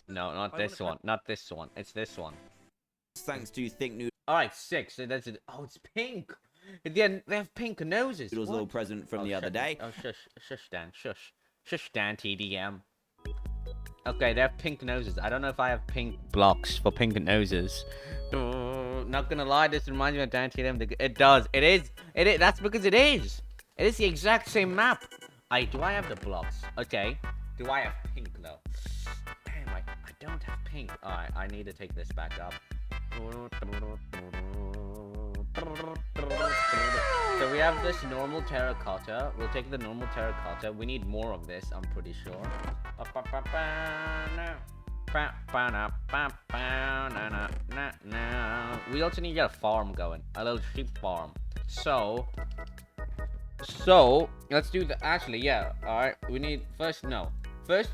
No, not this one. Not this one. It's this one. Thanks to Think Noodles' Alright, 6. So that's it. Oh, it's pink. They have pink noses. little present from the other day. Oh, shush, Dan. Shush, Dan TDM. Okay, they have pink noses. I don't know if I have pink blocks for pink noses. Not gonna lie, this reminds me of Dan TDM. It does. It is. That's because it is. It is the exact same map. Do I have the blocks? Okay. Do I have pink though? Damn, I don't have pink. Alright, I need to take this back up. So we have this normal terracotta. We'll take the normal terracotta. We need more of this, I'm pretty sure. We also need to get a farm going. A little sheep farm. So let's do the alright. We need first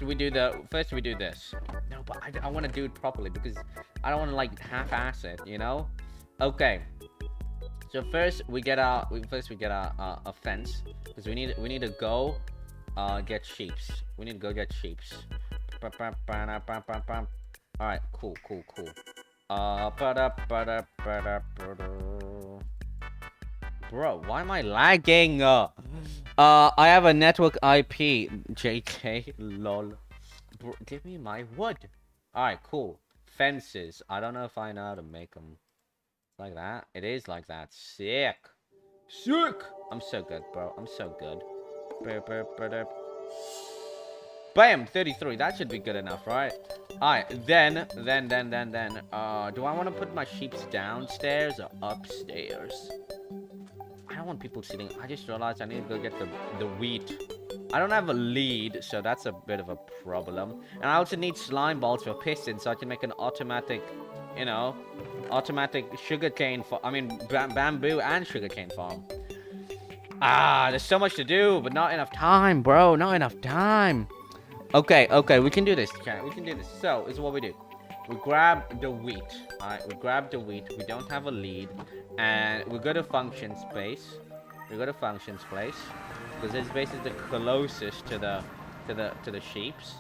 we do this. No, but I want to do it properly because I don't want to like half-ass it, you know? Okay. So first we get a fence because we need to go get sheeps. We need to go get sheeps. All right, cool. Bro, why am I lagging? I have a network IP. JK, lol. Bro, give me my wood. All right, cool. Fences. I don't know if I know how to make them. Like that? It is like that. Sick! I'm so good, bro. I'm so good. Bam! 33. That should be good enough, right? Alright, then. Do I want to put my sheeps downstairs or upstairs? I don't want people sitting. I just realized I need to go get the wheat. I don't have a lead, so that's a bit of a problem. And I also need slime balls for pistons, so I can make an automatic, you know, automatic sugarcane bamboo and sugarcane farm. There's so much to do, but not enough time, bro. Not enough time. Okay, we can do this, chat. We can do this. So, this is what we do. We grab the wheat. Alright, we grab the wheat. We don't have a lead. And we go to function space. Because this base is the closest to the to the sheeps.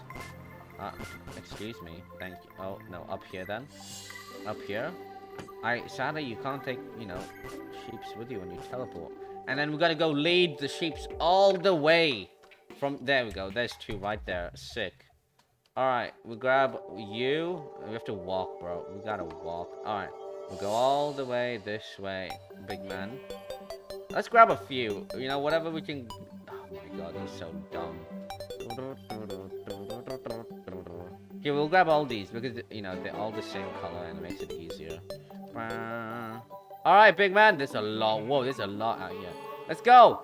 Excuse me. Thank you. Oh no, up here then. Up here. Sadly you can't take, you know, sheeps with you when you teleport. And then we gotta go lead the sheeps all the way from there. We go. There's 2 right there. Sick. All right, we grab you. We have to walk, bro. We gotta walk. All right, we go all the way this way, big man. Let's grab a few. You know, whatever we can. Oh my god, he's so dumb. Okay, we'll grab all these because, you know, they're all the same color and it makes it easier. All right, big man. There's a lot. Whoa, there's a lot out here. Let's go.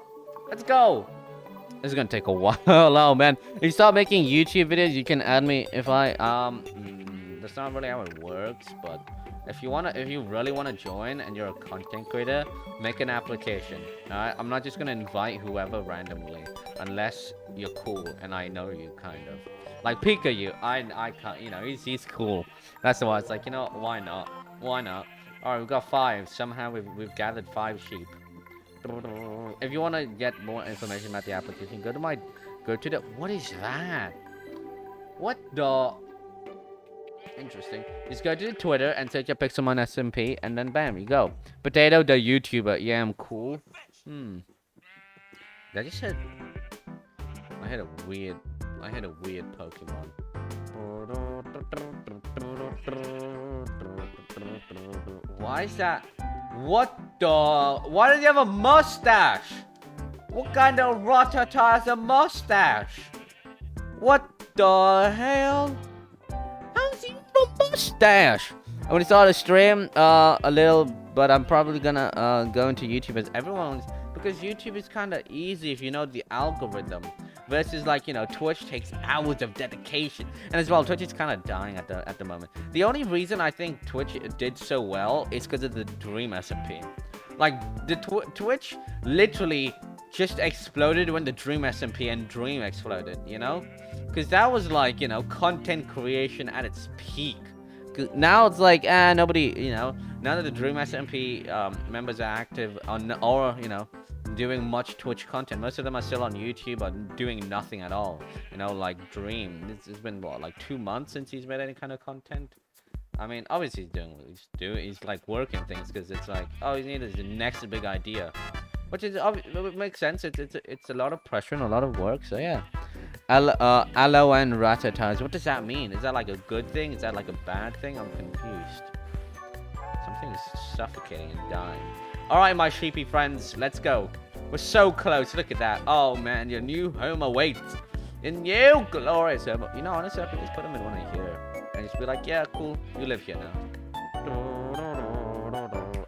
Let's go. This is gonna take a while. Oh man, if you start making YouTube videos, you can add me if I that's not really how it works, but if you really wanna join and you're a content creator, make an application. Alright, I'm not just gonna invite whoever randomly unless you're cool and I know you kind of. Like Pika, I can't, you know, he's cool. That's why it's like, you know, why not? Why not? Alright, we've got 5. Somehow we've gathered 5 sheep. If you want to get more information about the application, go to the what is that? What the? Interesting. Just go to the Twitter and search up Pixelmon SMP, and then bam, you go. Potato the YouTuber. Yeah, I'm cool. I just said. I had a weird Pokemon. Why is that? What the? Why does he have a mustache? What kind of Rattata has a mustache? What the hell? How's he have a mustache? I'm gonna start a stream, a little, but I'm probably gonna go into YouTube as everyone's, because YouTube is kind of easy if you know the algorithm. Versus, like, you know, Twitch takes hours of dedication. And as well, Twitch is kind of dying at the moment. The only reason I think Twitch did so well is because of the Dream SMP. Like, the Twitch literally just exploded when the Dream SMP and Dream exploded, you know? Because that was, like, you know, content creation at its peak. Now it's like, nobody, you know, none of the Dream SMP members are active on, or, you know, doing much Twitch content. Most of them are still on YouTube or doing nothing at all. You know, like Dream. It's been what, like 2 months since he's made any kind of content. I mean, obviously he's doing what he's doing. He's like working things because it's like, oh, he needed the next big idea, which is it makes sense. It's a lot of pressure and a lot of work. So yeah. Aloe and Rattatas. What does that mean? Is that like a good thing? Is that like a bad thing? I'm confused. Something is suffocating and dying. Alright, my sheepy friends, let's go. We're so close. Look at that. Oh man, your new home awaits. Your new glorious home. You know, honestly, I could just put them in one of here and just be like, yeah, cool, you live here now.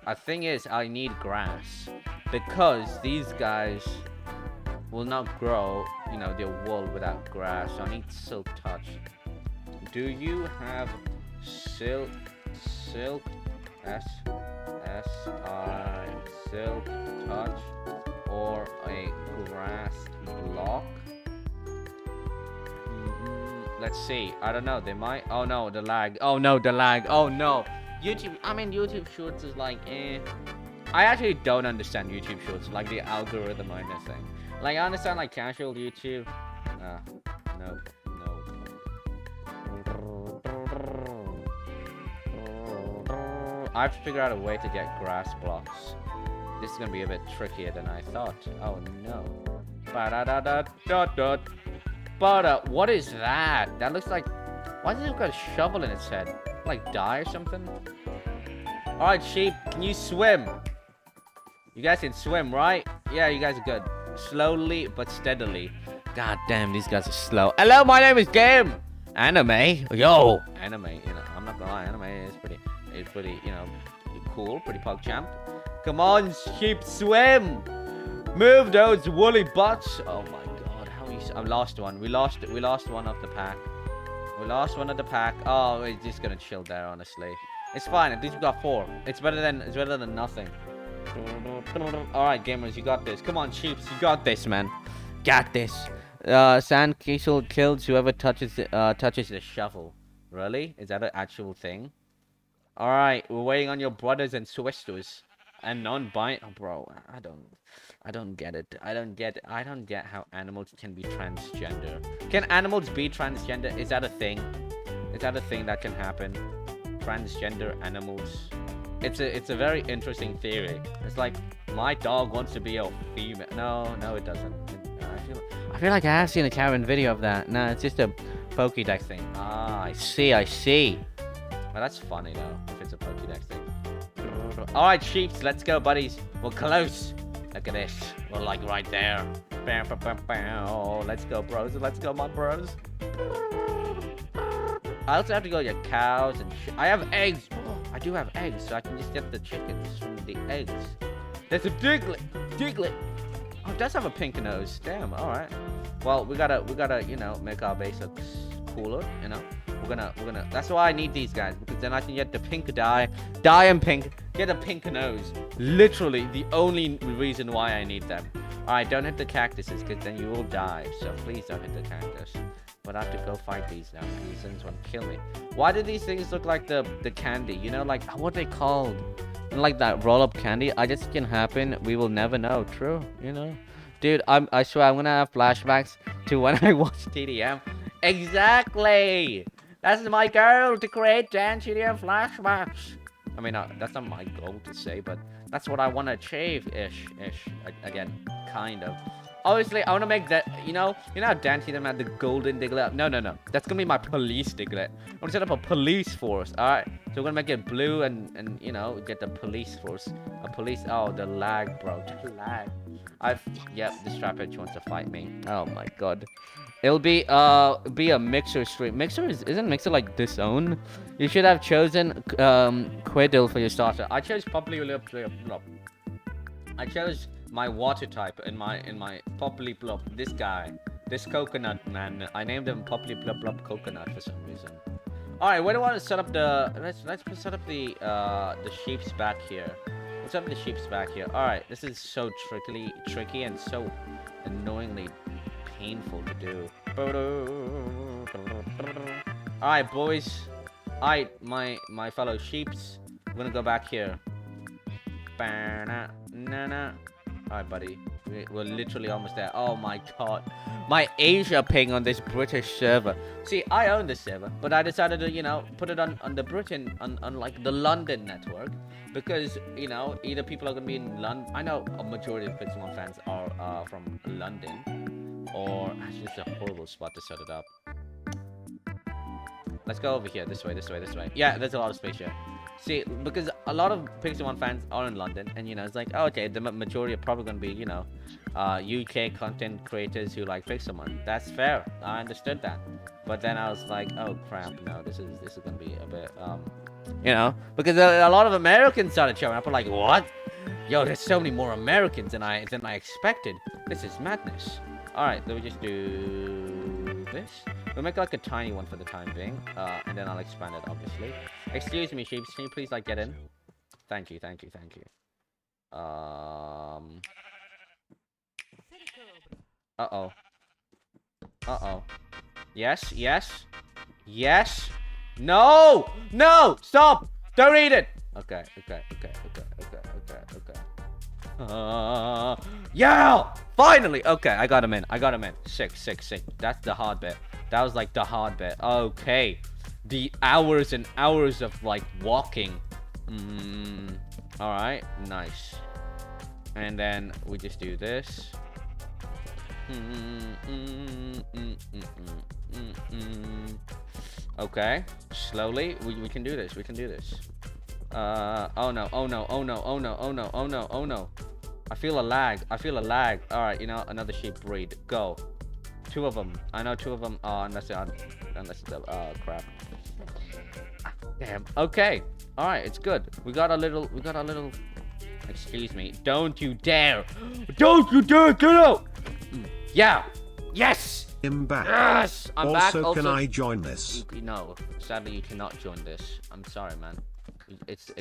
The thing is, I need grass because these guys will not grow, you know, their wool without grass. So I need silk touch. Do you have silk silk touch or a grass block? Let's see. I don't know. They might. Oh no, the lag. Oh no, the lag. Oh no. YouTube Shorts is like, eh. I actually don't understand YouTube Shorts, like the algorithm or anything. Like, I understand like casual YouTube. No. I have to figure out a way to get grass blocks. This is gonna be a bit trickier than I thought. Oh no. What is that? That looks like... Why does it got a shovel in its head? Like die or something? Alright, sheep, can you swim? You guys can swim, right? Yeah, you guys are good. Slowly but steadily. God damn, these guys are slow. Hello, my name is Game! Anime. Yo! Anime, you know, I'm not gonna lie, anime is pretty, you know, cool, pretty PogChamp. Come on, sheep, swim! Move those woolly butts! Oh my god, how you... I lost one. We lost one of the pack. We lost one of the pack. Oh, we're just gonna chill there, honestly. It's fine, at least we got 4. It's better than nothing. Alright, gamers, you got this. Come on, sheeps, you got this, man. Got this. Sandcastle kills whoever touches the shovel. Really? Is that an actual thing? Alright, we're waiting on your brothers and sisters. And non-binary, oh, bro. I don't get it. I don't get how animals can be transgender. Can animals be transgender? Is that a thing? Is that a thing that can happen? Transgender animals. It's a very interesting theory. It's like my dog wants to be a female. No, it doesn't. I feel like I have seen a Karen video of that. No, it's just a Pokédex thing. Ah, I see. Well, that's funny though, if it's a Pokédex thing. Alright, sheeps, let's go, buddies. We're close. Look at this. We're like right there. Let's go, bros. Let's go, my bros. I also have to go get cows and shit. I have eggs. I do have eggs, so I can just get the chickens from the eggs. There's a Diglett. Oh, it does have a pink nose. Damn, alright. Well, we gotta, you know, make our base look cooler, you know. We're gonna, that's why I need these guys, because then I can get the pink dye them pink, get a pink nose. Literally, the only reason why I need them. Alright, don't hit the cactuses, because then you will die. So please don't hit the cactus. But I have to go fight these now. These things want to kill me. Why do these things look like the candy? You know, like, what are they called? Like that roll-up candy? I just can happen. We will never know. True, you know. Dude, I swear I'm gonna have flashbacks to when I watched TDM. Exactly! That's my goal, to create Dan TDM flashbacks. I mean, that's not my goal to say, but that's what I want to achieve-ish. Again, kind of. Obviously, I want to make that, you know how Dan TDM had the golden Diglett? No. That's going to be my police Diglett. I'm going to set up a police force, alright? So we're going to make it blue and, you know, get the police force. Oh, the lag, bro. The lag. Yep, this trap bitch wants to fight me. Oh my god. It'll be a Mixer stream. Isn't Mixer like disown? You should have chosen Quiddle for your starter. I chose I chose my water type in my Popply Plop. This guy, this coconut man. I named him Popply Plop Plop Coconut for some reason. All right, where do I want to set up the? Let's set up the sheep's back here. Let's set up the sheep's back here. All right, this is so tricky and so annoyingly painful to do. All right, boys. All right, my fellow sheeps. We're gonna go back here. Alright, buddy. We're literally almost there. Oh my god. My Asia ping on this British server. See, I own this server, but I decided to, you know, put it on the Britain, on like the London network. Because, you know, either people are going to be in London. I know a majority of Pixelmon fans are from London. Or, actually, it's a horrible spot to set it up. Let's go over here. This way. Yeah, there's a lot of space here. See, because a lot of Pixelmon fans are in London, and, you know, it's like, oh, okay, the majority are probably going to be, you know, UK content creators who like Pixelmon. That's fair. I understood that. But then I was like, oh, crap, no, this is going to be a bit, you know, because a lot of Americans started showing up. I'm like, what? Yo, there's so many more Americans than I expected. This is madness. All right, let me just do this. We'll make like a tiny one for the time being, and then I'll expand it, obviously. Excuse me, sheeps. Can you please, like, get in? Thank you. Uh-oh. Yes. No! Stop! Don't read it! Okay. Yeah! Finally! Okay, I got him in. Sick. That's the hard bit. That was like the hard bit. Okay. The hours and hours of like walking. Alright, nice. And then we just do this. Okay. Slowly. We can do this. Oh no. I feel a lag. Alright, you know, another sheep breed. Go. 2 of them. I know 2 of them. Unless the crap. Damn. Okay. Alright, it's good. We got a little. Excuse me. Don't you dare get out. Yeah. Yes. I'm back. Yes. I'm back. Also, can I join this? No. Sadly, you cannot join this. I'm sorry, man. It's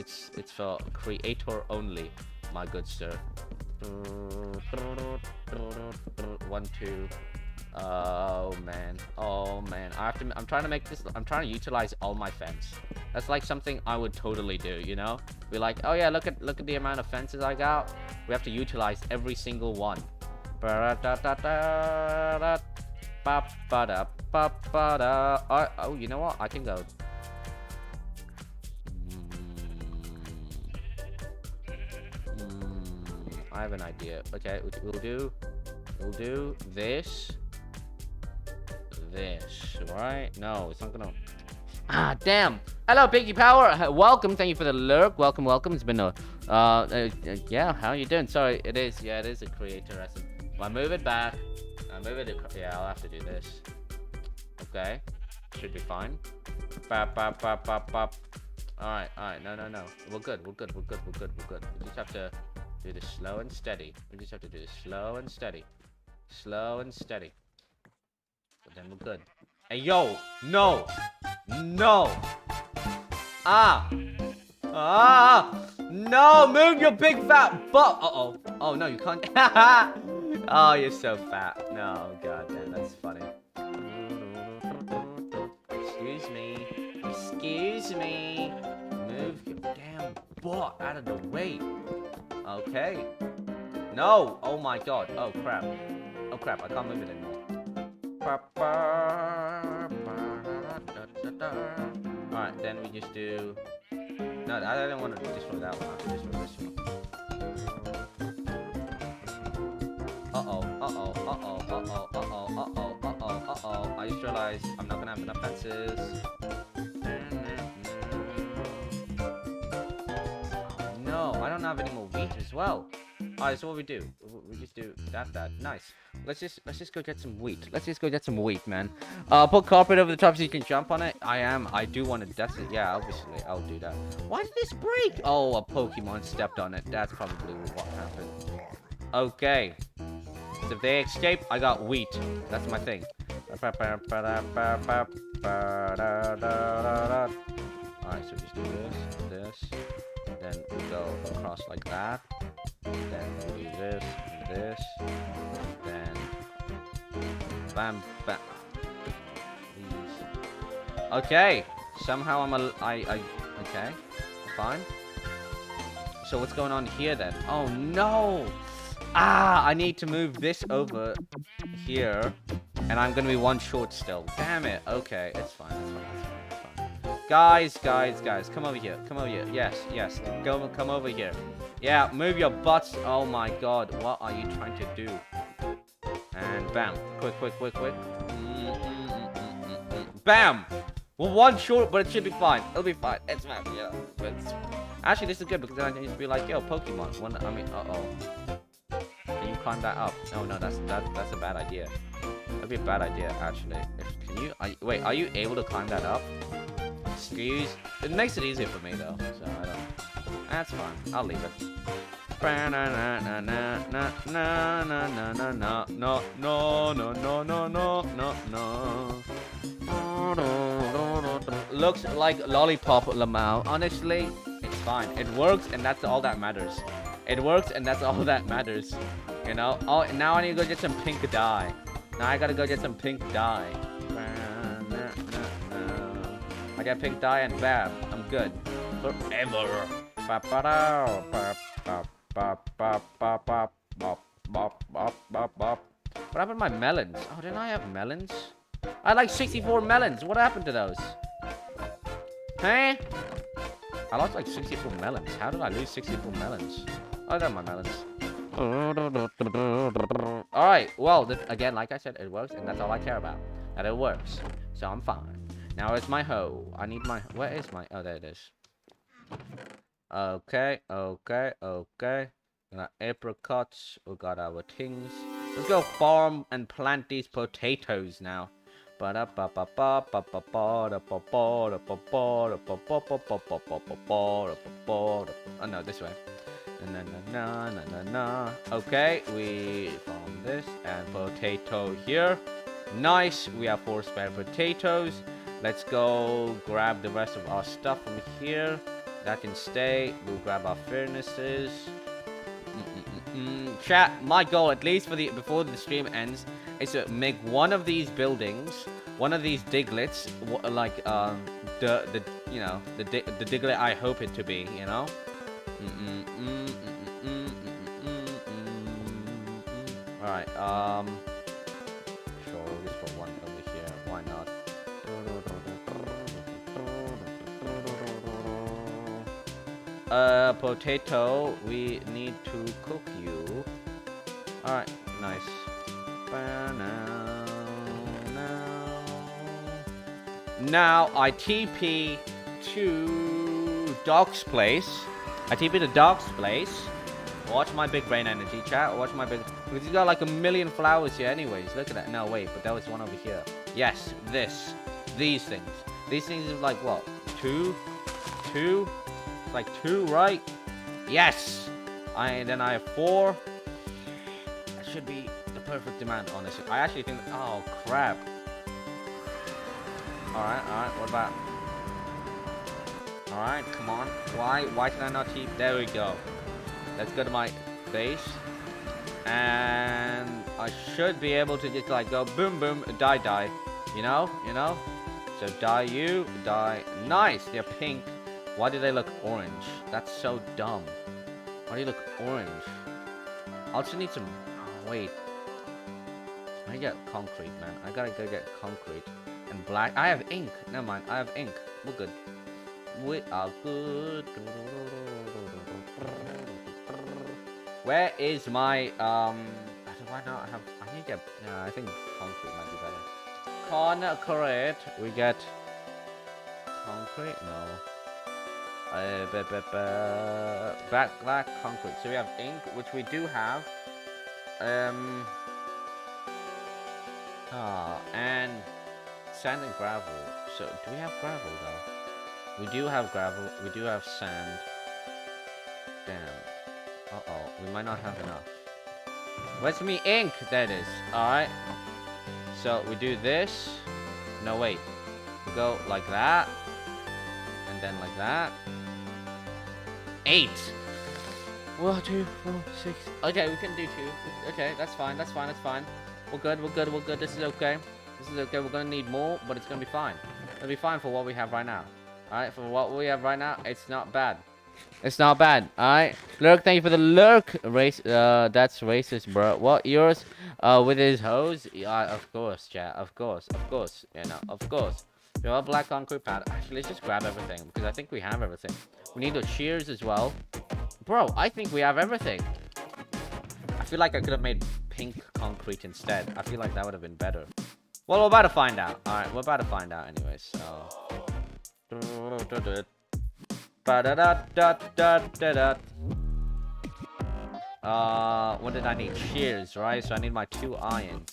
for creator only, my good sir. 1, 2. Oh man. Oh man. I'm trying to make this. I'm trying to utilize all my fence. That's like something I would totally do, you know? Be like, oh yeah, look at the amount of fences I got. We have to utilize every single one. Oh, you know what? I can go. I have an idea. Okay, we'll do this, right? No, it's not gonna. Ah, damn. Hello, Piggy Power. Welcome. Thank you for the lurk. Welcome. It's been a, yeah. How you doing? Sorry, it is a creator lesson. I move it back. Yeah, I'll have to do this. Okay, should be fine. Bop. All right. No. We're good. We just have to do this slow and steady. Slow and steady. But then we're good. Hey, yo! No! No! Move your big fat butt! Uh-oh. Oh, no, you can't. Oh, you're so fat. No, god damn, that's funny. Excuse me. Move your damn butt out of the way. Okay. No! Oh my god. Oh crap. I can't move it anymore. Alright, then we just do... No, I don't want to destroy that one. I have to destroy this one. Uh-oh. I just realized I'm not gonna have enough fences. No, I don't have any more wheat as well. Alright, so what we do? We just do that. Nice. Let's just go get some wheat. Man. Put carpet over the top so you can jump on it. I do want to test it. Yeah, obviously, I'll do that. Why did this break? Oh, a Pokemon stepped on it. That's probably what happened. Okay. So if they escape, I got wheat. That's my thing. Alright, so just do this. Then we go across like that. Then we do this, then bam. These. Okay, somehow okay, fine. So what's going on here then? Oh no! I need to move this over here, and I'm gonna be one short still. Damn it. Okay, it's fine. Guys, come over here. Yes. Come over here. Yeah, move your butts. Oh my god, what are you trying to do? And bam. Quick. Bam! Well, one short, but it should be fine. It'll be fine. It's fine, yeah. Actually, this is good because then I can just be like, yo, Pokemon. Uh-oh. Can you climb that up? Oh, no, that's a bad idea. That'd be a bad idea, actually. Wait, are you able to climb that up? Excuse. It makes it easier for me though, so I don't. That's fine. I'll leave it. No. Looks like lollipop Lamau. Honestly, it's fine. It works, and that's all that matters. You know. Oh, now I need to go get some pink dye. I get pink dye and bam, I'm good. Forever. What happened to my melons? Oh, didn't I have melons? I had like 64 melons. What happened to those? Hey? I lost like 64 melons. How did I lose 64 melons? I got my melons. Alright, well, again, like I said, it works, and that's all I care about. That it works. So I'm fine. Now it's my hoe. I need my... Where is my... Oh, there it is. Okay. Got apricots. We got our things. Let's go farm and plant these potatoes now. Oh no, this way. Okay, we farm this and potato here. Nice. We have 4 spare potatoes. Let's go grab the rest of our stuff from here. That can stay. We'll grab our furnaces. Chat, my goal, at least for before the stream ends, is to make one of these buildings, one of these diglets, like the you know the diglet I hope it to be, you know. All right. Sure, we'll just put one over here. Why not? Potato, we need to cook you. Alright, nice. Now I TP to Doc's place. I TP to Doc's place. Watch my big brain energy, chat. Watch my big... Because he's got like a million flowers here anyways. Look at that. No, wait, but there was one over here. Yes, this. These things. These things is like what? Two? It's like 2, right? Yes! Then I have 4. That should be the perfect amount, honestly. I actually think... Oh, crap. Alright, what about... Alright, come on. Why can I not keep... There we go. Let's go to my base. And I should be able to just like go boom, boom, die. You know? So die you, die. Nice, they're pink. Why do they look orange? That's so dumb. Why do you look orange? I also need some... Oh, wait. I get concrete, man. I gotta go get concrete. And black. I have ink. Never mind. I have ink. We're good. We are good. Where is my... Why not have... I need to get... I think concrete might be better. Concrete. We get... Concrete? No. Black concrete. So we have ink, which we do have. And sand and gravel. So do we have gravel though? We do have gravel. We do have sand. Damn. We might not have enough. Where's me ink? There it is. Alright. So we do this. No, wait. We go like that. And then like that. 8. 1, 2, 4, 6. Okay, we can do 2. Okay, that's fine. We're good. This is okay. We're gonna need more, but it's gonna be fine. It'll be fine for what we have right now. Alright, for what we have right now, it's not bad. Alright. Lurk, thank you for the lurk. That's racist, bro. What? Eoris? With his hose? Yeah, of course, chat. Of course. Of course. We have a black concrete pad. Actually, let's just grab everything, because I think we have everything. We need those shears as well. Bro, I think we have everything. I feel like I could have made pink concrete instead. I feel like that would have been better. Well, we're about to find out. Alright, we're about to find out anyway, so... What did I need? Shears, right? So I need my 2 iron.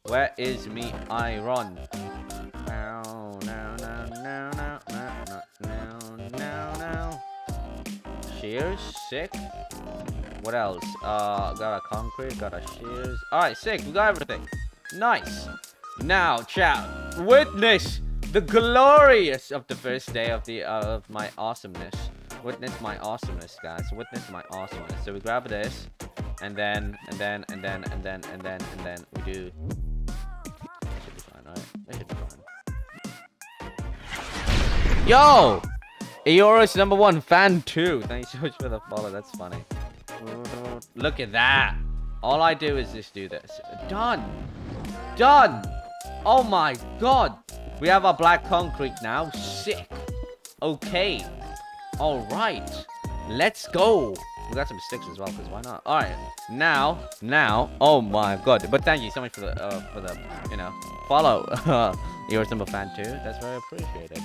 Where is me iron? Shears, sick. What else? Got a concrete, got a shears. Alright, sick, we got everything. Nice. Now, chat, witness the glorious of the first day of my awesomeness. Witness my awesomeness, guys. Witness my awesomeness. So we grab this, and then we do. That should be fine, alright? That should be fine. Yo! Eoris #1 fan 2. Thank you so much for the follow. That's funny. Look at that. All I do is just do this. Done. Oh my god. We have our black concrete now. Sick. Okay. All right. Let's go. We got some sticks as well, because why not? All right. Now. Oh my god. But thank you so much for the follow. Eoris fan 2. That's very appreciated.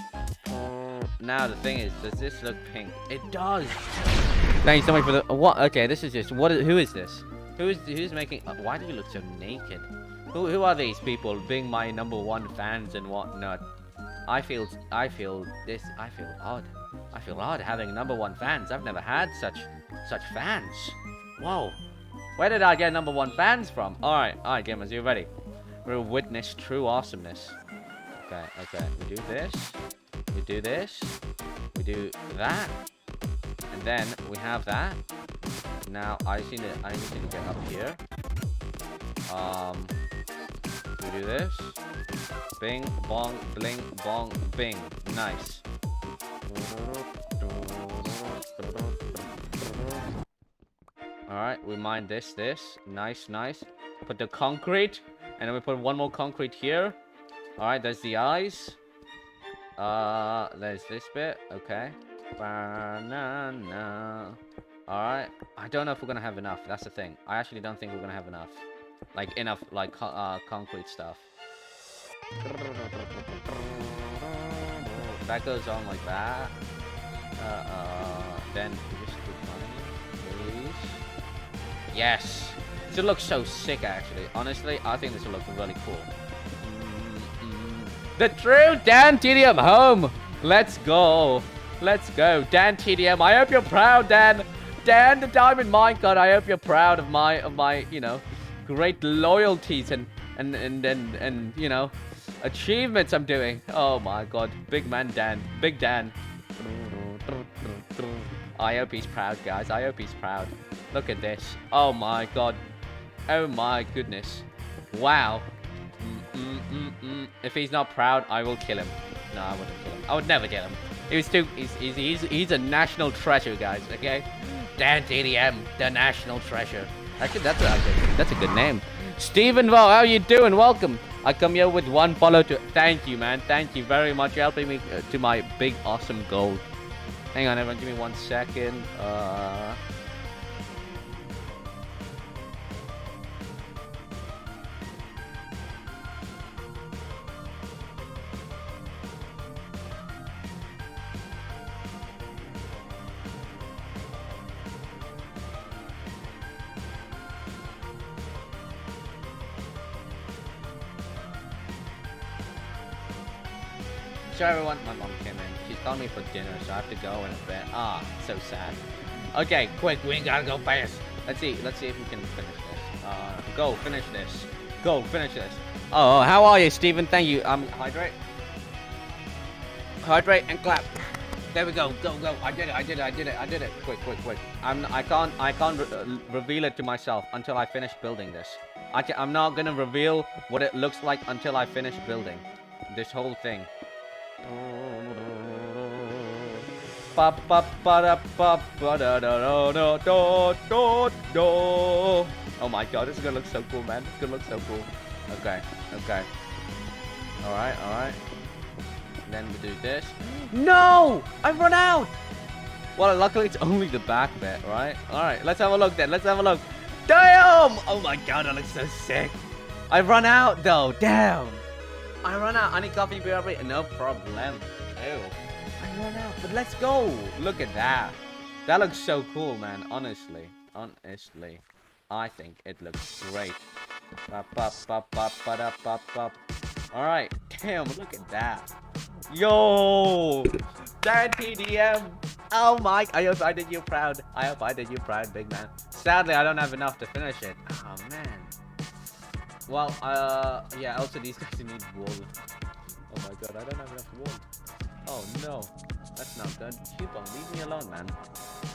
Now the thing is, does this look pink? It does. Thank you so much for the what? Okay, this is just who is this? Who's making? Why do you look so naked? Who are these people being my #1 fans and whatnot? I feel odd. I feel odd having #1 fans. I've never had such fans. Whoa. Where did I get #1 fans from? All right, gamers, you ready? We'll witness true awesomeness. Okay. We do this. We do this. We do that. And then we have that. Now I just need to get up here. We do this. Bing, bong, bling, bong, bing. Nice. Alright, we mine this. Nice. Put the concrete. And then we put one more concrete here. Alright, there's the eyes. There's this bit. Okay. Banana. Alright. I don't know if we're gonna have enough. That's the thing. I actually don't think we're gonna have enough. Like, enough, like, concrete stuff. That goes on like that. Then we just put money, please. Yes! This looks so sick, actually. Honestly, I think this will look really cool. The true Dan TDM home! Let's go! Let's go. Dan TDM, I hope you're proud, Dan! Dan, the Diamond Minecart, I hope you're proud of my, you know, great loyalties and you know, achievements I'm doing. Oh my god. Big man Dan. Big Dan. I hope he's proud, guys. I hope he's proud. Look at this. Oh my god. Oh my goodness. Wow. If he's not proud, I will kill him. No, I wouldn't kill him. I would never kill him. He's a national treasure, guys, okay? Dan TDM, the national treasure. Actually, that's a good name. Stephen Vo, how you doing? Welcome. I come here with one follow to... Thank you, man. Thank you very much. You're helping me to my big, awesome goal. Hang on, everyone. Give me 1 second. Sorry everyone, my mom came in. She's calling me for dinner, so I have to go in a bit. Ah, so sad. Okay, quick, we gotta go fast. Let's see if we can finish this. Go, finish this. Go, finish this. Oh, how are you, Steven? Thank you. Hydrate. Hydrate and clap. There we go. Go. I did it. Quick. I can't reveal it to myself until I finish building this. I'm not gonna reveal what it looks like until I finish building this whole thing. Oh my god, this is gonna look so cool, man. It's gonna look so cool. Okay. Alright. Then we do this. No! I've run out! Well, luckily it's only the back bit, right? Alright, let's have a look then. Damn! Oh my god, that looks so sick. I've run out though. Damn! I run out. I need coffee, beer, no problem. Ew. I run out. But let's go. Look at that. That looks so cool, man. Honestly, I think it looks great. Alright. Damn, look at that. Yo! Dan TDM. Oh my. I hope I did you proud. Big man. Sadly, I don't have enough to finish it. Oh man. Well, yeah, also these guys need wool. Oh my god, I don't have enough wool. Oh no, that's not good. People, leave me alone, man.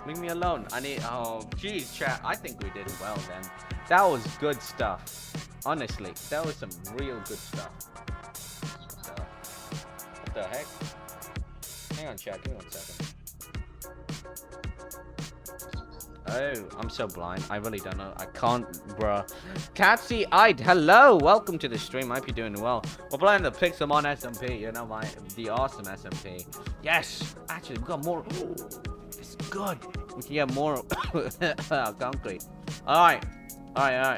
Leave me alone. I need, oh, jeez, chat. I think we did well then. That was good stuff. Honestly, that was some real good stuff. What the heck? Hang on, chat, give me 1 second. Oh, I'm so blind. I really don't know. I can't, bruh. Catsy Eyed, hello. Welcome to the stream. I hope you're doing well. We're playing the Pixelmon SMP. You know, the awesome SMP. Yes. Actually, we got more. Ooh, this is good. We can get more concrete. Alright.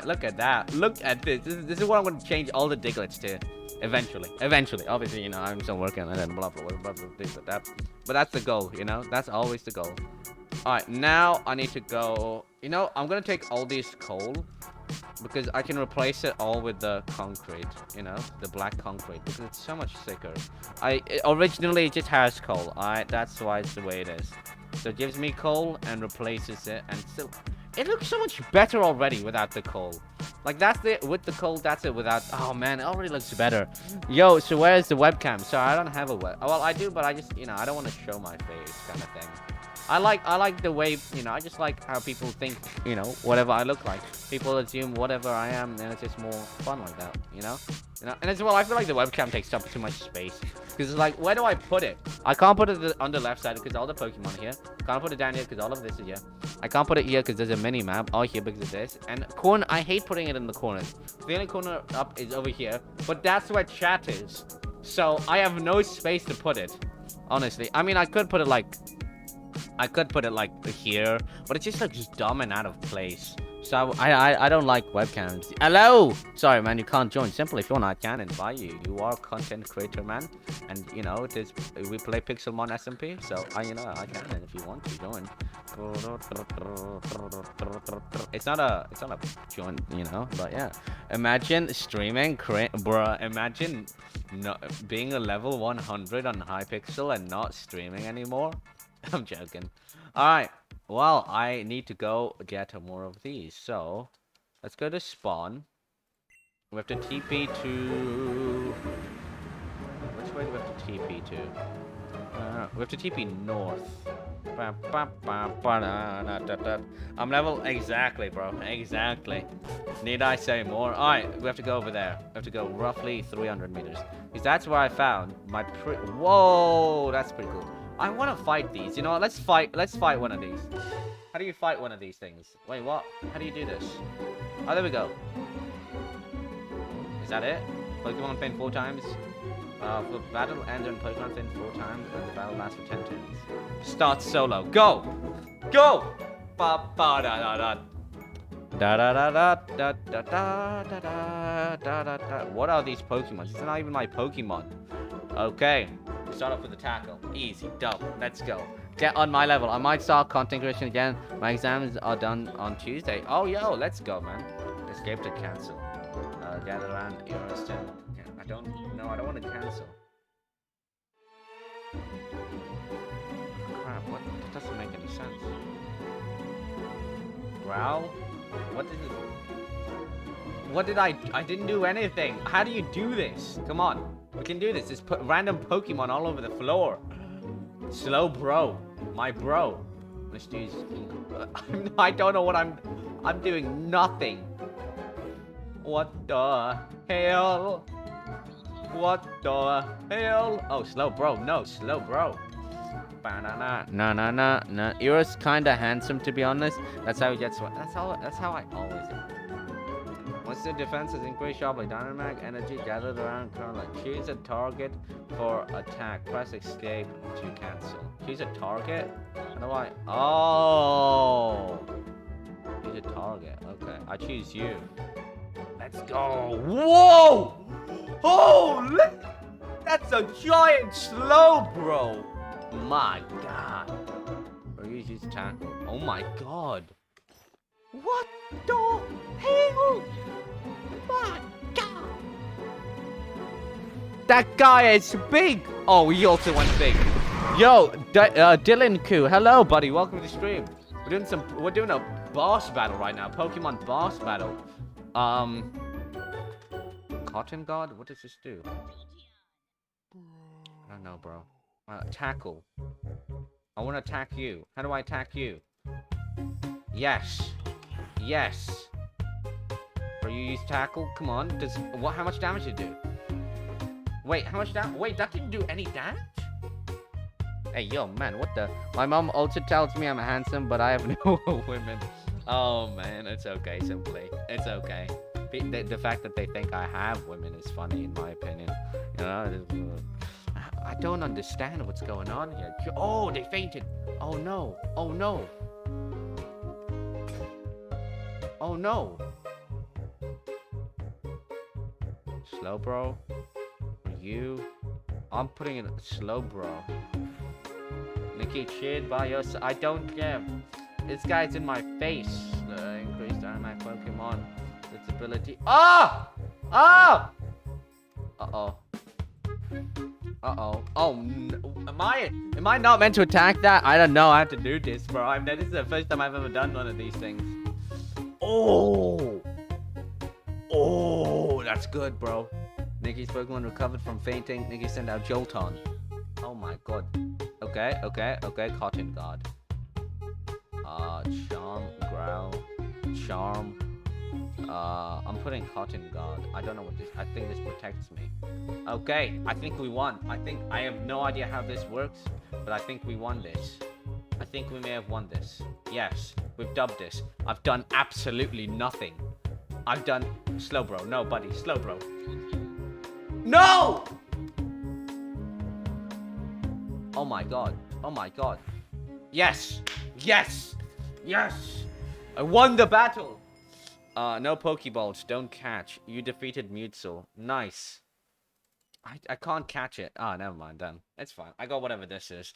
Look at that. Look at this. This is what I'm going to change all the diglets to. Eventually. Obviously, you know, I'm still working on it and blah, blah, blah. But that's the goal, you know? That's always the goal. Alright, now I need to go... You know, I'm gonna take all these coal because I can replace it all with the concrete, you know? The black concrete, because it's so much sicker. Originally, it just has coal, alright? That's why it's the way it is. So it gives me coal and replaces it, and still... It looks so much better already without the coal. Like, that's it with the coal, that's it without... Oh, man, it already looks better. Yo, so where's the webcam? So I don't have a web... Well, I do, but I just, you know, I don't want to show my face kind of thing. I like the way, you know, I just like how people think, you know, whatever I look like. People assume whatever I am, and it's just more fun like that, you know? And as well, I feel like the webcam takes up too much space. Because it's like, where do I put it? I can't put it on the left side because all the Pokemon here. Can't put it down here because all of this is here. I can't put it here because there's a mini map. All here because of this. And corner, I hate putting it in the corners. The only corner up is over here. But that's where chat is. So I have no space to put it. Honestly. I mean, I could put it like here, but it just looks dumb and out of place. So I don't like webcams. Hello! Sorry, man, you can't join. Simply, if you want, I can invite you. You are a content creator, man. And, you know, we play Pixelmon SMP, so, you know, I can, and if you want to join. It's not a join, you know, but yeah. Imagine streaming, bruh, imagine being a level 100 on Hypixel and not streaming anymore. I'm joking. Alright. Well, I need to go get more of these. So, let's go to spawn. We have to TP to... Which way do we have to TP to? We have to TP north. I'm level... Exactly, bro. Exactly. Need I say more? Alright, we have to go over there. We have to go roughly 300 meters. Because that's where I found my Whoa! That's pretty cool. I want to fight these. You know what? Let's fight one of these. How do you fight one of these things? Wait, what? How do you do this? Oh, there we go. Is that it? Pokemon pin 4 times. For battle ends when Pokemon pin 4 times and the battle lasts for 10 turns. Start solo. Go! Go! Ba ba da da da. Da da da da da da da da da da da da. What are these Pokemon? It's not even my Pokemon. Okay. Start off with the tackle. Easy, dumb. Let's go. Get on my level. I might start content creation again. My exams are done on Tuesday. Oh, yo, let's go, man. Escape to cancel. Gather around Eoris. I don't want to cancel. Crap, what? That doesn't make any sense. Growl? What did it... What did I didn't do anything. How do you do this? Come on. We can do this. Just put random Pokemon all over the floor. Slow bro. My bro. Let's do this. I don't know what I'm doing nothing. What the hell? What the hell? Oh, slow bro. No, slow bro. Nah. Eoris kinda handsome, to be honest. That's how he gets. That's how I always am. Once the defense is increased sharply, Dynamax energy gathered around currently. Choose a target for attack. Press escape to cancel. Choose a target? How do I? Oh! Choose a target. Okay, I choose you. Let's go. Whoa! Holy! That's a giant slow, bro. My God. Or use tackle. Oh my God. What the hell? My God. That guy is big. Oh, he also went big. Yo, Dylan Koo. Hello, buddy. Welcome to the stream. We're doing a boss battle right now. Pokemon boss battle. Cotton God? What does this do? I don't know, bro. Tackle. I want to attack you. How do I attack you? Yes. Yes. Are you use tackle? Come on. How much damage did it do? Wait, how much damage? Wait, that didn't do any damage? Hey, yo, man, what the? My mom also tells me I'm handsome, but I have no women. Oh, man, it's okay, simply. It's okay. The fact that they think I have women is funny, in my opinion. You know? I don't understand what's going on here. Oh, they fainted. Oh, no. Oh, no. Oh, no. Slow, bro. You. I'm putting in slow, bro. Nikki, cheered by us. I don't care. This guy's in my face. Increased Dynamax Pokemon. Its ability. Ah! Ah! Uh-oh. Uh-oh. Oh, no. Am I not meant to attack that? I don't know. I have to do this, bro. This is the first time I've ever done one of these things. Oh! Oh, that's good, bro. Nikki's Pokemon recovered from fainting. Nikki sent out Jolton. Oh my God. Okay. Cotton God. Charm, growl, charm. I'm putting cotton guard. I don't know what this. I think this protects me. Okay, I think we won. I have no idea how this works, but I think we won this. I think we may have won this. Yes, we've dubbed this. I've done absolutely nothing. I've done slow bro. No, buddy, slow bro. No! Oh my god. Oh my god. Yes. Yes. Yes. I won the battle. No Pokeballs. Don't catch. You defeated Mutzel. Nice. I can't catch it. Ah, never mind then. It's fine. I got whatever this is.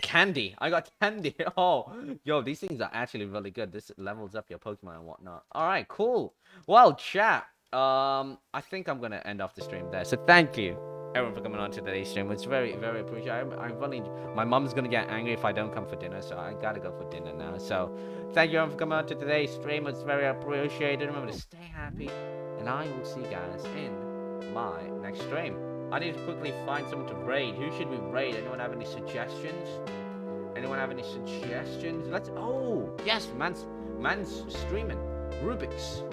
Candy. I got candy. Oh, yo, these things are actually really good. This levels up your Pokemon and whatnot. All right, cool. Well, chat. I think I'm gonna end off the stream there. So thank you, everyone, for coming on to today's stream. It's very, very appreciated. My mom's gonna get angry if I don't come for dinner, so I gotta go for dinner now. So thank you, everyone, for coming on to today's stream. It's very appreciated. Remember to stay happy, and I will see you guys in my next stream. I need to quickly find someone to raid. Who should we raid? Anyone have any suggestions? Anyone have any suggestions? Oh, yes, man's streaming. Rubik's.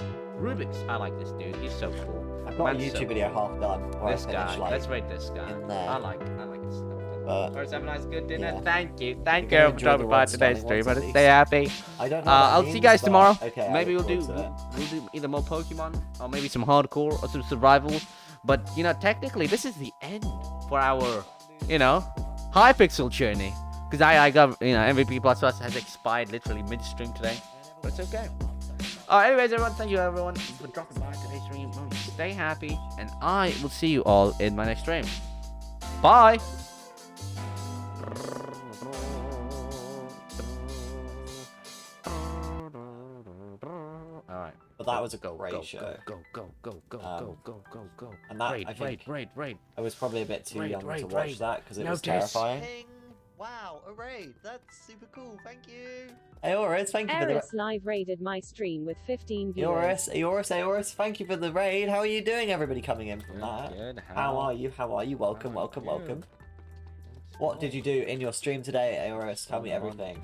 I like this dude. He's so cool. I've got a YouTube video half done. This guy. Let's raid this guy. I like his stuff. First, have a nice good dinner. Yeah. Thank you for dropping by today's stream. Stay happy. I don't know I'll see you guys tomorrow. Okay, maybe we'll do either more Pokemon or maybe some hardcore or some survival. But technically, this is the end for our Hypixel journey. Because I got MVP Plus has expired literally mid-stream today. But it's okay. Anyways, everyone, thank you everyone for dropping by today's stream. Stay happy, and I will see you all in my next stream. Bye. Alright. But that was a great show. Go. And that, raid. I was probably a bit too young to watch that because it was terrifying. Wow, a raid. That's super cool. Thank you. Eoris, thank you for the Eoris live raided my stream with 15 viewers. Eoris, thank you for the raid. How are you doing, everybody coming in from that? Good. How are you? Welcome. What did you do in your stream today, Eoris? Tell me everything.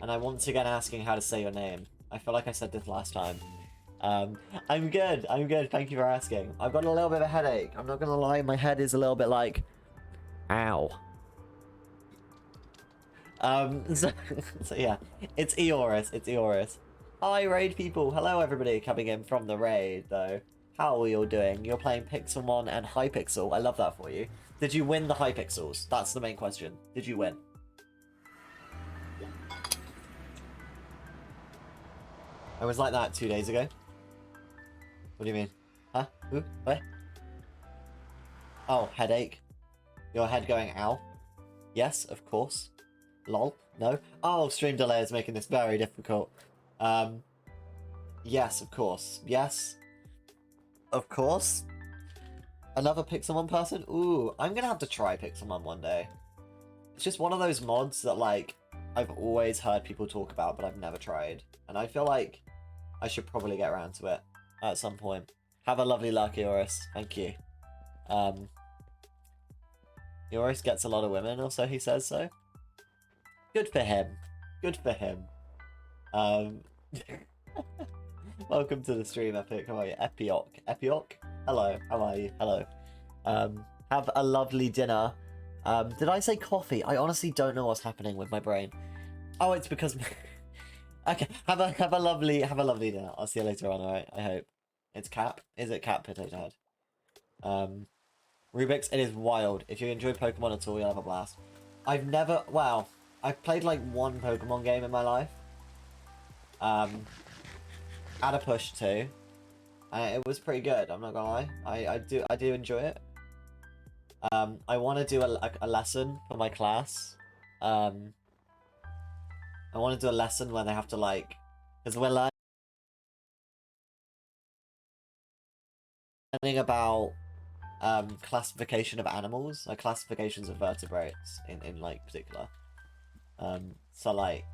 And I'm once again asking how to say your name. I feel like I said this last time. I'm good. Thank you for asking. I've got a little bit of a headache. I'm not gonna lie, my head is a little bit like, ow. So yeah, it's Eoris. Hi, raid people. Hello, everybody coming in from the raid, though. How are we all doing? You're playing Pixelmon and Hypixel. I love that for you. Did you win the Hypixels? That's the main question. Did you win? I was like that 2 days ago. What do you mean? Huh? Who? Where? Oh, headache. Your head going ow? Yes, of course. Lol. No? Oh, stream delay is making this very difficult. Yes, of course. Yes. Of course. Another Pixelmon person? Ooh, I'm gonna have to try Pixelmon one day. It's just one of those mods that, like, I've always heard people talk about, but I've never tried. And I feel like I should probably get around to it at some point. Have a lovely luck, Eoris. Thank you. Eoris gets a lot of women, or so he says so. Good for him. Welcome to the stream, Epic. How are you? Epioc? Hello. How are you? Hello. Have a lovely dinner. Did I say coffee? I honestly don't know what's happening with my brain. Oh, it's because... Okay, have a lovely dinner. I'll see you later on, alright? I hope. It's Cap? Is it Cap Potato Head? Rubik's, it is wild. If you enjoy Pokemon at all, you'll have a blast. I've played like one Pokemon game in my life. At a push too. And it was pretty good, I'm not gonna lie. I do enjoy it. I want to do a lesson for my class. I want to do a lesson where they have to, like, because we're learning about classification of animals, like classifications of vertebrates in like particular. So like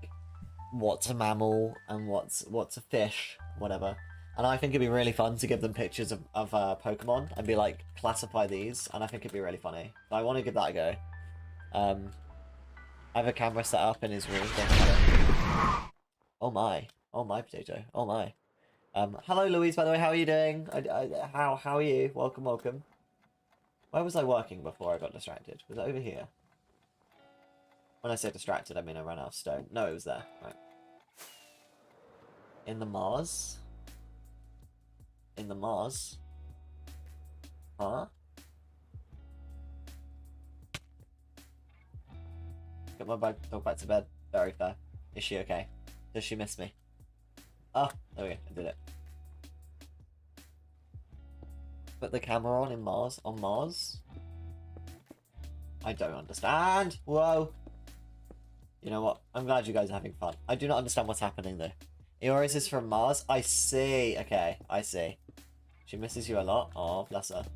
what's a mammal and what's a fish, whatever. And I think it'd be really fun to give them pictures of Pokemon and be like, classify these, and I think it'd be really funny. So I want to give that a go. I have a camera set up in his room. Don't matter. Oh my. Oh my potato. Oh my. Hello Louise, by the way, how are you doing? How are you? Welcome, welcome. Where was I working before I got distracted? Was it over here? When I say distracted, I mean I ran out of stone. No, it was there. Right. In the Mars? In the Mars? Huh? Get my dog back to bed. Very fair. Is she okay? Does she miss me? Oh, there we go. I did it. Put the camera on in Mars? On Mars? I don't understand. Whoa. You know what? I'm glad you guys are having fun. I do not understand what's happening though. Eoris is from Mars? I see. Okay, I see. She misses you a lot. Oh, bless her.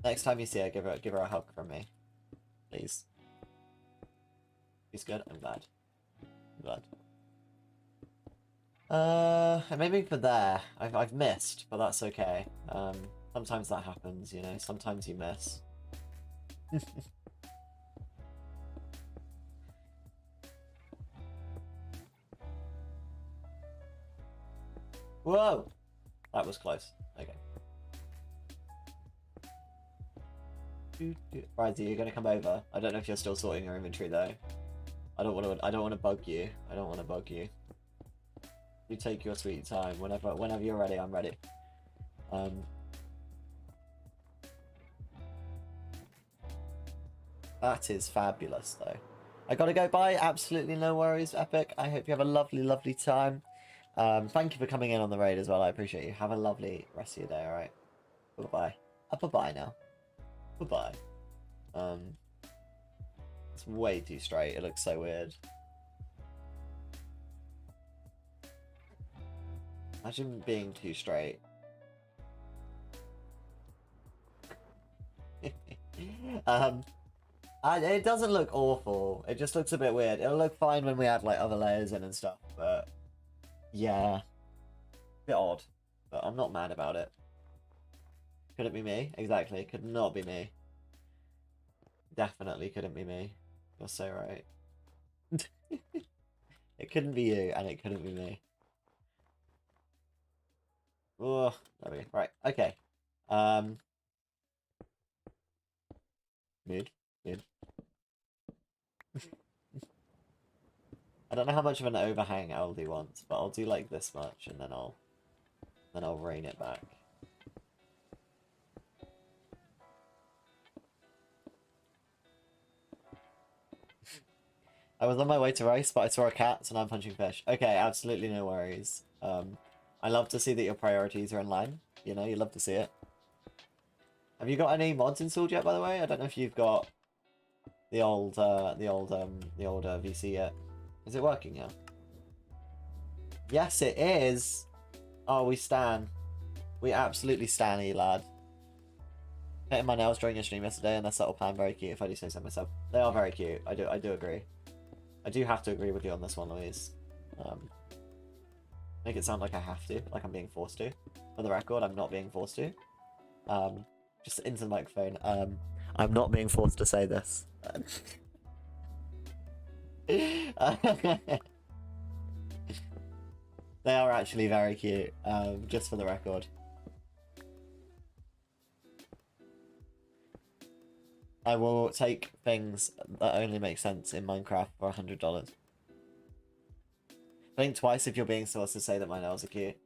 Next time you see her, give her a hug from me. Please. She's good? I'm glad. I'm glad. I'm aiming for there. I've missed, but that's okay. Sometimes that happens, you know. Sometimes you miss. Whoa! That was close. Okay. Right, you're gonna come over. I don't know if you're still sorting your inventory though. I don't want to bug you. I don't want to bug you. You take your sweet time. Whenever you're ready, I'm ready. That is fabulous though. I gotta go. Bye. Absolutely no worries, Epic. I hope you have a lovely, lovely time. Thank you for coming in on the raid as well. I appreciate you. Have a lovely rest of your day. All right. Bye bye. Bye bye now. Bye bye. It's way too straight. It looks so weird. Imagine being too straight. It doesn't look awful. It just looks a bit weird. It'll look fine when we add like other layers in and stuff, but yeah, bit odd. But I'm not mad about it. Could it be me? Exactly. Could not be me. Definitely couldn't be me. You're so right. It couldn't be you, and it couldn't be me. Oh, there we go. Right. Okay. Mid. I don't know how much of an overhang I'll do once, but I'll do like this much, and then I'll rein it back. I was on my way to race, but I saw a cat, so now I'm punching fish. Okay, absolutely no worries. I love to see that your priorities are in line. You know, you love to see it. Have you got any mods installed yet, by the way? I don't know if you've got the old VC yet. Is it working now? Yes, it is. Oh, we stan. We absolutely stan you, lad. Painting my nails during your stream yesterday, and their subtle plan very cute. If I do say so myself, they are very cute. I do agree. I do have to agree with you on this one, Louise. Make it sound like I have to, like I'm being forced to. For the record, I'm not being forced to. Just into the microphone. I'm not being forced to say this. They are actually very cute, just for the record. I will take things that only make sense in Minecraft for $100. Think twice if you're being forced to say that my nails are cute.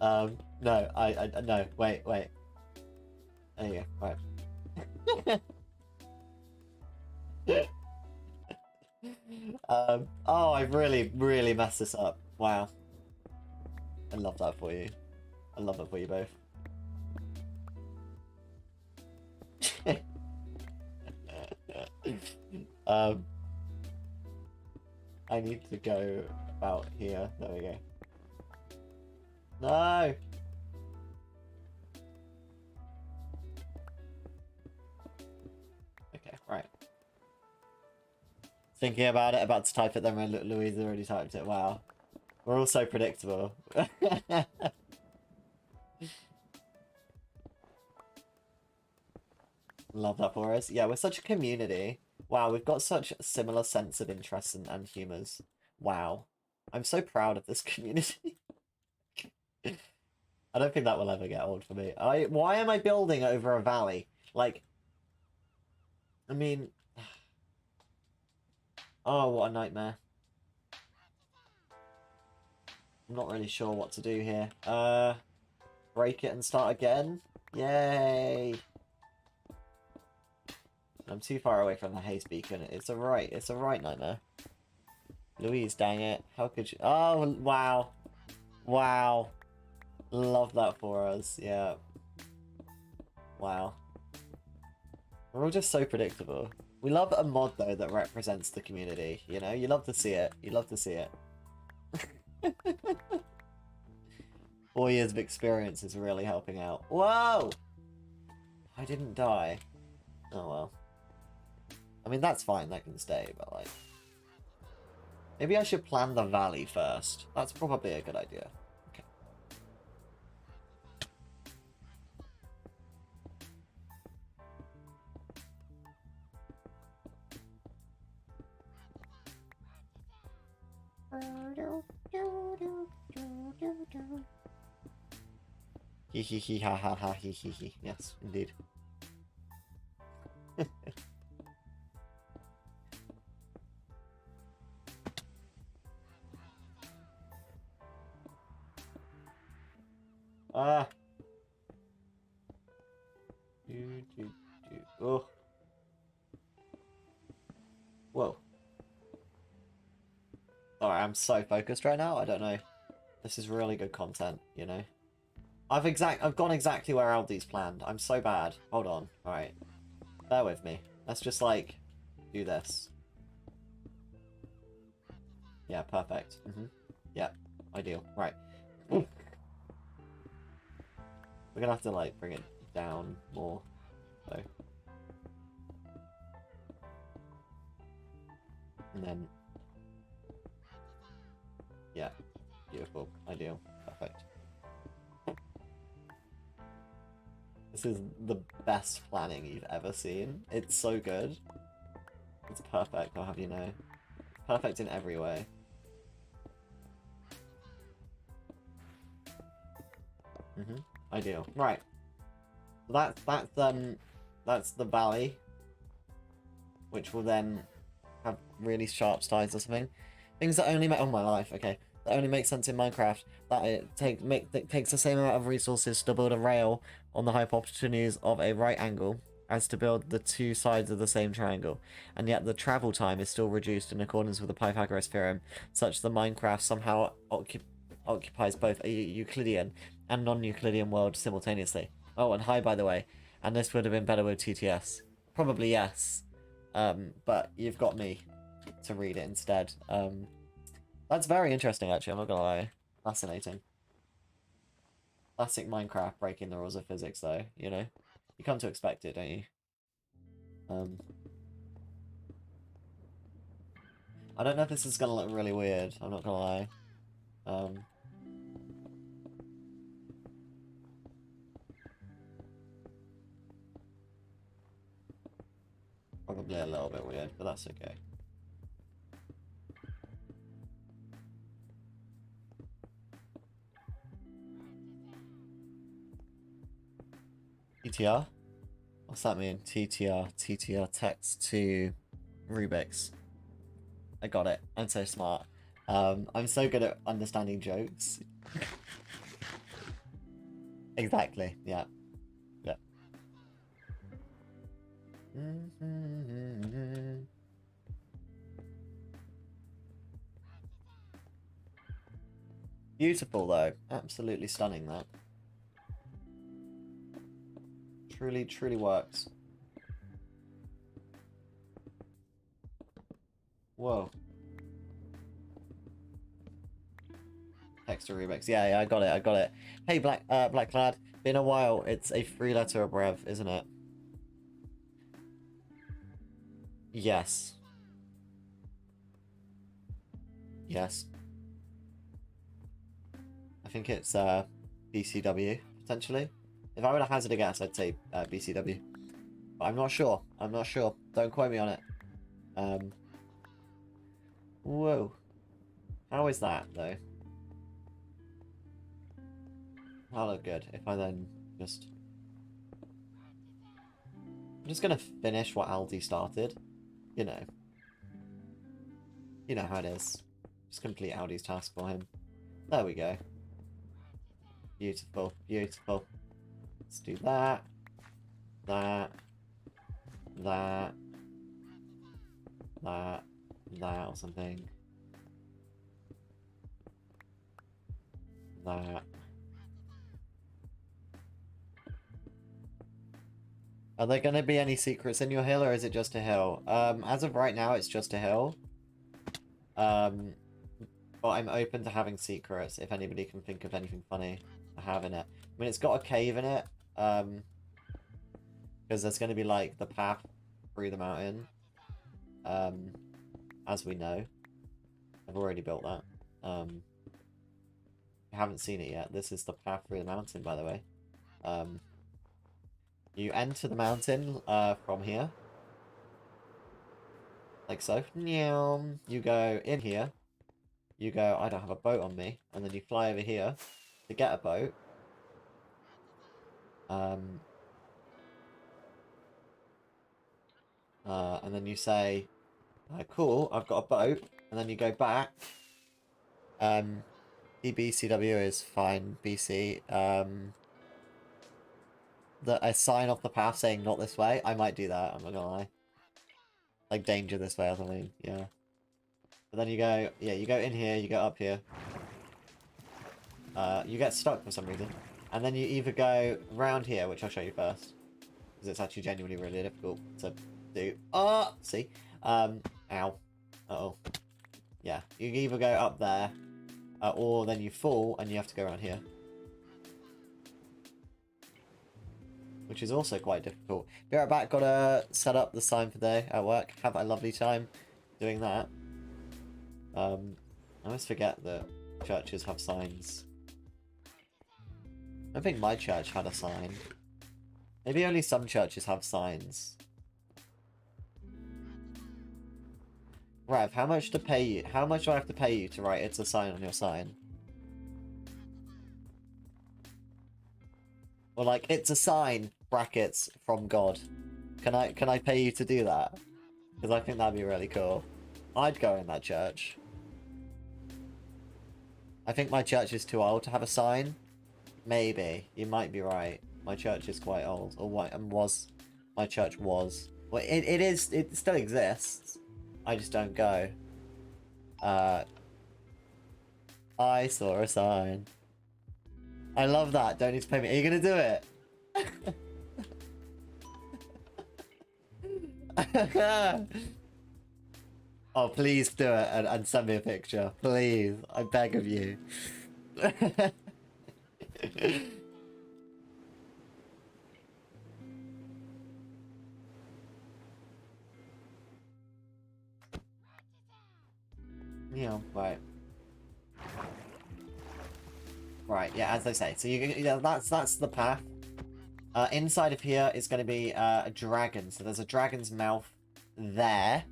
No, no, wait. There you go, right. Oh, I've really messed this up. Wow. I love that for you. I love that for you both. I need to go about here. There we go. No! Okay, right. Thinking about it, about to type it, then when Louise already typed it. Wow. We're all so predictable. Love that for us. Yeah, we're such a community. Wow, we've got such a similar sense of interests and humours. Wow. I'm so proud of this community. I don't think that will ever get old for me. Why am I building over a valley? Like, I mean... Oh, what a nightmare. I'm not really sure what to do here. Break it and start again? Yay! I'm too far away from the haze beacon. It's a right nightmare. Louise, dang it. How could you... Oh, wow. Wow. Love that for us. Yeah. Wow. We're all just so predictable. We love a mod, though, that represents the community. You know? You love to see it. You love to see it. 4 years of experience is really helping out. Whoa! I didn't die. Oh, well. I mean, that's fine. That can stay, but, like... Maybe I should plan the valley first. That's probably a good idea. Okay. Hee hee hee ha ha ha hee hee hee. Yes, indeed. Ah. Oh. Whoa. Alright, I'm so focused right now. I don't know. This is really good content, you know. I've gone exactly where Aldi's planned. I'm so bad. Hold on. Alright. Bear with me. Let's just, like, do this. Yeah, perfect. Yeah, ideal. Right. Ooh. We're gonna have to, like, bring it down more, so. And then... Yeah. Beautiful. Ideal. Perfect. This is the best planning you've ever seen. It's so good. It's perfect, I'll have you know. Perfect in every way. Ideal. Right. That's the valley, which will then have really sharp sides or something. Things that only make... Oh my life, okay. That only makes sense in Minecraft. That it takes the same amount of resources to build a rail on the hypotenuse of a right angle as to build the two sides of the same triangle, and yet the travel time is still reduced in accordance with the Pythagoras theorem, such that Minecraft somehow occupies both a Euclidean and non-Euclidean world simultaneously. Oh, and hi, by the way. And this would have been better with TTS. Probably yes. But you've got me to read it instead. That's very interesting, actually. I'm not gonna lie. Fascinating. Classic Minecraft breaking the rules of physics, though. You know, you come to expect it, don't you? I don't know if this is gonna look really weird. I'm not gonna lie. Probably a little bit weird, but that's okay. TTR? What's that mean? TTR text to Rubik's. I got it. I'm so smart. I'm so good at understanding jokes. Exactly, yeah. Yeah. Beautiful, though. Absolutely stunning, that. Truly, truly works. Whoa. Text to Rubik's. Yeah, I got it. Hey, Blacklad. Been a while. It's a 3-letter abrev, isn't it? Yes. Yes. I think it's BCW, potentially. If I were to hazard a guess, I'd say BCW. But I'm not sure. I'm not sure. Don't quote me on it. Whoa. How is that, though? That'll look good if I then just... I'm just gonna finish what Aldi started. You know. You know how it is. Just complete Aldi's task for him. There we go. Beautiful, beautiful. Let's do that. That. That. That. That or something. That. Are there going to be any secrets in your hill, or is it just a hill? As of right now, it's just a hill. But I'm open to having secrets, if anybody can think of anything funny to have in it. I mean, it's got a cave in it, because there's going to be, like, the path through the mountain, as we know. I've already built that. You haven't seen it yet. This is the path through the mountain, by the way. You enter the mountain from here. Like so. You go in here. You go, I don't have a boat on me. And then you fly over here to get a boat. And then you say, cool, I've got a boat. And then you go back. EBCW is fine, BC. A sign off the path saying not this way. I might do that, I'm not gonna lie. Like danger this way or something, yeah. But then you go, yeah, you go in here, you go up here. You get stuck for some reason. And then you either go round here, which I'll show you first. Because it's actually genuinely really difficult to do. Oh, see? Ow. Uh-oh. Yeah, you either go up there, or then you fall and you have to go around here. Which is also quite difficult. Be right back, gotta set up the sign for the day at work. Have a lovely time doing that. I always forget that churches have signs. I don't think my church had a sign. Maybe only some churches have signs. Rev, how much to pay you? How much do I have to pay you to write "it's a sign" on your sign? Or like, "it's a sign," brackets, "from God." Can I pay you to do that? Because I think that'd be really cool. I'd go in that church. I think my church is too old to have a sign. Maybe. You might be right. My church is quite old. Or what was. My church was. Well, it still exists. I just don't go. I saw a sign. I love that. Don't need to pay me. Are you gonna do it? Oh, please do it and send me a picture. Please. I beg of you. Yeah, right. Right, yeah, as I say. So that's the path. Inside of here is going to be a dragon. So there's a dragon's mouth there.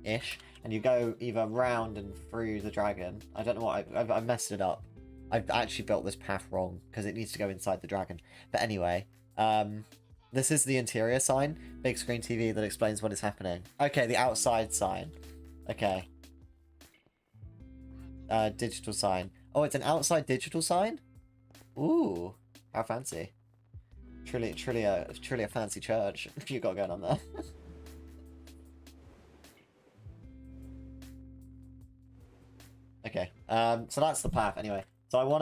Ish. And you go either round and through the dragon. I don't know what, I've messed it up. I've actually built this path wrong, because it needs to go inside the dragon. But anyway, this is the interior sign. Big screen TV that explains what is happening. Okay, the outside sign. Okay. Digital sign. Oh, it's an outside digital sign? Ooh, how fancy. Truly a fancy church you got going on there. Okay, so that's the path anyway. So what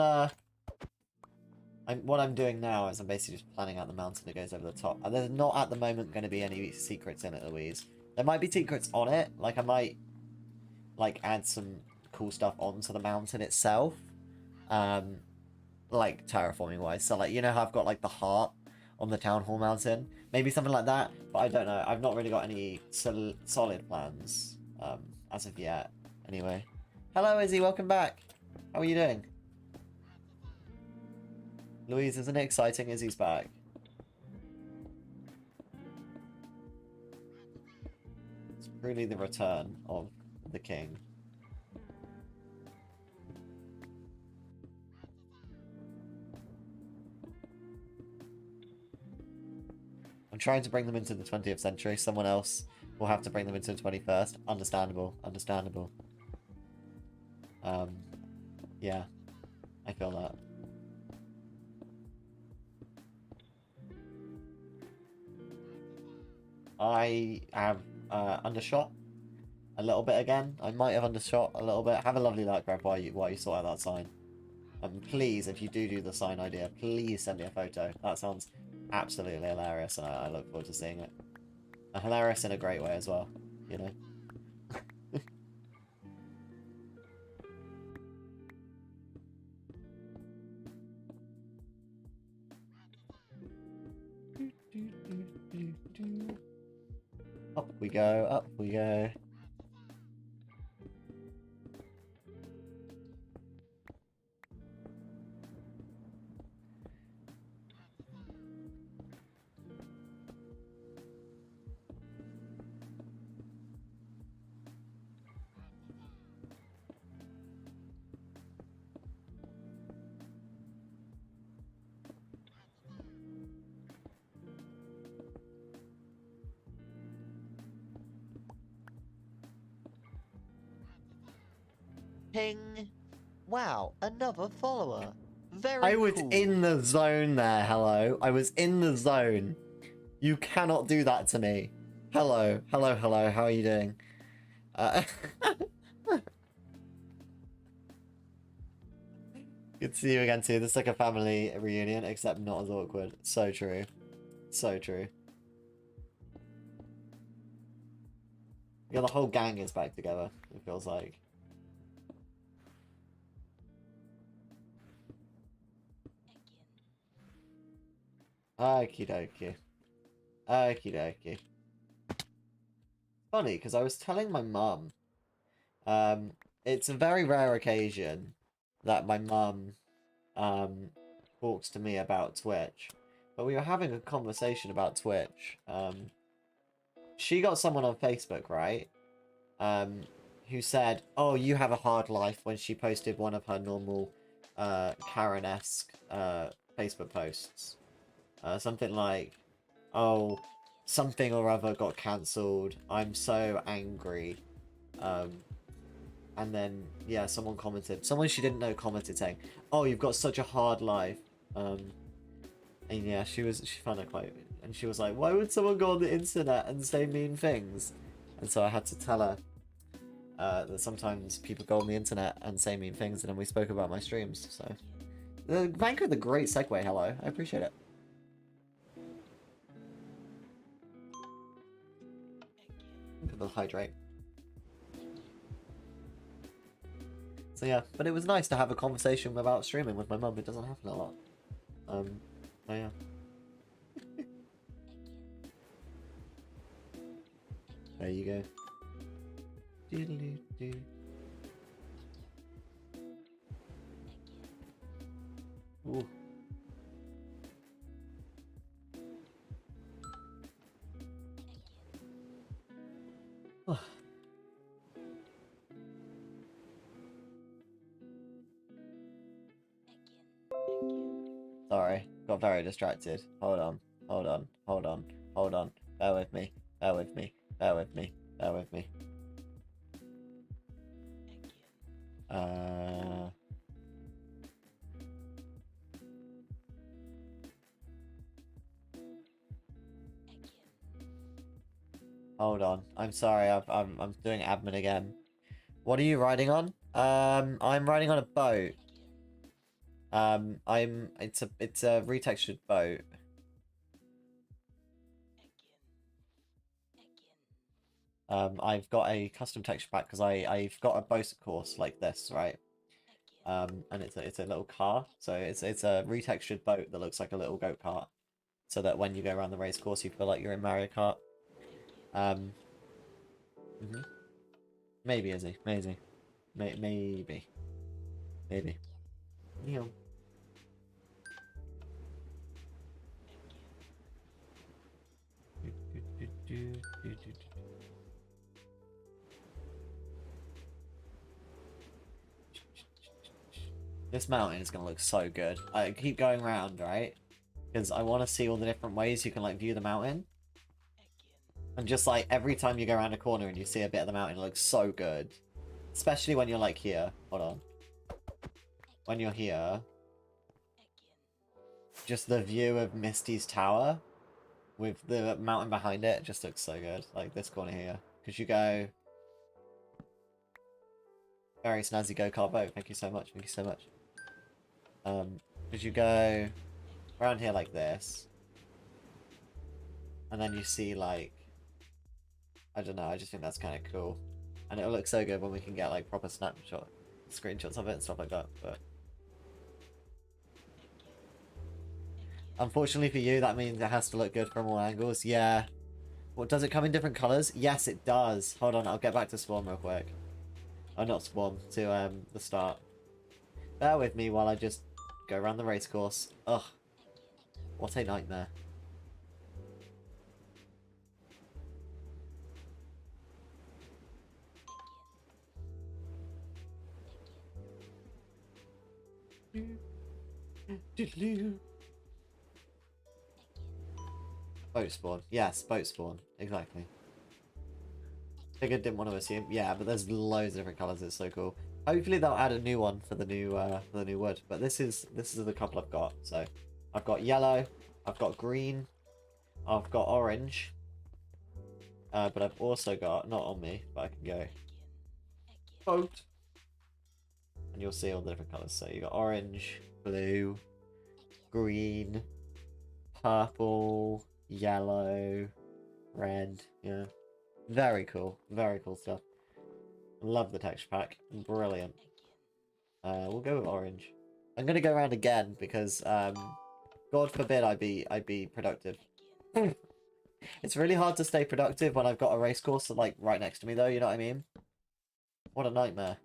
I'm doing now is I'm basically just planning out the mountain that goes over the top. And there's not at the moment going to be any secrets in it, Louise. There might be secrets on it. Like I might like add some cool stuff onto the mountain itself. Like terraforming wise. So like, you know how I've got like the heart on the town hall mountain? Maybe something like that, but I don't know. I've not really got any solid plans as of yet. Anyway. Hello Izzy, welcome back. How are you doing? Louise, isn't it exciting? Izzy's back. Truly the return of the king. I'm trying to bring them into the 20th century. Someone else will have to bring them into the 21st. Understandable. Understandable. Yeah. I feel that. I have undershot a little bit again. I might have undershot a little bit. Have a lovely luck, Grab, while you sort out that sign. Please, if you do the sign idea, please send me a photo. That sounds absolutely hilarious, and I look forward to seeing it. Hilarious in a great way as well, you know. Up we go, up we go. Ping. Wow, another follower. Very I was cool. in the zone there, hello. I was in the zone. You cannot do that to me. Hello, hello, hello, how are you doing? Good to see you again too. This is like a family reunion, except not as awkward. So true. So true. Yeah, the whole gang is back together, it feels like. Okie dokie. Okie dokie. Funny, because I was telling my mum, it's a very rare occasion that my mum talks to me about Twitch. But we were having a conversation about Twitch. She got someone on Facebook, right? Who said, oh, you have a hard life, when she posted one of her normal Karen-esque Facebook posts. Something like, oh, something or other got cancelled. I'm so angry. And then, yeah, someone commented. Someone she didn't know commented saying, oh, you've got such a hard life. And yeah, she found it quite... And she was like, why would someone go on the internet and say mean things? And so I had to tell her that sometimes people go on the internet and say mean things, and then we spoke about my streams, so... Thank you for the great segue, hello. I appreciate it. We'll hydrate. So yeah, but it was nice to have a conversation about streaming with my mum. It doesn't happen a lot. Oh yeah. There you go. Doodle-doo-doo. Ooh. Sorry, got very distracted. Hold on, hold on, hold on, hold on. Bear with me, bear with me, bear with me, bear with me. Hold on. I'm sorry. I'm doing admin again. What are you riding on? I'm riding on a boat. It's a retextured boat. I've got a custom texture pack because I've got a boat course like this, right? And it's a little car, so it's a retextured boat that looks like a little goat kart, so that when you go around the race course, you feel like you're in Mario Kart. Maybe, Izzy. Maybe. Maybe. Yeah. This mountain is going to look so good. I keep going around, right? Because I want to see all the different ways you can, like, view the mountain. And just, like, every time you go around a corner and you see a bit of the mountain, it looks so good. Especially when you're, like, here. Hold on. When you're here. Just the view of Misty's tower with the mountain behind it just looks so good. Like, this corner here. Because you go... Very snazzy go-kart boat. Thank you so much. Thank you so much. Because you go around here like this. And then you see, like... I don't know, I just think that's kind of cool. And it'll look so good when we can get, like, proper screenshots of it and stuff like that, but... Unfortunately for you, that means it has to look good from all angles. Yeah. Well, does it come in different colours? Yes, it does. Hold on, I'll get back to Spawn real quick. Oh, not Spawn, to the start. Bear with me while I just go around the race course. Ugh. What a nightmare. Boat spawn. Yes, boat spawn. Exactly. Figured didn't want to assume. Yeah, but there's loads of different colours. It's so cool. Hopefully they'll add a new one for the new wood. But this is the couple I've got. So I've got yellow, I've got green, I've got orange. But I've also got, not on me, but I can go boat. And you'll see all the different colours. So you got orange, blue, green, purple, yellow, red. Yeah, very cool stuff. Love the texture pack, brilliant. We'll go with orange. I'm gonna go around again because God forbid I be productive. It's really hard to stay productive when I've got a race course like right next to me though, you know what I mean? What a nightmare.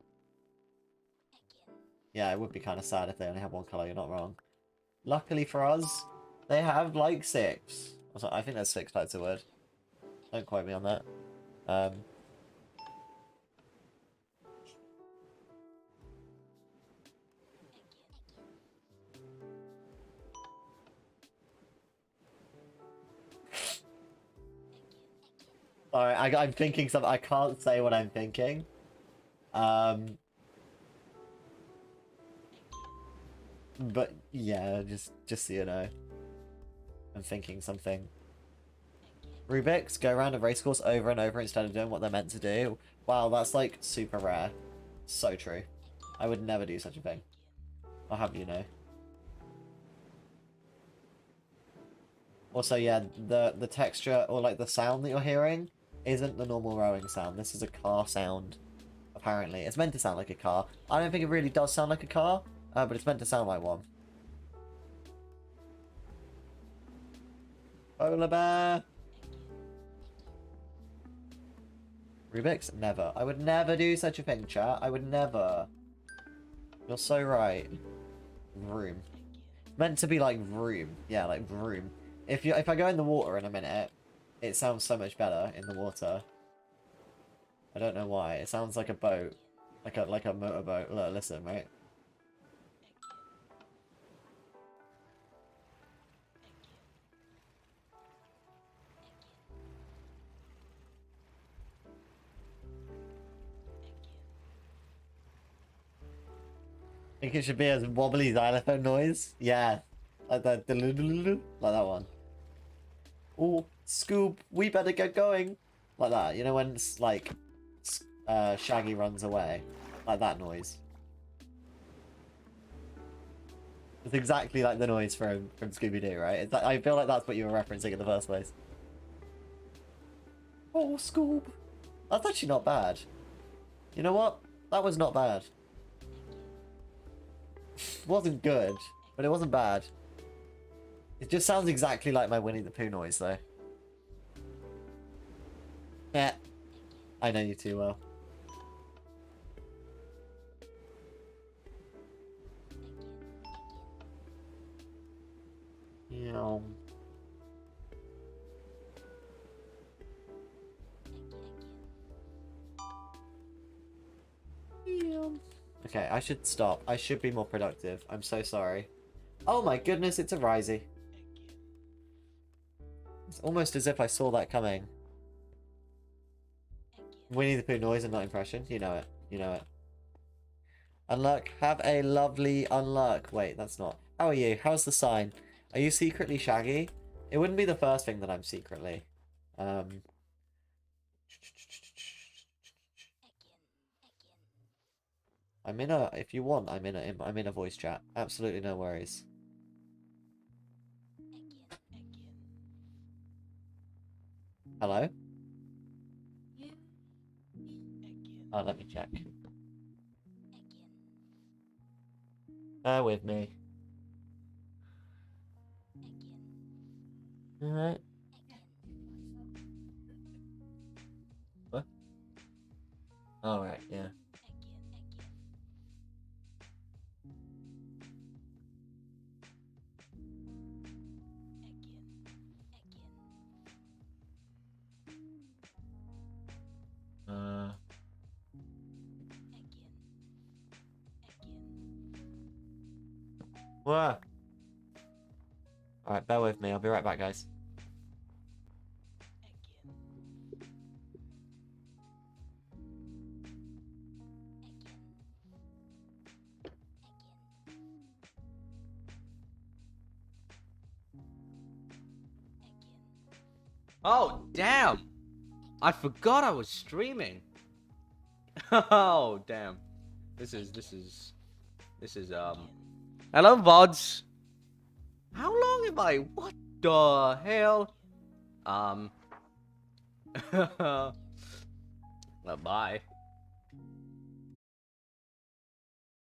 Yeah, it would be kind of sad if they only have one colour, you're not wrong. Luckily for us, they have like 6. I think there's 6 types of wood. Don't quote me on that. Sorry, I'm thinking something. I can't say what I'm thinking. But yeah, just so you know. I'm thinking something. Rubik's go around a race course over and over instead of doing what they're meant to do. Wow, that's like super rare. So true. I would never do such a thing. I'll have you know. Also, yeah, the texture or like the sound that you're hearing isn't the normal rowing sound. This is a car sound, apparently. It's meant to sound like a car. I don't think it really does sound like a car, but it's meant to sound like one. Polar bear! Rubik's? Never. I would never do such a thing, chat. I would never. You're so right. Vroom. Meant to be like vroom. Yeah, like vroom. If I go in the water in a minute, it sounds so much better in the water. I don't know why. It sounds like a boat. Like a motorboat. Look, listen, right? I think it should be a wobbly xylophone noise. Yeah. Like that. Like that one. Oh, Scoob, we better get going. Like that. You know when it's like Shaggy runs away? Like that noise. It's exactly like the noise from Scooby-Doo, right? It's like, I feel like that's what you were referencing in the first place. Oh, Scoob. That's actually not bad. You know what? That was not bad. It wasn't good, but it wasn't bad. It just sounds exactly like my Winnie the Pooh noise, though. Yeah. I know you too well. Yeah. Yeah. Okay, I should stop. I should be more productive. I'm so sorry. Oh my goodness, it's a Risey. It's almost as if I saw that coming. Winnie the Pooh noise and not impression. You know it. You know it. Unluck. Have a lovely unluck. Wait, that's not. How are you? How's the sign? Are you secretly Shaggy? It wouldn't be the first thing that I'm secretly. I'm in a. If you want, I'm in a voice chat. Absolutely no worries. Hello? Oh, let me check. Bear with me. Alright. What? Alright, yeah. What? Alright, bear with me. I'll be right back, guys. Oh, damn! I forgot I was streaming. Oh, damn. This is Hello, Vods. How long have I? What the hell? Bye.